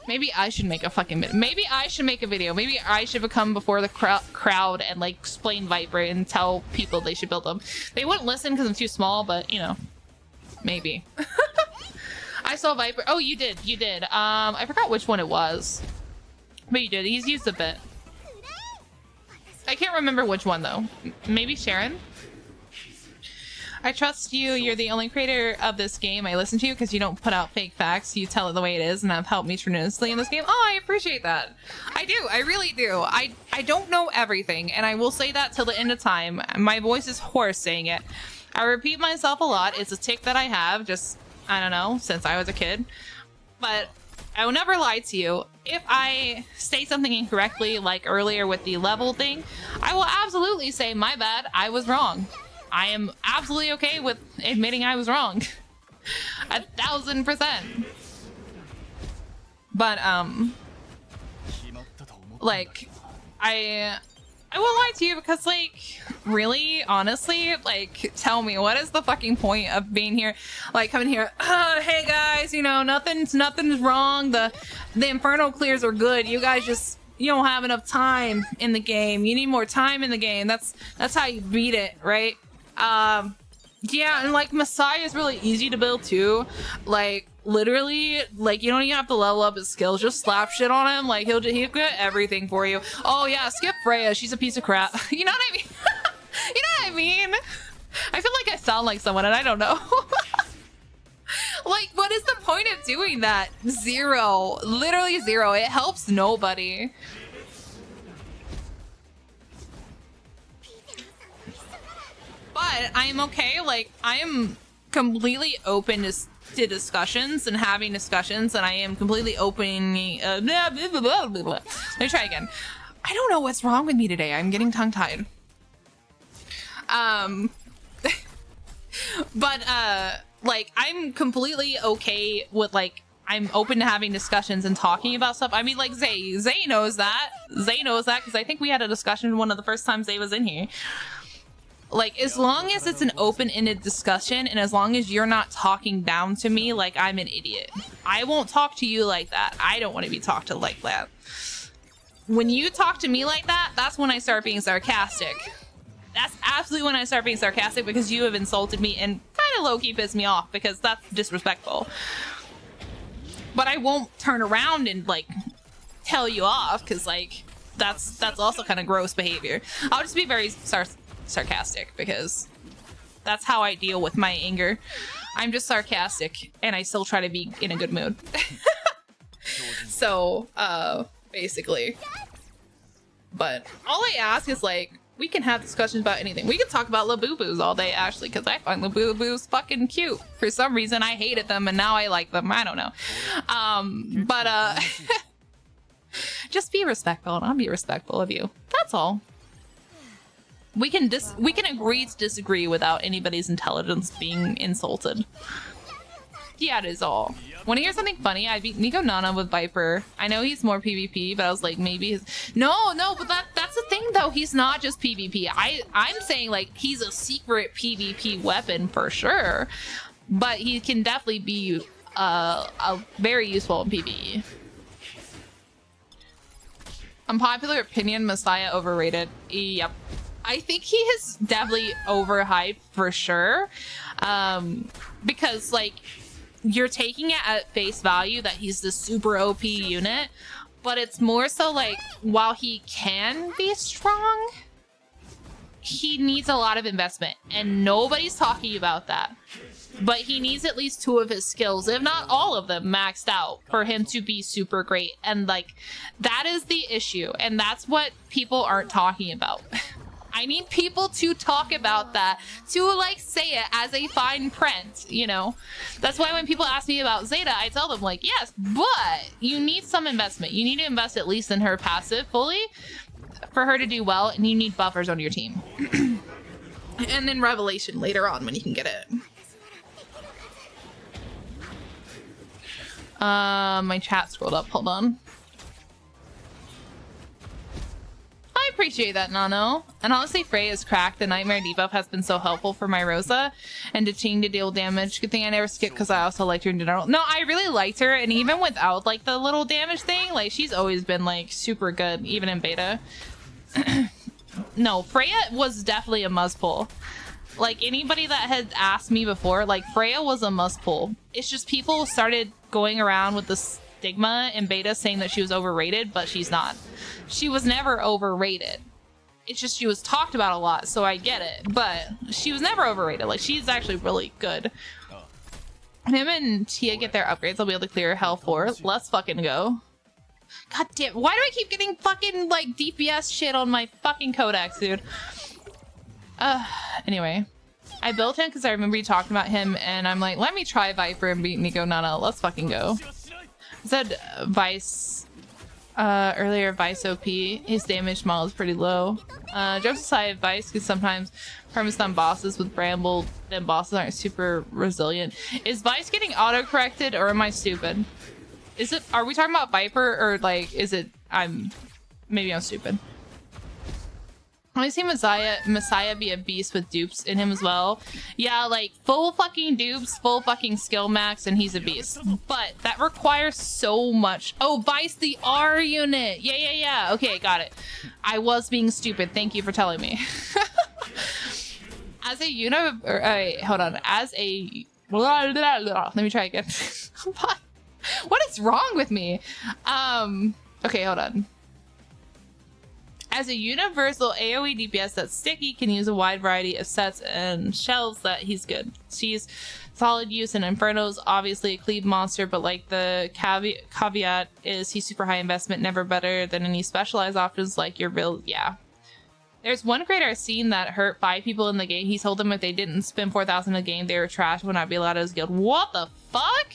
Maybe I should make a fucking video. Maybe I should make a video. Maybe I should become before the crowd and like explain Viper and tell people they should build them. They wouldn't listen because I'm too small, but you know, maybe. I saw Viper. Oh, you did. You did. I forgot which one it was, but you did. He's used a bit. I can't remember which one though. Maybe Sharon. I trust you. You're the only creator of this game I listen to because you don't put out fake facts. You tell it the way it is and have helped me tremendously in this game. Oh, I appreciate that. I do. I really do. I don't know everything, and I will say that till the end of time. My voice is hoarse saying it. I repeat myself a lot. It's a tick that I have, just, I don't know, since I was a kid. But I will never lie to you. If I say something incorrectly, like earlier with the level thing, I will absolutely say, my bad, I was wrong. I am absolutely okay with admitting I was wrong. 1000%. But, like, I won't lie to you because, like, really, honestly, like, tell me, what is the fucking point of being here, like, coming here, hey guys, you know, nothing's wrong, the Inferno clears are good, you guys just, you don't have enough time in the game, you need more time in the game, that's how you beat it, right? Yeah, and like Messiah is really easy to build too. Like literally, like you don't even have to level up his skills. Just slap shit on him. Like he'll get everything for you. Oh yeah, skip Freya. She's a piece of crap. You know what I mean? You know what I mean? I feel like I sound like someone, and I don't know. Like, what is the point of doing that? Zero. Literally zero. It helps nobody. But I'm okay, like, I am completely open to discussions and having discussions, and I am completely open, Let me try again. I don't know what's wrong with me today, I'm getting tongue-tied. But, like, I'm completely okay with, like, I'm open to having discussions and talking about stuff. I mean, like, Zay knows that. Zay knows that, because I think we had a discussion one of the first times Zay was in here. Like, as long as it's an open-ended discussion and as long as you're not talking down to me like I'm an idiot, I won't talk to you like that. I don't want to be talked to like that. When you talk to me like that, that's when I start being sarcastic. That's absolutely when I start being sarcastic because you have insulted me and kind of low-key pissed me off because that's disrespectful. But I won't turn around and, like, tell you off because, like, that's also kind of gross behavior. I'll just be very sarcastic because that's how I deal with my anger. I'm just sarcastic and I still try to be in a good mood. So, basically. But all I ask is like, we can have discussions about anything. We can talk about Labubus all day, actually, because I find Labubus fucking cute. For some reason, I hated them and now I like them. I don't know. But just be respectful and I'll be respectful of you. That's all. We can agree to disagree without anybody's intelligence being insulted. Yeah, it is all. Want to hear something funny? I beat Nico Nana with Viper. I know he's more PvP, but I was like, maybe his... No, but that's the thing though. He's not just PvP. I'm saying like he's a secret PvP weapon for sure, but he can definitely be a very useful in PvE. Unpopular opinion: Messiah overrated. Yep. I think he is definitely overhyped for sure. Because like you're taking it at face value that he's the super OP unit, but it's more so like while he can be strong, he needs a lot of investment and nobody's talking about that. But he needs at least 2 of his skills, if not all of them, maxed out for him to be super great. And like that is the issue, and that's what people aren't talking about. I need people to talk about that, to like say it as a fine print, you know? That's why when people ask me about Zeta, I tell them like, yes, but you need some investment. You need to invest at least in her passive fully for her to do well, and you need buffers on your team. And then Revelation later on when you can get it. My chat scrolled up, hold on. I appreciate that, Nano. And honestly, Frey is cracked. The Nightmare debuff has been so helpful for my Rosa and to change to deal damage. Good thing I never skipped because I also liked her in general. No, I really liked her, and even without like the little damage thing, like she's always been like super good, even in beta. No, Freya was definitely a must pull. Like anybody that had asked me before, like Freya was a must pull. It's just people started going around with the stigma in beta saying that she was overrated, but she's not. She was never overrated. It's just she was talked about a lot, so I get it. But she was never overrated. Like she's actually really good. When him and Tia get their upgrades, I'll be able to clear Hell 4. Let's fucking go. God damn, why do I keep getting fucking like DPS shit on my fucking codex, dude? Anyway. I built him because I remember you talking about him, and I'm like, let me try Viper and beat Nico Nana. Let's fucking go. I said Vice earlier, Vice OP. His damage model is pretty low. Jokes aside, Vice because sometimes premise on bosses with Bramble, then bosses aren't super resilient. Is Vice getting auto-corrected, or am I stupid? Is it, are we talking about Viper, or like, is it, maybe I'm stupid. I see Messiah be a beast with dupes in him as well. Yeah, like full fucking dupes, full fucking skill max, and he's a beast. But that requires so much. Oh, Vice the R unit. Yeah. Okay, got it. I was being stupid. Thank you for telling me. As a unit, hold on. As a, let me try again. What is wrong with me? Okay, hold on. As a universal AoE DPS that's sticky, can use a wide variety of sets and shelves, that he's good. She's solid use in Inferno's obviously a cleave monster, but like the caveat is he's super high investment, never better than any specialized options like your real, yeah. There's one creator I've seen that hurt 5 people in the game. He told them if they didn't spend 4,000 a game, they were trash, would not be allowed to his guild. What the fuck?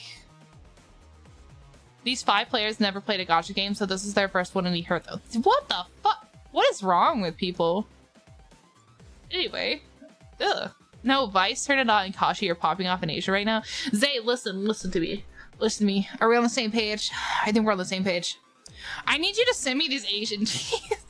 These 5 players never played a gacha game, so this is their first one and he hurt them. What the fuck? What is wrong with people? Anyway, ugh. No, Vice, turn it on, and Kashi are popping off in Asia right now. Zay, listen to me. Listen to me. Are we on the same page? I think we're on the same page. I need you to send me these Asian teas.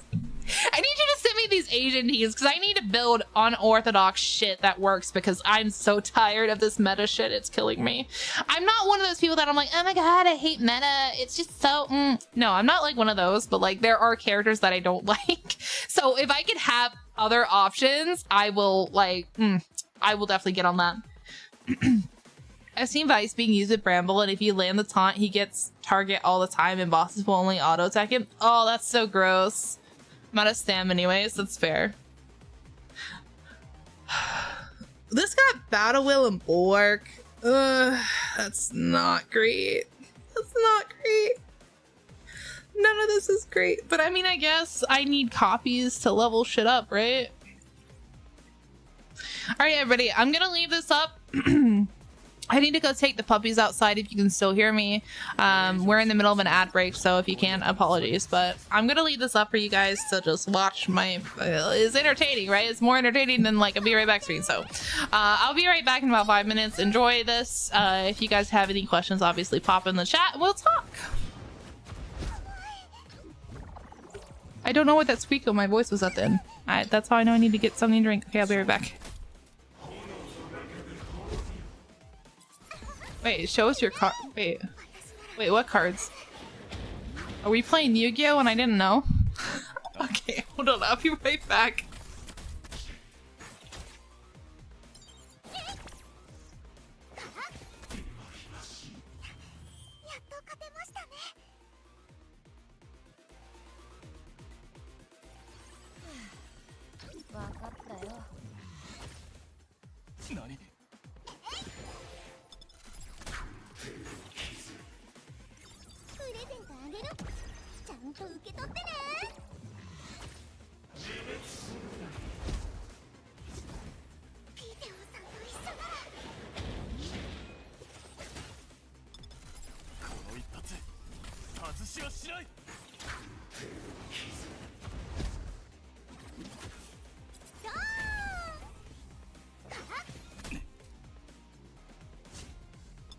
I need you to send me these Asian teas because I need to build unorthodox shit that works because I'm so tired of this meta shit. It's killing me. I'm not one of those people that I'm like, oh my god, I hate meta. It's just so... No, I'm not like one of those, but like there are characters that I don't like. So if I could have other options, I will like... I will definitely get on that. I've seen Vice being used with Bramble, and if you land the taunt, he gets target all the time and bosses will only auto-attack him. Oh, that's so gross. I'm out of stam anyways, that's fair. This got Battle Will and Bulwark. That's not great. That's not great. None of this is great. But I mean, I guess I need copies to level shit up, right? Alright, everybody, I'm gonna leave this up. I need to go take the puppies outside if you can still hear me. We're in the middle of an ad break, so if you can't, apologies. But I'm going to leave this up for you guys to just watch my... it's entertaining, right? It's more entertaining than like a be right back screen. So I'll be right back in about 5 minutes. Enjoy this. If you guys have any questions, obviously pop in the chat and we'll talk. I don't know what that squeak of my voice was at the end. That's how I know I need to get something to drink. Okay, I'll be right back. Wait, show us your card. Wait, what cards? Are we playing Yu-Gi-Oh! And I didn't know? Okay, hold on, I'll be right back. Nani? ちゃんと受け取ってね。ピーテオさんと一緒なら。この一発外しはしない。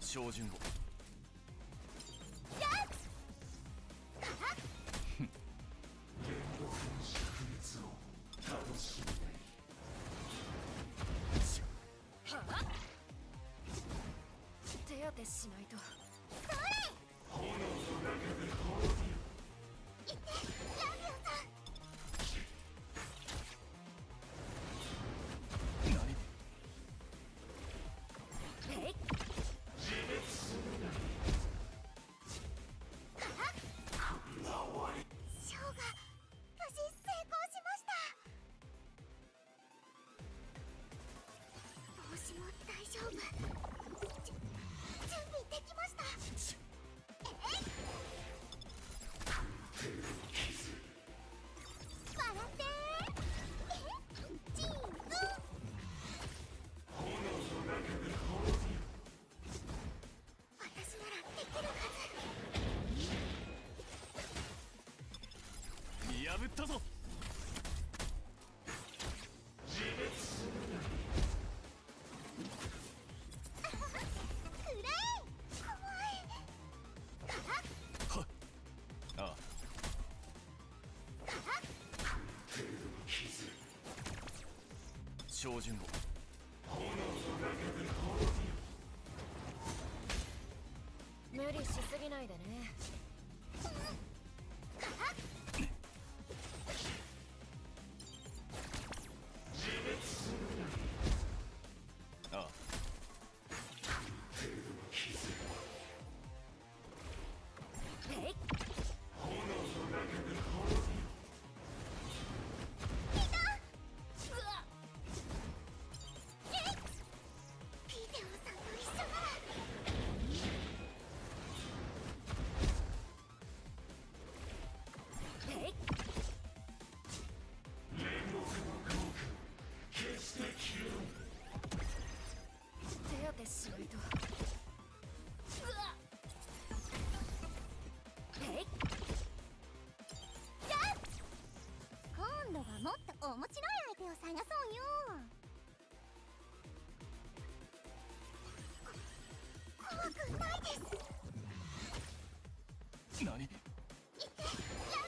照準を。手当てしないと。破ったぞ。照準を。無理しすぎないでね。しないと。今度はもっと面白い相手を探そうよ。怖くないです。何？ラビ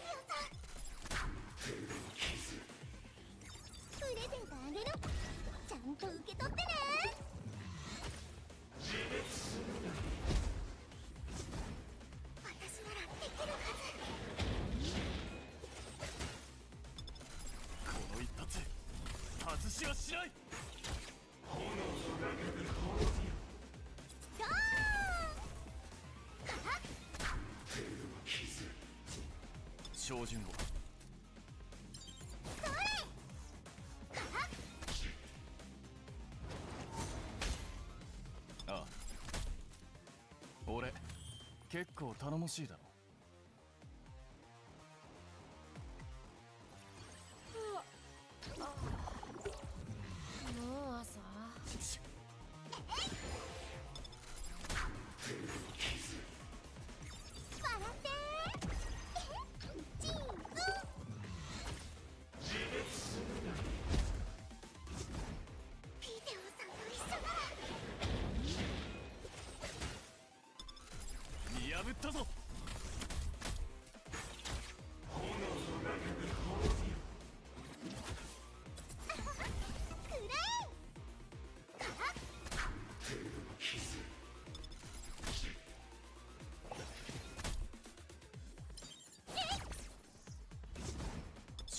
オさん。プレゼントあげる。ちゃんと受け取ってね。私ならできるはず。この一発外しはしない。照準を。ああ、俺結構頼もしいだろ。もう朝。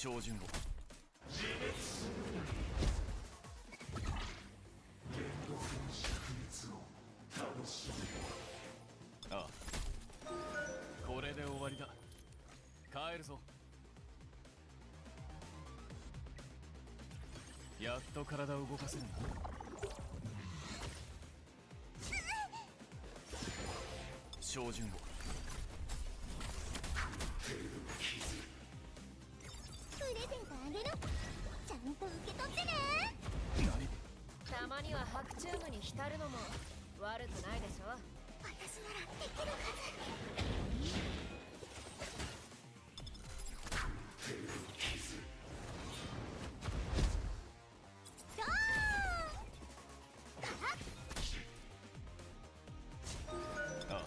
照準を。ああ、これで終わりだ。帰るぞ。やっと体を動かせるな。照準を。プレゼントあげる。ちゃんと受け取ってね。何？たまには白チュームに浸るのも悪くないでしょ。私ならできるはず。ドーン。ああ。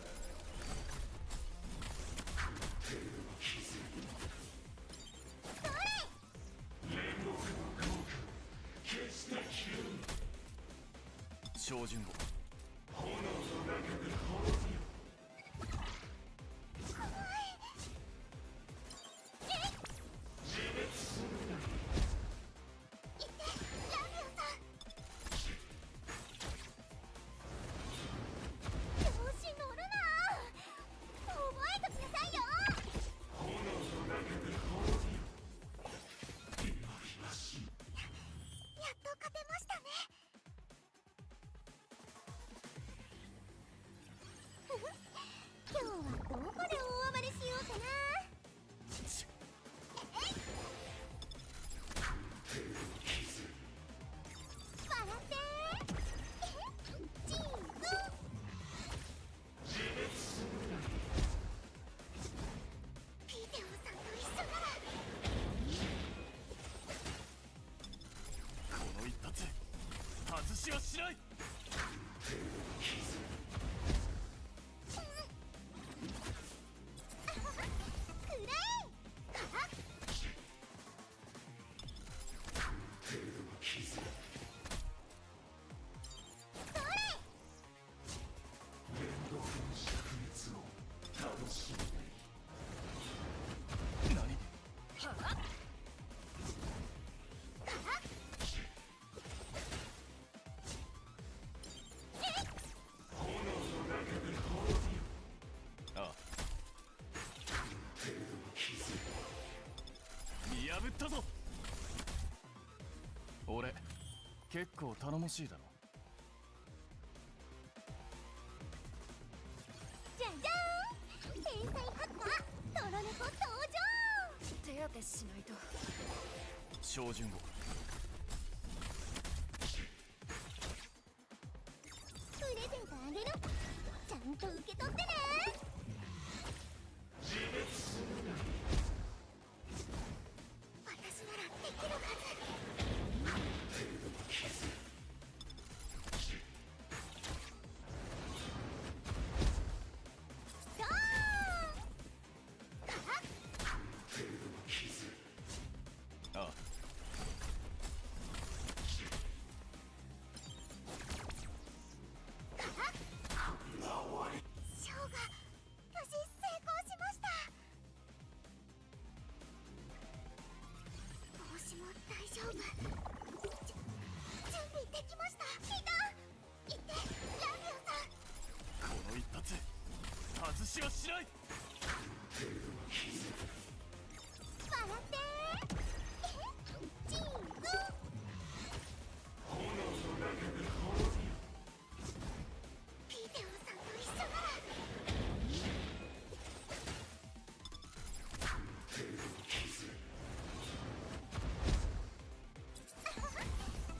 照準を。今日はどこで大暴れしようかな。笑ってチーズ。ピーテオさんと一緒なら。この一発外しはしない。何？ああ。見破ったぞ。俺結構頼もしいだろ。じゃじゃーん、天才ハッカードロネコ登場。手当てしないと。照準を。プレゼントあげる。ちゃんと受け取ってね。私ならできるはず。ドーン。ああ。ショーが無事成功しました。帽子も大丈夫。準備できました。いた。行ってラビオさん。この一発外しはしない。笑ってチーズ。ピーテオさんと一緒なら。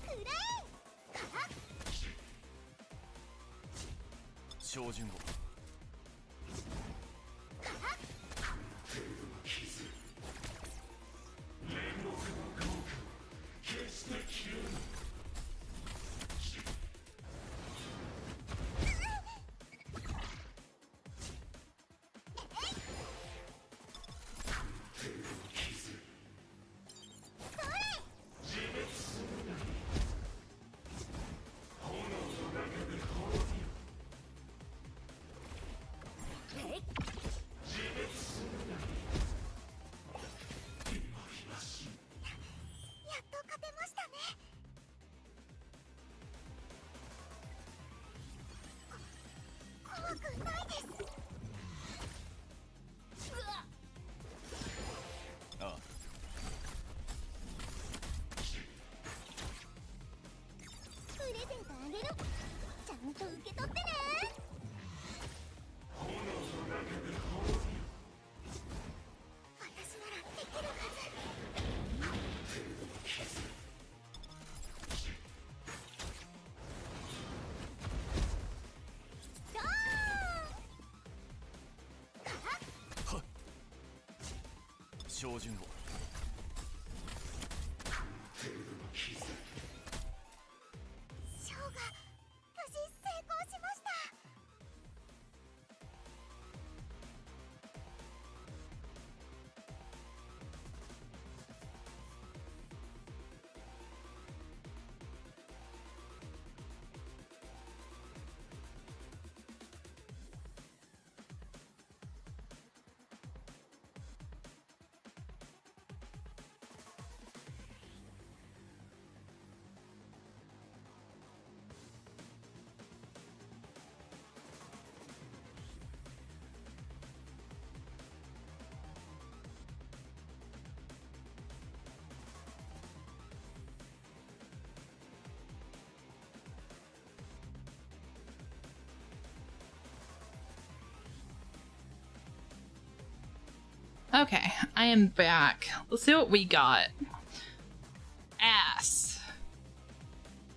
くらえ。照準を。ああプレゼントあげる。ちゃんと受け取ってね。私ならできるはず。照準をショーが無事成功しました。Okay, I am back. Let's see what we got. Ass.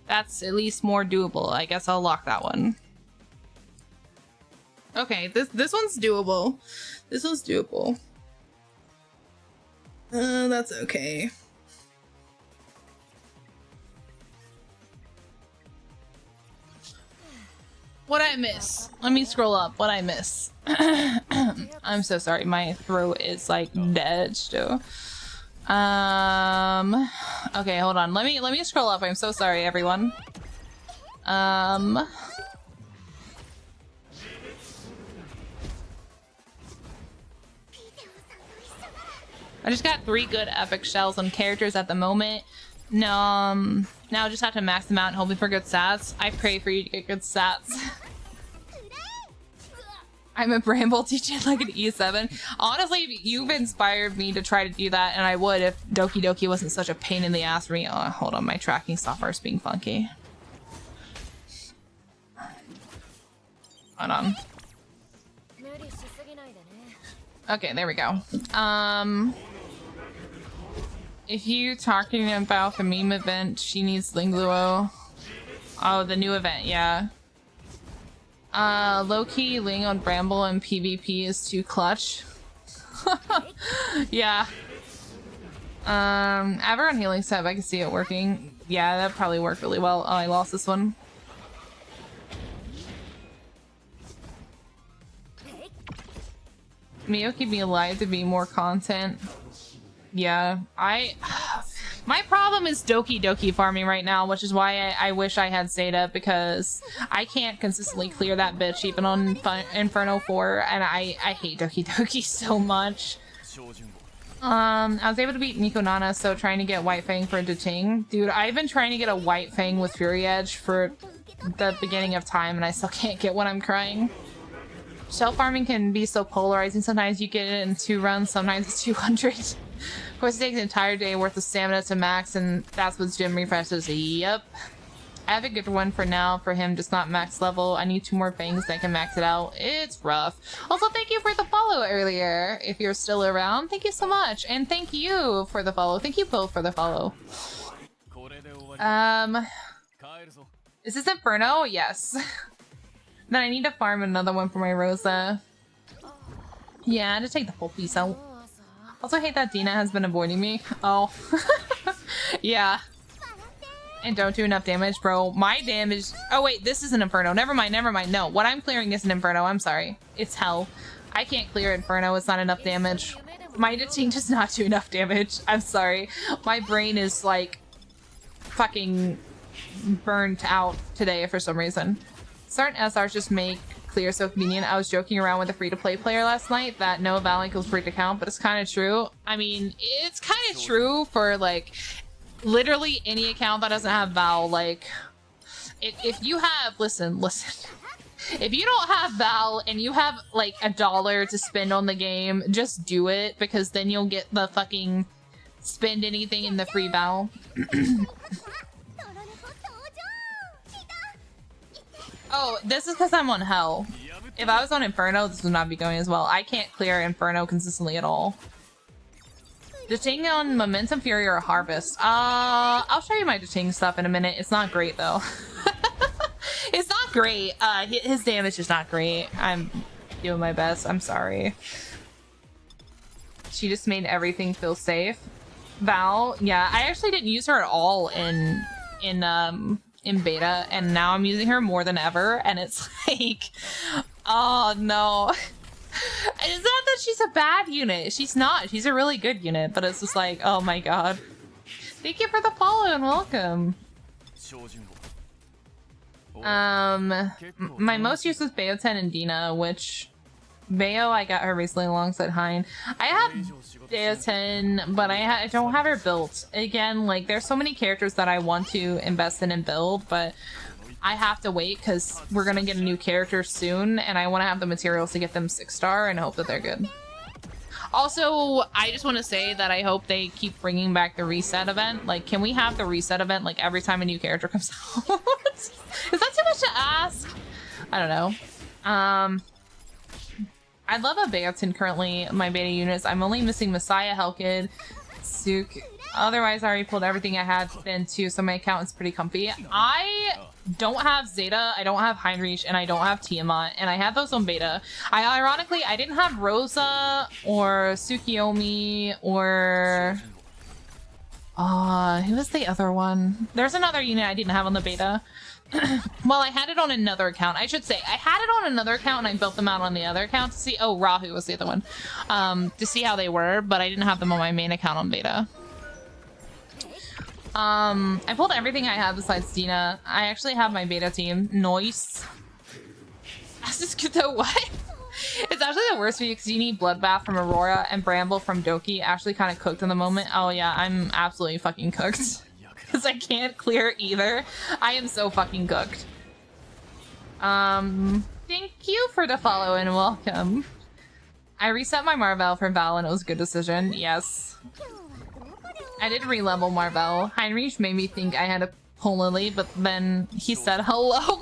That's at least more doable. I guess I'll lock that one. Okay, this one's doable. This one's doable. That's okay. What'd I miss? Let me scroll up. What'd I miss? I'm so sorry. My throat is like dead still. Okay, hold on. Let me scroll up. I'm so sorry, everyone. I just got 3 good epic shells on characters at the moment. No, now I just have to max them out and hoping for good stats. I pray for you to get good stats. I'm a bramble teaching like an E7. Honestly, you've inspired me to try to do that, and I would if Doki Doki wasn't such a pain in the ass for me. Oh, hold on, my tracking software is being funky. Hold on. Okay, there we go. If you're talking about the meme event, she needs Lingluo. Oh, the new event, yeah. Low-key Ling on Bramble and PvP is too clutch. Yeah. Ever on Healing Step, I can see it working. Yeah, that probably worked really well. Oh, I lost this one. Mio keep me alive to be more content. Yeah, my problem is Doki Doki farming right now, which is why I wish I had Zeta, because I can't consistently clear that bitch even on Inferno 4, and I hate Doki Doki so much. I was able to beat Nico Nana, so trying to get White Fang for Dating. Dude, I've been trying to get a White Fang with Fury Edge for the beginning of time, and I still can't get one. I'm crying. Shell farming can be so polarizing. Sometimes you get it in 2 runs, sometimes it's 200. Of course, it takes an entire day worth of stamina to max, and that's what gym refreshes. Yep. I have a good one for now for him, just not max level. I need 2 more fangs that can max it out. It's rough. Also, thank you for the follow earlier. If you're still around, thank you so much. And thank you for the follow. Thank you both for the follow. Is this Inferno? Yes. Then I need to farm another one for my Rosa. Yeah, to take the full piece out. Also hate that Dina has been avoiding me. Oh. Yeah. And don't do enough damage, bro. My damage... Oh wait, this is an Inferno. Never mind, never mind. No, what I'm clearing is an Inferno. I'm sorry. It's hell. I can't clear Inferno. It's not enough damage. My Dating does not do enough damage. I'm sorry. My brain is like... fucking... burnt out today for some reason. Certain SRs just make clear so convenient. I was joking around with a free-to-play player last night that no Val equals free to count, but it's kind of true. I mean, it's kind of true for like literally any account that doesn't have Val. Like, if you have, listen, If you don't have Val and you have like $1 to spend on the game, just do it, because then you'll get the fucking spend anything in the free Val. Oh, this is because I'm on Hell. If I was on Inferno, this would not be going as well. I can't clear Inferno consistently at all. Deting on Momentum, Fury, or Harvest. I'll show you my Deting stuff in a minute. It's not great though. It's not great. His damage is not great. I'm doing my best. I'm sorry. She just made everything feel safe. Val, yeah, I actually didn't use her at all in beta, and now I'm using her more than ever, and it's like, oh no. It's not that she's a bad unit. She's not. She's a really good unit, but it's just like, oh my god. Thank you for the follow and welcome. My most used was Bayo10 and Dina, which Bayo, I got her recently alongside Hein. I have Bayo10, but I don't have her built. Again, like, there's so many characters that I want to invest in and build, but I have to wait because we're gonna get a new character soon, and I want to have the materials to get them 6-star and hope that they're good. Also, I just want to say that I hope they keep bringing back the reset event. Like, can we have the reset event like every time a new character comes out? Is that too much to ask? I don't know. I love a Bayotin currently, my beta units. I'm only missing Messiah, Helkid, Suk. Otherwise, I already pulled everything I had then too, so my account is pretty comfy. I don't have Zeta, I don't have Heinrich, and I don't have Tiamat, and I had those on beta. Ironically, I didn't have Rosa or Tsukiyomi or... who was the other one? There's another unit I didn't have on the beta. Well, I had it on another account. I should say, I had it on another account and I built them out on the other account to see... Oh, Rahu was the other one. To see how they were, but I didn't have them on my main account on beta. I pulled everything I had besides Dina. I actually have my beta team. Noise. What? It's actually the worst for you because you need Bloodbath from Aurora and Bramble from Doki. Actually kind of cooked in the moment. Oh yeah, I'm absolutely fucking cooked. Because I can't clear either. I am so fucking cooked. Thank you for the follow and welcome. I reset my Marvel for Val and it was a good decision. Yes. I did re-level Marvel. Heinrich made me think I had to pull Lily, but then he said hello.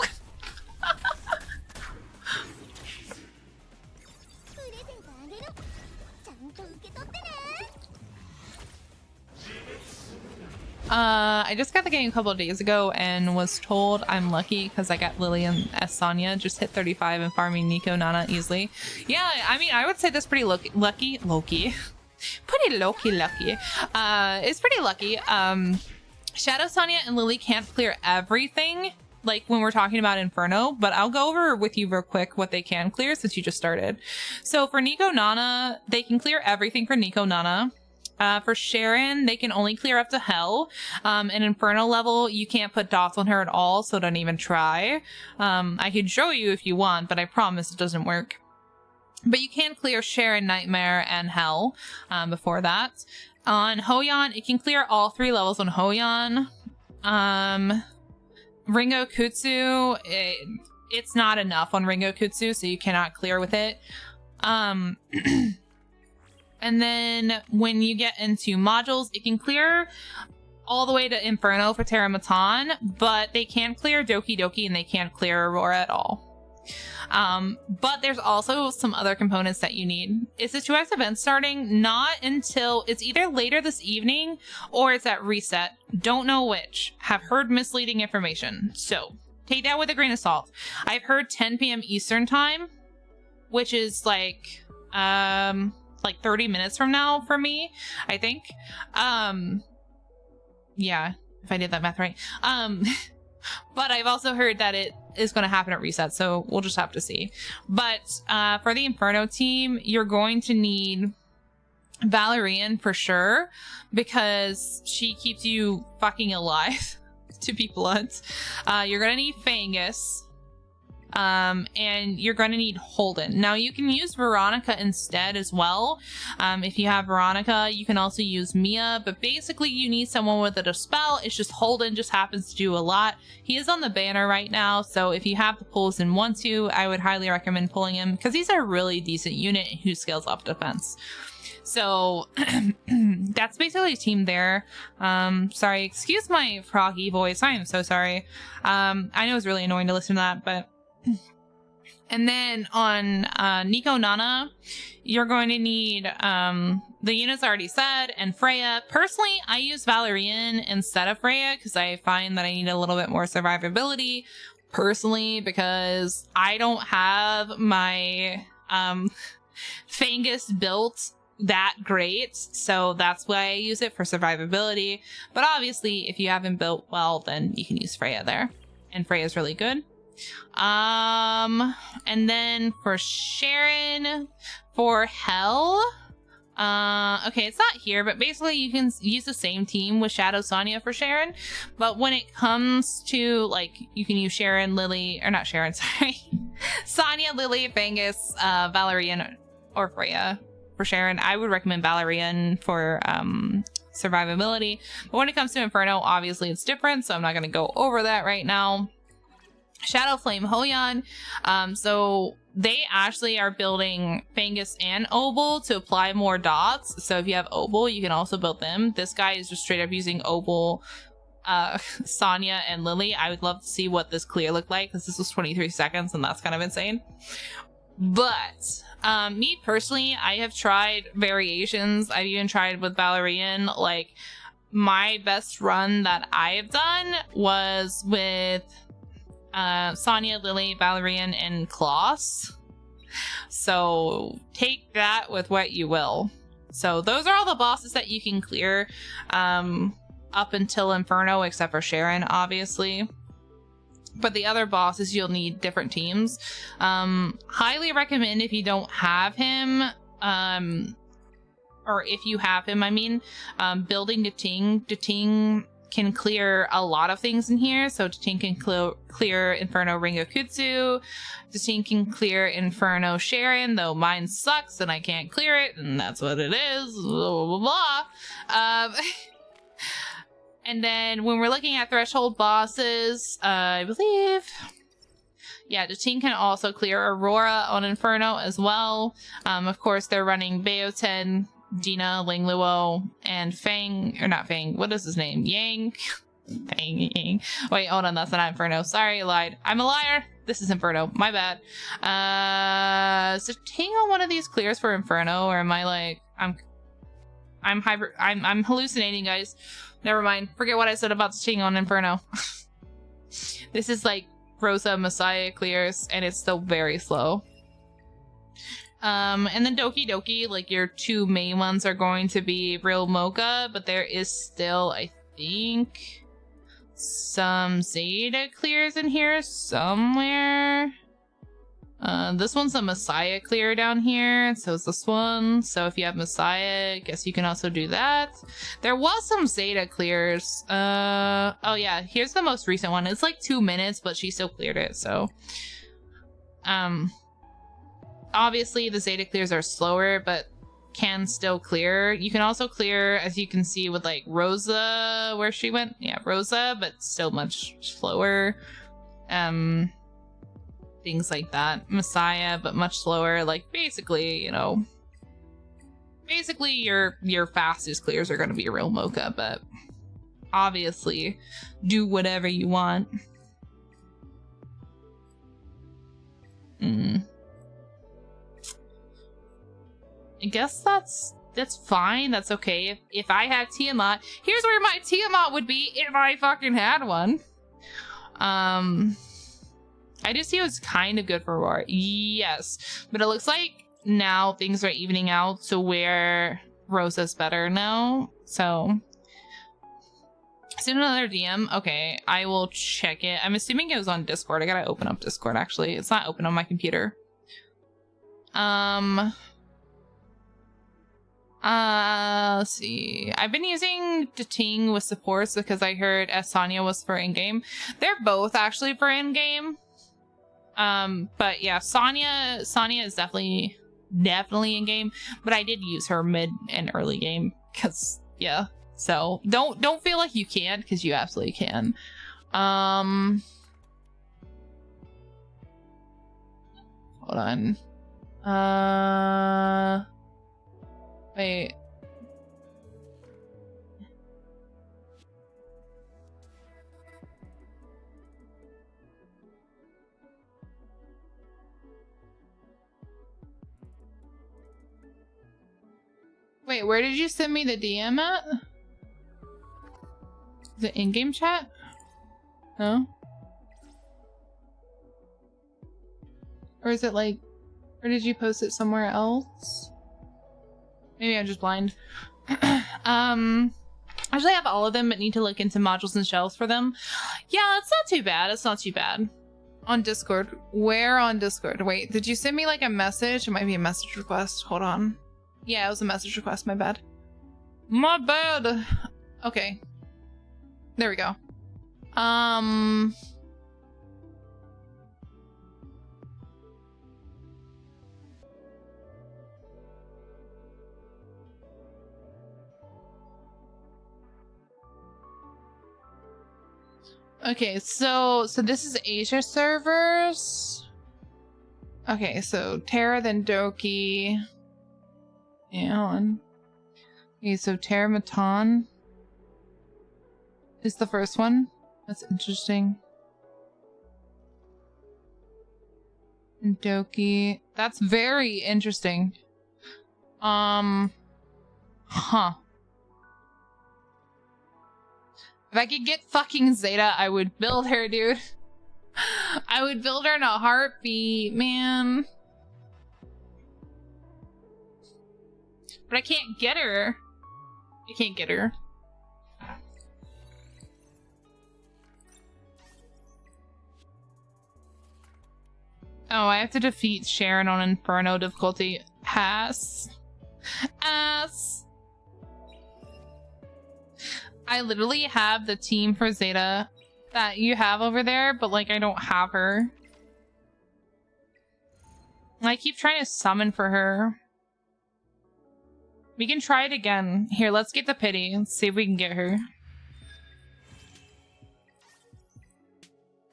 I just got the game a couple of days ago and was told I'm lucky because I got Lily and Sonya just hit 35 and farming Nico Nana easily. Yeah, I mean, I would say that's pretty lucky. Pretty lucky. It's pretty lucky. Shadow Sonya and Lily can't clear everything, like when we're talking about Inferno, but I'll go over with you real quick what they can clear since you just started. So for Nico Nana, they can clear everything for Nico Nana. For Sharon, they can only clear up to Hell. An Inferno level, you can't put dots on her at all, so don't even try. I can show you if you want, but I promise it doesn't work. But you can clear Sharon, Nightmare, and Hell before that. On Hoyan, it can clear all 3 levels on Hoyan. Ringo Kutsu, it's not enough on Ringo Kutsu, so you cannot clear with it. And then when you get into modules, it can clear all the way to Inferno for Terra Matan, but they can't clear Doki Doki and they can't clear Aurora at all. But there's also some other components that you need. It's a 2x event starting not until it's either later this evening or it's at reset. Don't know which. Have heard misleading information. So take that with a grain of salt. I've heard 10 p.m. Eastern time, which is like 30 minutes from now for me, I think. Yeah, if I did that math right. But I've also heard that it is going to happen at reset, so we'll just have to see. But for the Inferno team, you're going to need Valerian for sure, because she keeps you fucking alive, to be blunt. You're going to need Fangus. and you're going to need Holden. Now you can use Veronica instead as well. If you have Veronica, you can also use Mia, but basically you need someone with a dispel. It's just Holden just happens to do a lot. He is on the banner right now, so if you have the pulls and want to, I would highly recommend pulling him because he's a really decent unit who scales up defense. So that's basically a team there. Sorry, excuse my froggy voice. I am so sorry. I know it's really annoying to listen to that, but... And then on Nico Nana, you're going to need the units I already said, and Freya. Personally, I use Valerian instead of Freya because I find that I need a little bit more survivability personally, because I don't have my Fangus built that great, so that's why I use it for survivability. But obviously, if you haven't built well, then you can use Freya there, and Freya's really good. And then for Sharon, for Hell, okay, it's not here, but basically you can use the same team with Shadow Sonya for Sharon. But when it comes to, like, you can use Sharon, Lily, or not Sharon, sorry, Sonya, Lily, Fangus, Valerian, or Freya for Sharon. I would recommend Valerian for survivability. But when it comes to Inferno, obviously it's different, so I'm not going to go over that right now. Shadow Flame Hoyan. So they actually are building Fangus and Obel to apply more dots. So if you have Obel, you can also build them. This guy is just straight up using Obel, Sonya, and Lily. I would love to see what this clear looked like, because this was 23 seconds and that's kind of insane. But me personally, I have tried variations. I've even tried with Valerian. Like, my best run that I have done was with Sonya, Lily, Valerian, and Kloss. So take that with what you will. So those are all the bosses that you can clear up until Inferno, except for Sharon, obviously. But the other bosses, you'll need different teams. Highly recommend, if you don't have him, or if you have him, I mean, building Dating. Dating can clear a lot of things in here. So Dating can clear Inferno Ring of Kutsu. Dating can clear Inferno Sharon, though mine sucks and I can't clear it, and that's what it is. Blah, blah, blah. And then when we're looking at threshold bosses, I believe, yeah, Dating can also clear Aurora on Inferno as well. Of course, they're running Beoten, Dina, Lingluo, and Fang, or not Fang, what is his name? Yang? Fang, Yang. Wait, hold on, that's not Inferno. Sorry, I lied. I'm a liar. This is Inferno. My bad. So Dating on one of these clears for Inferno, or am I like, I'm hallucinating, guys. Never mind. Forget what I said about Dating on Inferno. This is like Rosa Messiah clears, and it's still very slow. And then Doki Doki, like, your two main ones are going to be Real Mocha, but there is still, I think, some Zeta clears in here somewhere. This one's a Messiah clear down here, and so is this one. So if you have Messiah, I guess you can also do that. There was some Zeta clears. Oh yeah, here's the most recent one. It's like 2 minutes, but she still cleared it, so. Obviously the Zeta clears are slower, but can still clear. You can also clear, as you can see with like Rosa, where she went. Yeah, Rosa, but still much slower. Things like that. Messiah, but much slower. Like, basically, you know, basically your fastest clears are going to be a Real Mocha, but obviously do whatever you want. I guess that's fine. That's okay. If I had Tiamat, here's where my Tiamat would be if I fucking had one. I just see it was kind of good for War. Yes. But it looks like now things are evening out to where Rosa's better now. So send another DM. Okay, I will check it. I'm assuming it was on Discord. I gotta open up Discord, actually. It's not open on my computer. Let's see. I've been using Dating with supports because I heard Sonya was for in-game. They're both actually for in-game. But yeah, Sonya is definitely in game, but I did use her mid and early game because yeah. So don't feel like you can't, because you absolutely can. Hold on. Wait. Wait, where did you send me the DM at? The in-game chat? No? Or is it like, or did you post it somewhere else? Maybe I'm just blind. I actually have all of them, but need to look into modules and shells for them. Yeah, it's not too bad. It's not too bad. On Discord. Where on Discord? Wait, did you send me like a message? It might be a message request. Hold on. Yeah, it was a message request. My bad. My bad. Okay. There we go. Okay, so this is Asia servers. Okay, so Terra, then Doki. Yeah, hold on. Okay, so Terra Matan is the first one. That's interesting. And Doki. That's very interesting. Huh. If I could get fucking Zeta, I would build her, dude. I would build her in a heartbeat, man. But I can't get her. I can't get her. Oh, I have to defeat Sharon on Inferno difficulty. Ass. Ass. I literally have the team for Zeta that you have over there, but like I don't have her. I keep trying to summon for her. We can try it again. Here, let's get the pity and see if we can get her.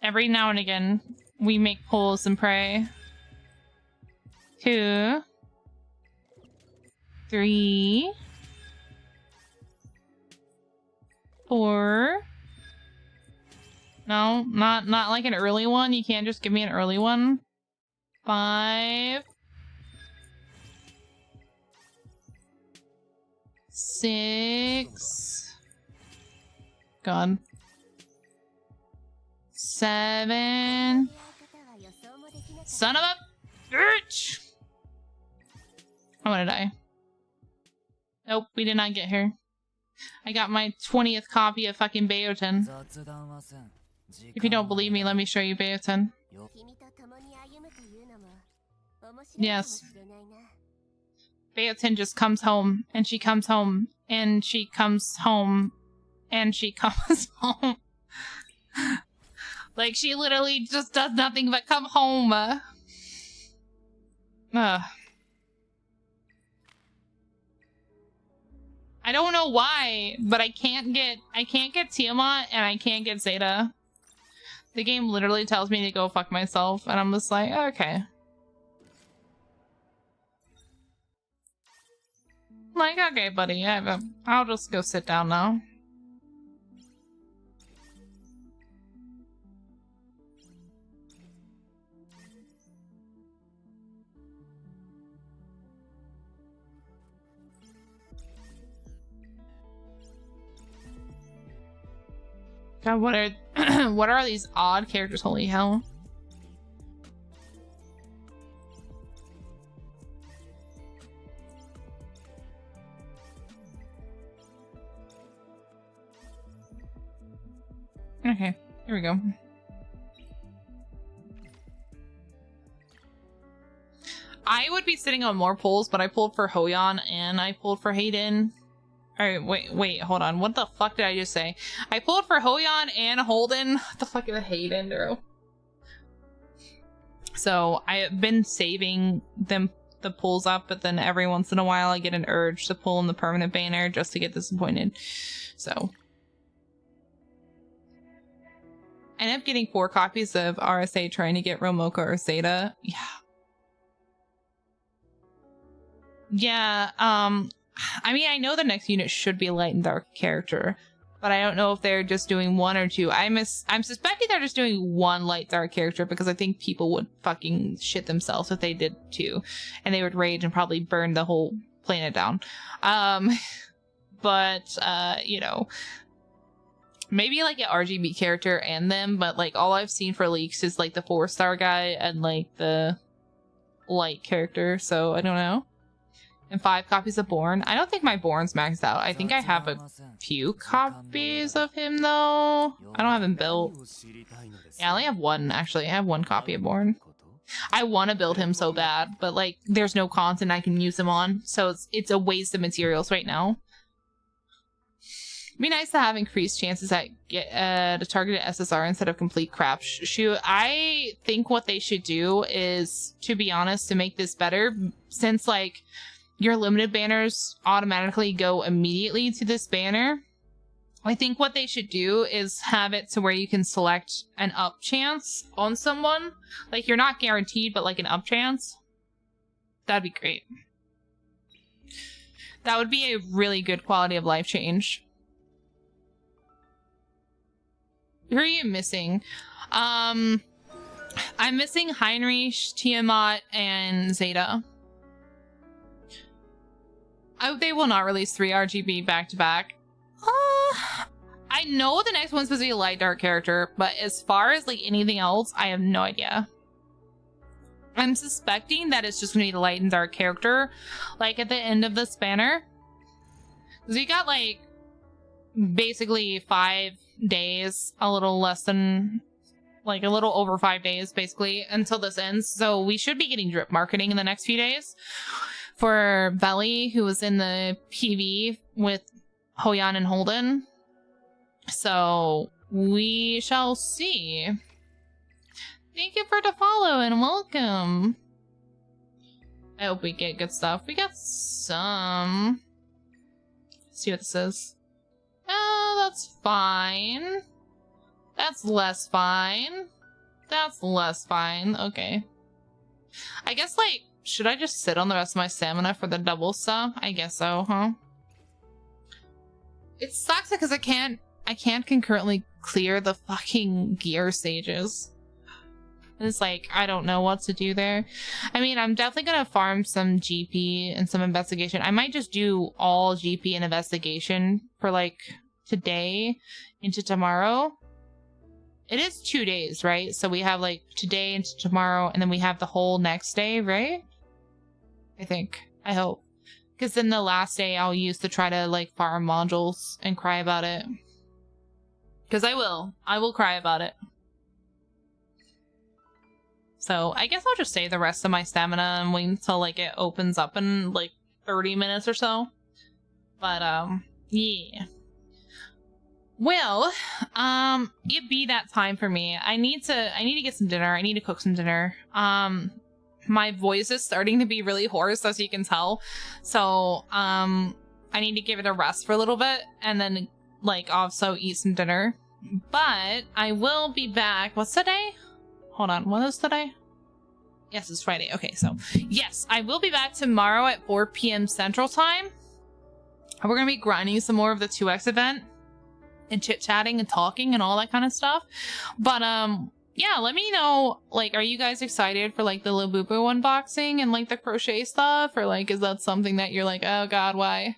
Every now and again, we make pulls and pray. 2, 3, 4. No, not like an early one. You can't just give me an early one. 5. 6. God. 7. Son of a bitch! I wanna die. Nope, we did not get her. I got my 20th copy of fucking Bayoten. If you don't believe me, let me show you Bayoten. Yes. Bayoten just comes home, and she comes home, and she comes home, and she comes home. Like, she literally just does nothing but come home. I don't know why, but I can't get Tiamat and I can't get Zeta. The game literally tells me to go fuck myself, and I'm just like, okay. Like, okay, buddy, I'll just go sit down now. God, what are what are these odd characters? Holy hell. Okay, here we go. I would be sitting on more pulls, but I pulled for Hoyan and I pulled for Hayden. Alright, wait, hold on. What the fuck did I just say? I pulled for Hoyan and Holden. What the fuck is Hayden, bro? So I've been saving them the pulls up, but then every once in a while I get an urge to pull in the permanent banner just to get disappointed. So I ended up getting 4 copies of RSA trying to get Romoka or Zeta. Yeah. Yeah, I mean, I know the next unit should be a light and dark character, but I don't know if they're just doing 1 or 2. I'm suspecting they're just doing 1 light dark character because I think people would fucking shit themselves if they did 2, and they would rage and probably burn the whole planet down. But you know, maybe like an RGB character and them, but like all I've seen for leaks is like the 4-star guy and like the light character, so I don't know. And 5 copies of Born. I don't think my Born's maxed out. I think I have a few copies of him though. I don't have him built. Yeah, I only have 1 actually. I have 1 copy of Born. I want to build him so bad, but like there's no content I can use him on, so it's a waste of materials right now. It'd be nice to have increased chances at a targeted SSR instead of complete crapshoot. I think what they should do is, to be honest, to make this better, since like your limited banners automatically go immediately to this banner, I think what they should do is have it to where you can select an up chance on someone. Like, you're not guaranteed, but like an up chance. That'd be great. That would be a really good quality of life change. Who are you missing? I'm missing Heinrich, Tiamat, and Zeta. They will not release 3 RGB back to back. I know the next one's supposed to be a light dark character, but as far as like anything else, I have no idea. I'm suspecting that it's just gonna be the light and dark character, like at the end of this banner. Because you got like basically 5 days, a little less than, like a little over 5 days basically until this ends. So we should be getting drip marketing in the next few days. For Belly, who was in the PV with Hoyan and Holden. So we shall see. Thank you for the follow and welcome. I hope we get good stuff. We got some. Let's see what this is. Oh, that's fine. That's less fine. That's less fine. Okay. I guess, like, should I just sit on the rest of my stamina for the double stuff? I guess so, huh? It sucks because I can't concurrently clear the fucking gear stages. It's like, I don't know what to do there. I mean, I'm definitely gonna farm some GP and some investigation. I might just do all GP and investigation for like today into tomorrow. It is 2 days, right? So we have like today into tomorrow, and then we have the whole next day, right? I think. I hope. Because then the last day I'll use to try to like farm modules and cry about it. Because I will. I will cry about it. So I guess I'll just save the rest of my stamina and wait until like it opens up in like 30 minutes or so. But yeah. Well, it be that time for me. I need to get some dinner. I need to cook some dinner. My voice is starting to be really hoarse, as you can tell. So, I need to give it a rest for a little bit and then like also eat some dinner. But I will be back. What's today? Hold on. What is today? Yes, it's Friday. Okay, so yes, I will be back tomorrow at 4 p.m. Central Time. We're going to be grinding some more of the 2X event and chit-chatting and talking and all that kind of stuff. But, yeah, let me know, like, are you guys excited for, like, the Labubu unboxing and, like, the crochet stuff? Or, like, is that something that you're like, oh god, why?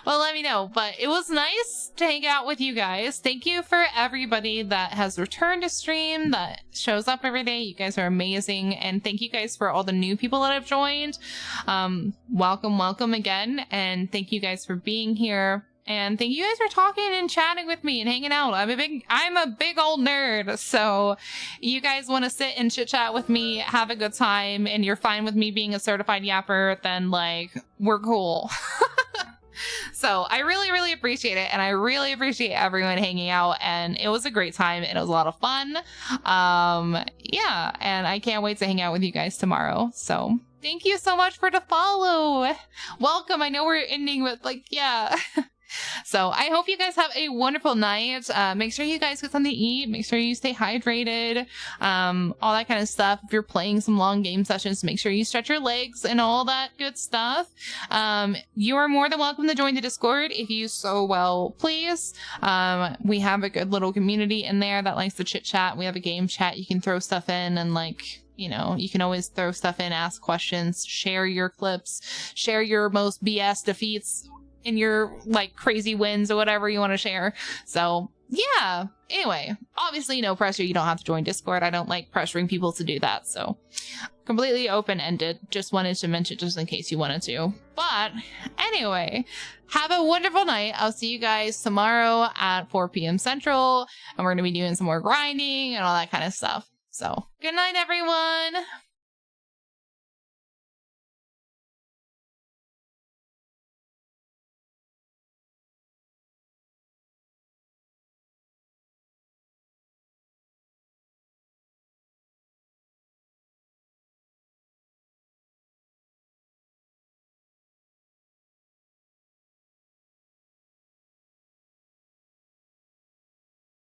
Well, let me know. But it was nice to hang out with you guys. Thank you for everybody that has returned to stream, that shows up every day. You guys are amazing. And thank you guys for all the new people that have joined. Welcome again. And thank you guys for being here. And thank you guys for talking and chatting with me and hanging out. I'm a big old nerd. So you guys want to sit and chit chat with me, have a good time, and you're fine with me being a certified yapper, then like, we're cool. So I really, really appreciate it. And I really appreciate everyone hanging out. And it was a great time. And it was a lot of fun. Yeah. And I can't wait to hang out with you guys tomorrow. So thank you so much for the follow. Welcome. I know we're ending with like, yeah. So I hope you guys have a wonderful night. Make sure you guys get something to eat. Make sure you stay hydrated. All that kind of stuff. If you're playing some long game sessions, make sure you stretch your legs and all that good stuff. You are more than welcome to join the Discord if you so well please. We have a good little community in there that likes to chit chat. We have a game chat. You can throw stuff in and like, you know, you can always throw stuff in, ask questions, share your clips, share your most BS defeats in your like crazy wins or whatever you want to share. So yeah, anyway, obviously no pressure. You don't have to join Discord. I don't like pressuring people to do that. So completely open-ended. Just wanted to mention just in case you wanted to. But anyway, have a wonderful night. I'll see you guys tomorrow at 4 p.m. Central. And we're going to be doing some more grinding and all that kind of stuff. So good night, everyone.